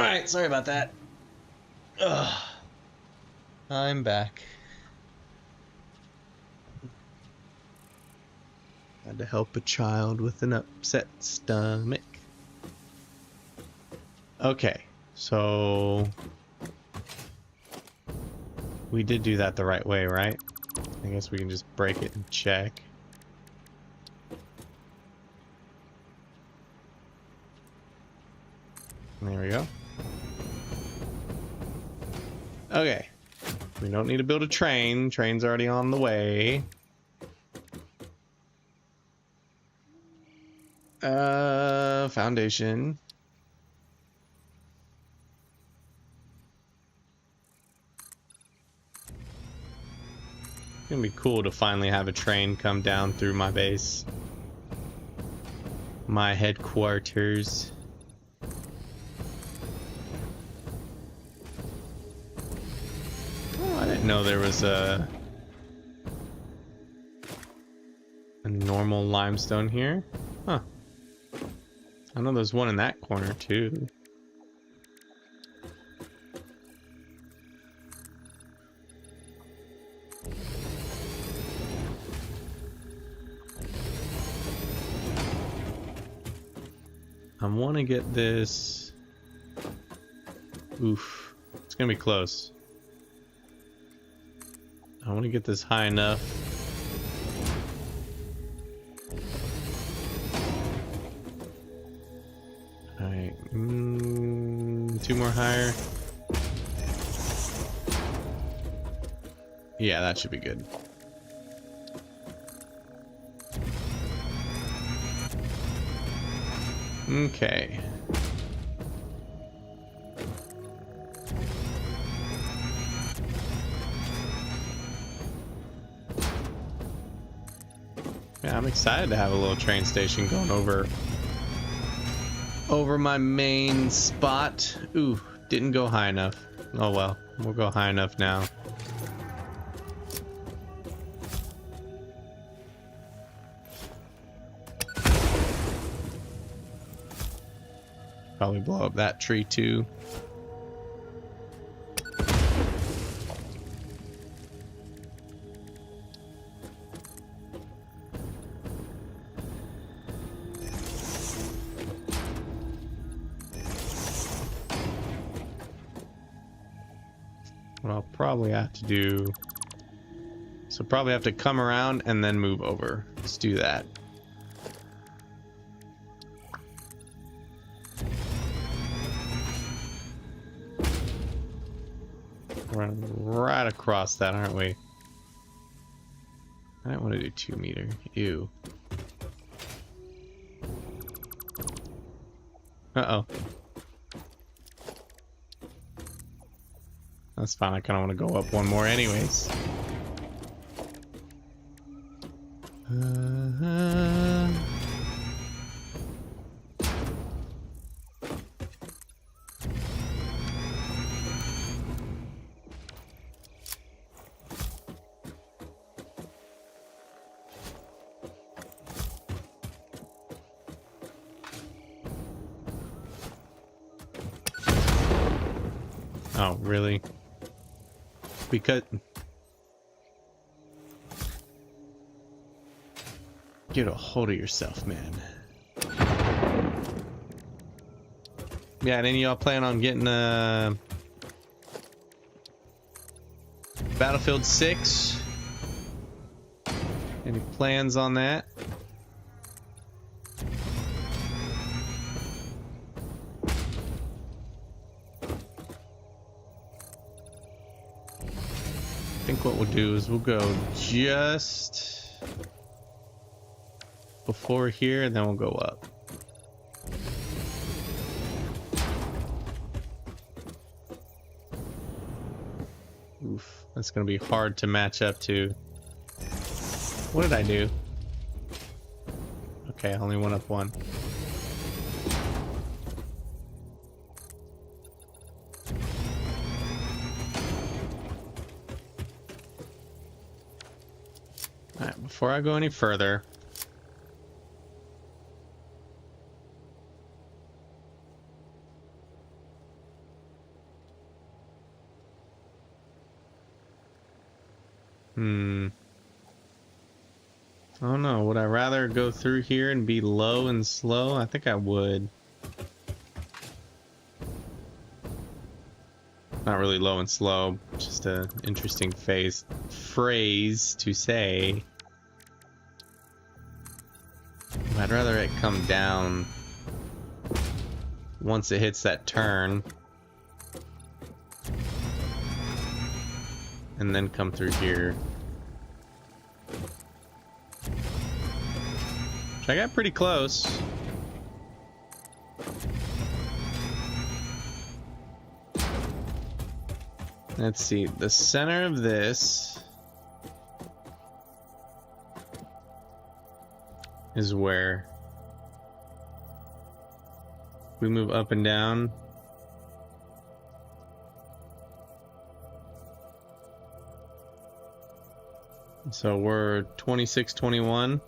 Alright, sorry about that. Ugh. I'm back. Had to help a child with an upset stomach. Okay, so we did do that the right way, right? I guess we can just break it and check. There we go. Okay. We don't need to build a train. Train's already on the way. Foundation. It's gonna be cool to finally have a train come down through my base. My headquarters. Oh, I didn't know there was a normal limestone here. Huh. I know there's one in that corner too. I want to get this. Oof. It's going to be close. I want to get this high enough. Alright. Two more higher. Yeah, that should be good. Okay. Yeah, I'm excited to have a little train station going over my main spot. Ooh, didn't go high enough. Oh well, we'll go high enough now. Probably blow up that tree too. What I'll probably have to do, so probably have to come around and then move over. Let's do that. We're right across that, aren't we? I don't want to do 2 meter. Ew. Uh-oh. That's fine. I kind of want to go up one more anyways. Oh, really? Because... Get a hold of yourself, man. Yeah, and any of y'all plan on getting Battlefield 6? Any plans on that? I think what we'll do is we'll go just before here and then we'll go up. Oof, that's gonna be hard to match up to. What did I do? Okay, I only went up one. Alright, before I go any further, I don't know. Would I rather go through here and be low and slow? I think I would. Not really low and slow, just an interesting phrase to say. I'd rather it come down once it hits that turn and then come through here. Which I got pretty close. Let's see, the center of this is where we move up and down. So we're 26, 21.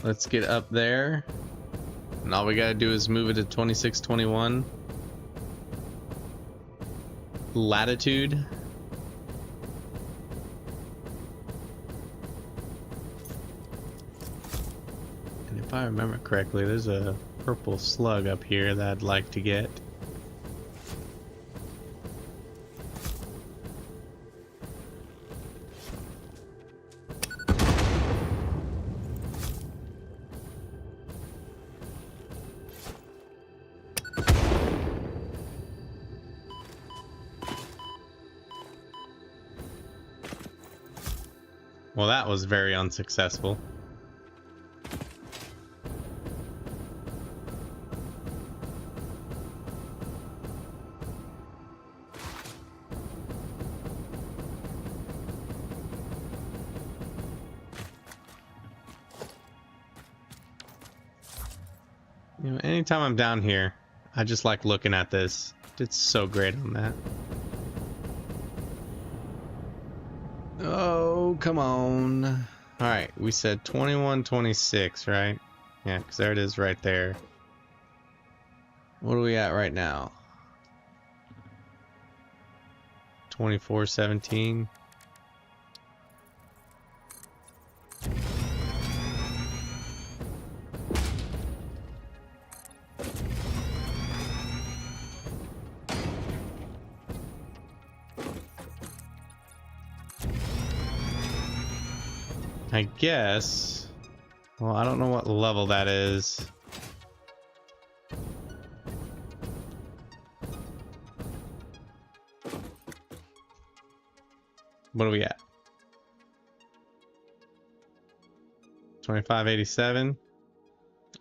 Let's get up there. And all we gotta do is move it to 26, 21. Latitude. And if I remember correctly, there's a purple slug up here that I'd like to get. Well, that was very unsuccessful. You know, anytime I'm down here, I just like looking at this. It's so great on that. Oh, come on. Alright, we said 21, 26, right? Yeah, because there it is right there. What are we at right now? 24, 17. I guess. Well, I don't know what level that is. What are we at? 2587.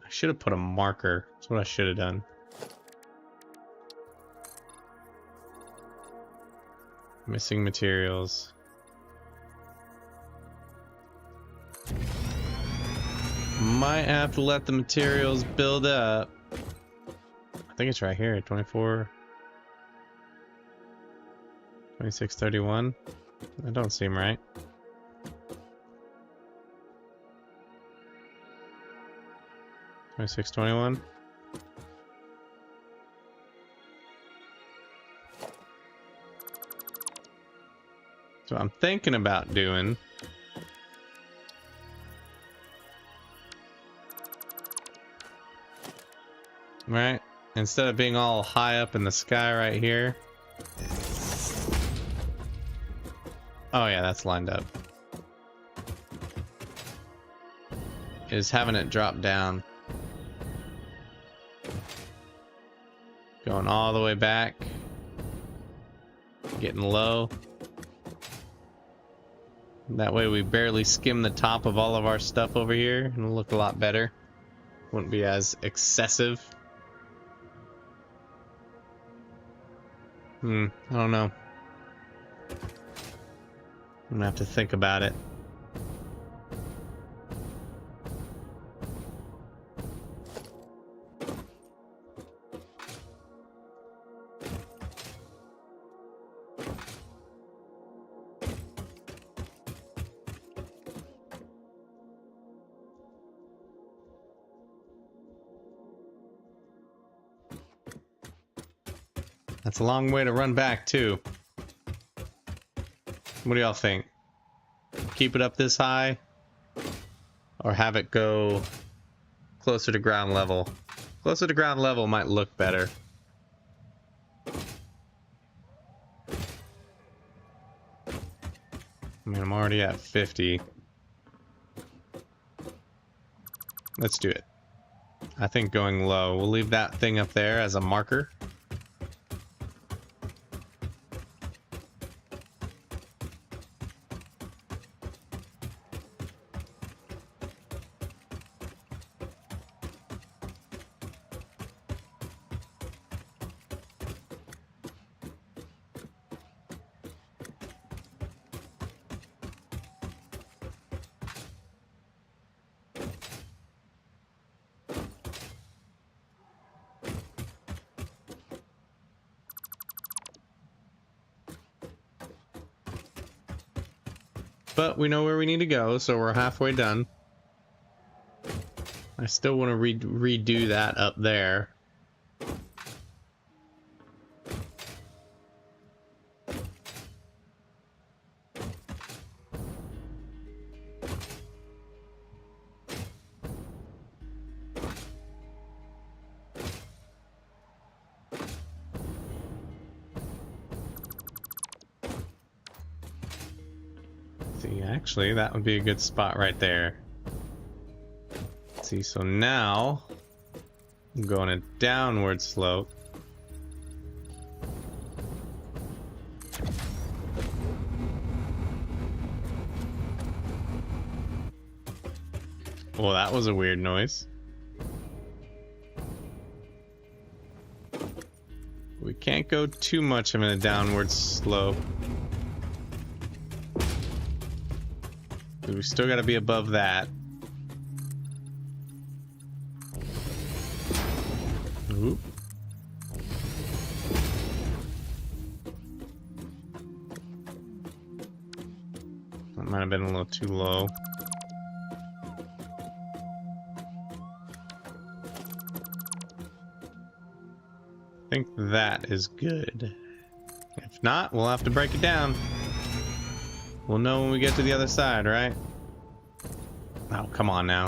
I should have put a marker. That's what I should have done. Missing materials. Might have to let the materials build up. I think it's right here, 24, 26, 31. That don't seem right. $26, 21. So I'm thinking about doing. Right? Instead of being all high up in the sky right here. Oh yeah, that's lined up. Is having it drop down. Going all the way back. Getting low. That way we barely skim the top of all of our stuff over here and it'll look a lot better. Wouldn't be as excessive. I don't know. I'm gonna have to think about it. That's a long way to run back, too. What do y'all think? Keep it up this high? Or have it go closer to ground level? Closer to ground level might look better. I mean, I'm already at 50. Let's do it. I think going low. We'll leave that thing up there as a marker. But we know where we need to go, so we're halfway done. I still want to redo that up there. Actually, that would be a good spot right there. Let's see, so now I'm going a downward slope. Well, that was a weird noise. We can't go too much of a downward slope. We still got to be above that. Oop. That might have been a little too low. I think that is good. If not, we'll have to break it down. We'll know when we get to the other side, right? Oh, come on now.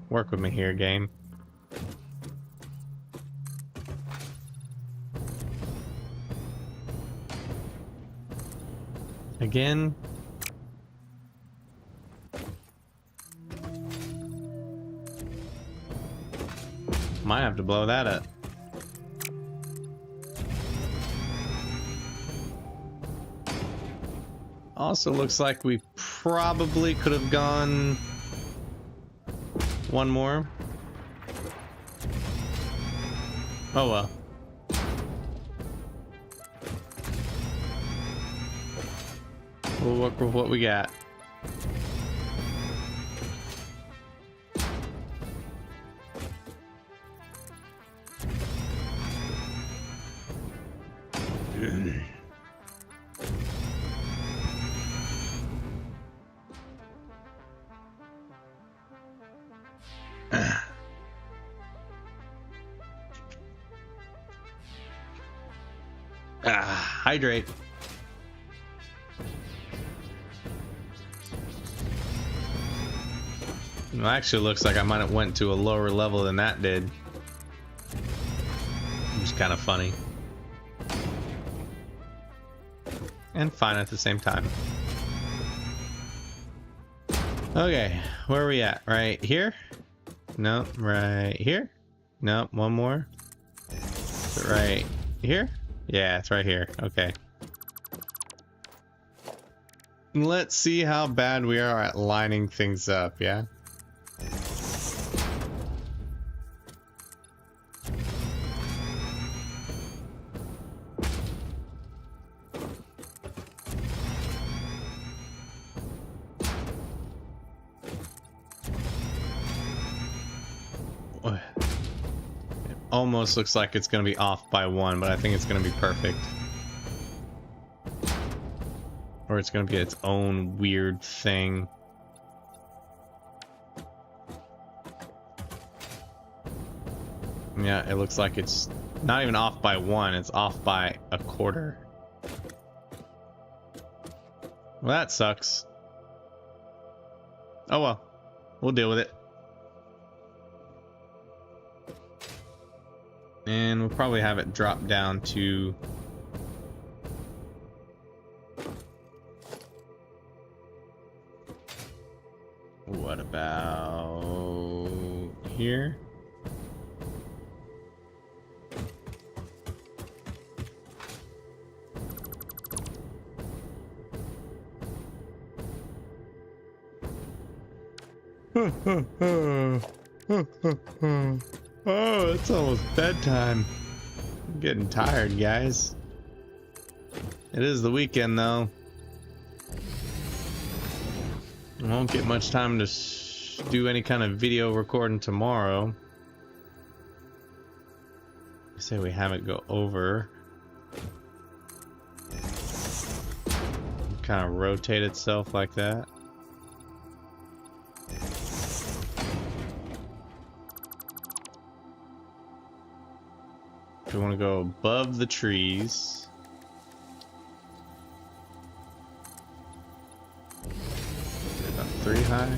Work with me here, game. Again. Might have to blow that up. Also looks like we probably could have gone one more. Oh well. We'll work with what we got. Hydrate. Well, actually looks like I might have went to a lower level than that did. It was kind of funny. And fine at the same time. Okay, where are we at? Right here? No, right here? No, one more. Right here? Yeah, it's right here. Okay. Let's see how bad we are at lining things up, yeah? Almost looks like it's going to be off by one, but I think it's going to be perfect. Or it's going to be its own weird thing. Yeah, it looks like it's not even off by one, it's off by a quarter. Well, that sucks. Oh well. We'll deal with it. And we'll probably have it drop down to... What about here? Oh, it's almost bedtime. I'm getting tired, guys. It is the weekend, though. I won't get much time to do any kind of video recording tomorrow. I say we have it go over. Kind of rotate itself like that. We want to go above the trees. About 3 high.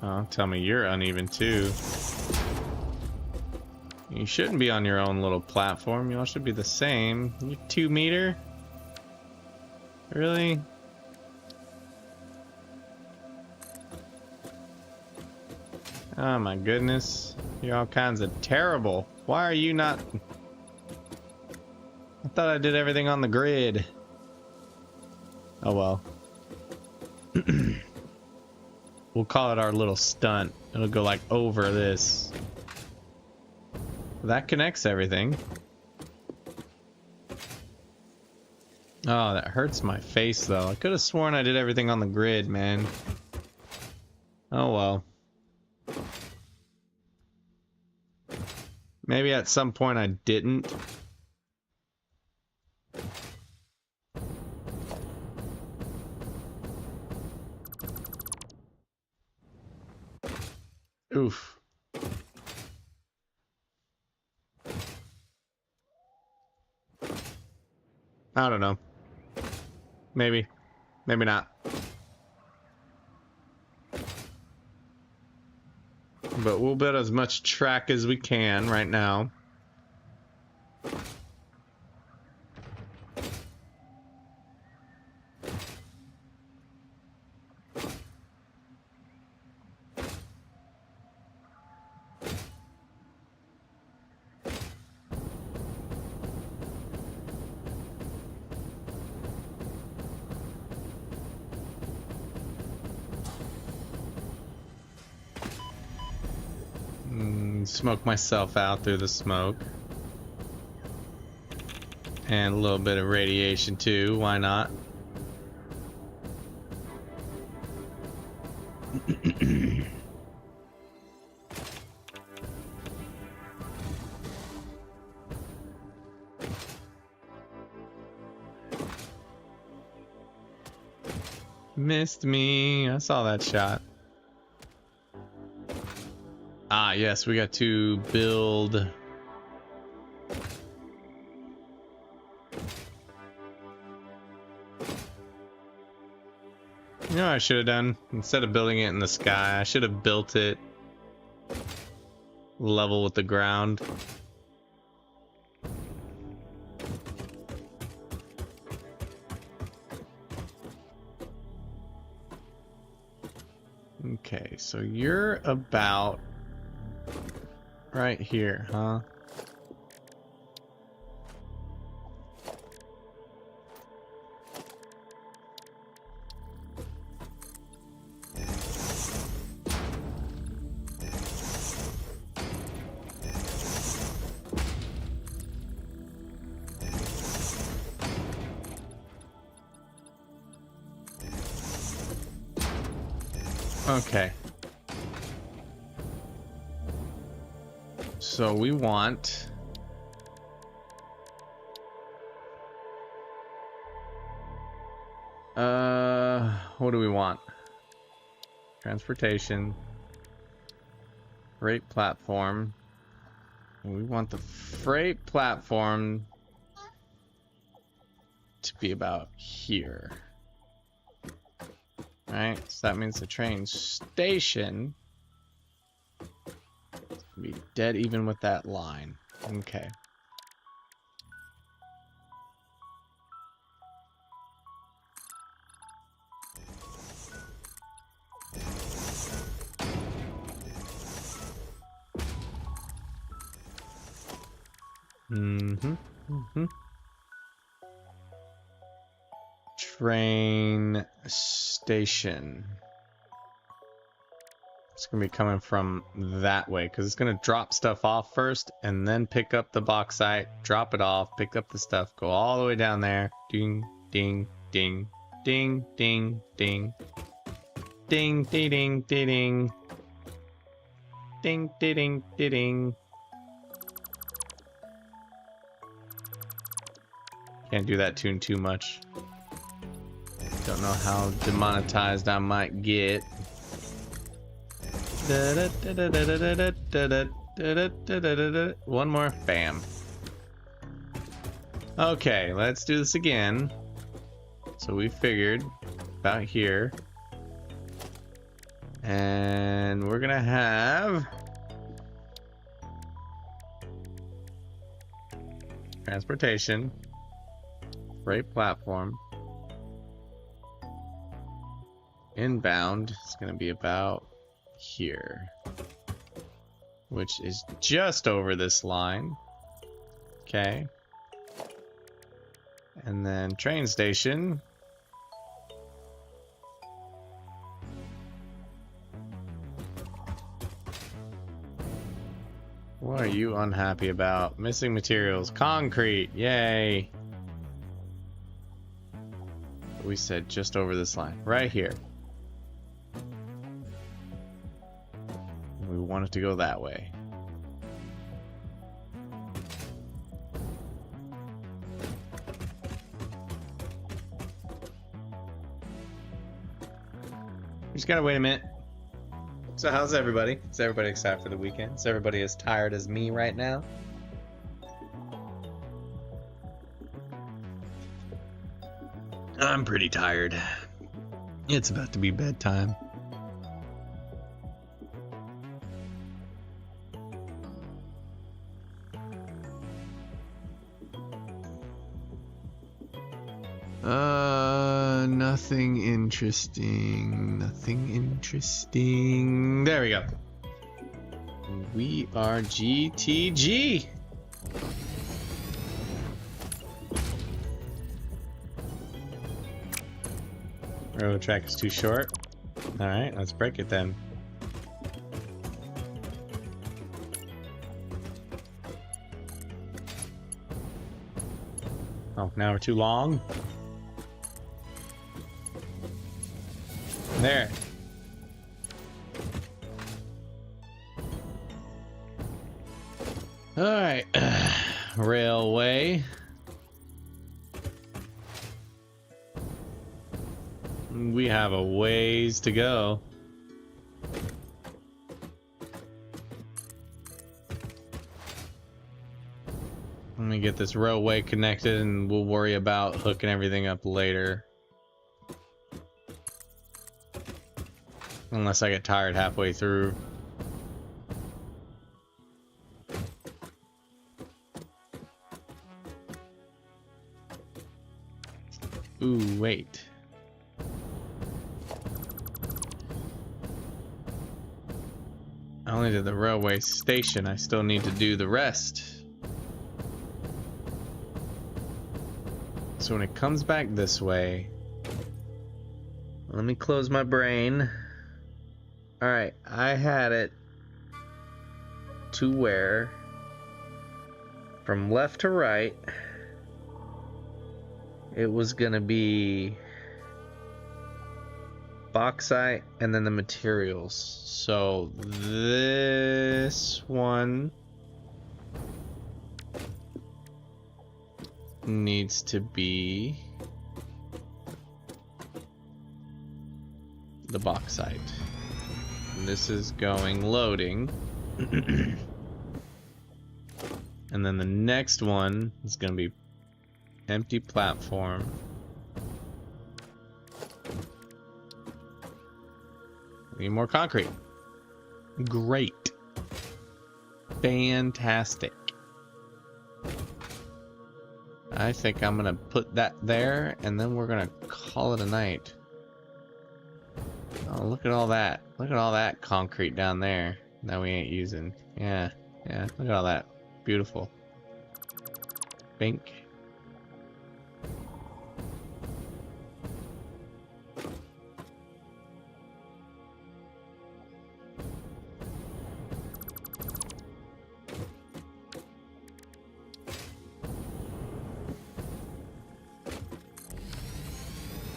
Oh, tell me you're uneven too. You shouldn't be on your own little platform. You all should be the same. You 2 meter? Really? Oh my goodness. You're all kinds of terrible. Why are you not... I thought I did everything on the grid. Oh well. We'll call it our little stunt. It'll go like over this. That connects everything. Oh, that hurts my face though. I could have sworn I did everything on the grid, man. Oh well. Maybe at some point I didn't. Oof. I don't know. Maybe. Maybe not. But we'll build as much track as we can right now. Smoke myself out through the smoke. And a little bit of radiation too, why not? Missed me. I saw that shot. Ah, yes, we got to build. You know what I should have done? Instead of building it in the sky, I should have built it level with the ground. Okay, so you're about right here, huh? Okay. So we want what do we want? Transportation, freight platform. We want the freight platform to be about here. Alright, so that means the train station will be dead even with that line. Okay. Train station. It's gonna be coming from that way because it's gonna drop stuff off first and then pick up the bauxite, drop it off, pick up the stuff, go all the way down there. Ding, ding, ding, ding, ding, ding, ding, ding, ding, ding, ding, ding, ding, ding. Can't do that tune too much. Don't know how demonetized I might get. One more. Bam. Okay, let's do this again. So we figured about here. And we're gonna have transportation, freight platform. Inbound is going to be about here, which is just over this line. Okay. And then train station. What are you unhappy about? Missing materials. Concrete. Yay. We said just over this line. Right here. We want it to go that way. Just gotta wait a minute. So how's everybody? Is everybody excited for the weekend? Is everybody as tired as me right now? I'm pretty tired. It's about to be bedtime. Nothing interesting. Nothing interesting. There we go. We are GTG. Railroad track is too short. Alright, let's break it then. Oh, now we're too long. There. Alright. Railway. We have a ways to go. Let me get this railway connected and we'll worry about hooking everything up later. Unless I get tired halfway through. Ooh, wait. I only did the railway station. I still need to do the rest. So when it comes back this way, let me close my brain. Alright, I had it to where from left to right it was gonna be bauxite and then the materials. So this one needs to be the bauxite. This is going loading. And then the next one is going to be empty platform. We need more concrete. Great. Fantastic. I think I'm gonna put that there, and then we're gonna call it a night. Oh, look at all that. Look at all that concrete down there that we ain't using. Yeah, yeah, look at all that. Beautiful. Bink.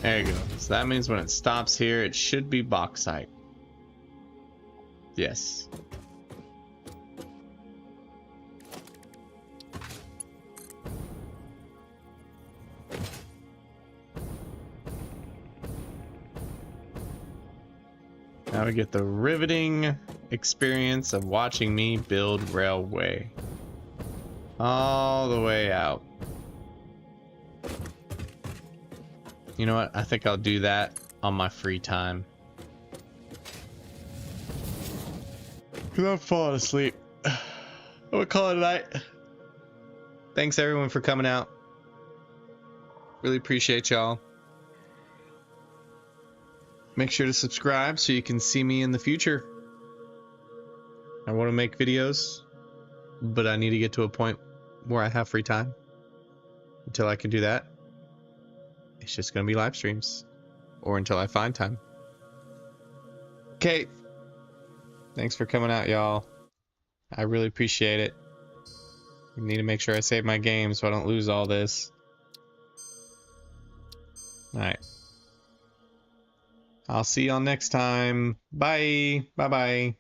There you go. So that means when it stops here, it should be bauxite. Yes. Now we get the riveting experience of watching me build railway. All the way out. You know what? I think I'll do that on my free time. Cause I'm falling asleep. I'm gonna call it a night. Thanks everyone for coming out. Really appreciate y'all. Make sure to subscribe so you can see me in the future. I want to make videos, but I need to get to a point where I have free time. Until I can do that, it's just gonna be live streams, or until I find time. Okay, thanks for coming out, y'all. I really appreciate it. I need to make sure I save my game so I don't lose all this. Alright. I'll see y'all next time. Bye. Bye-bye. Bye.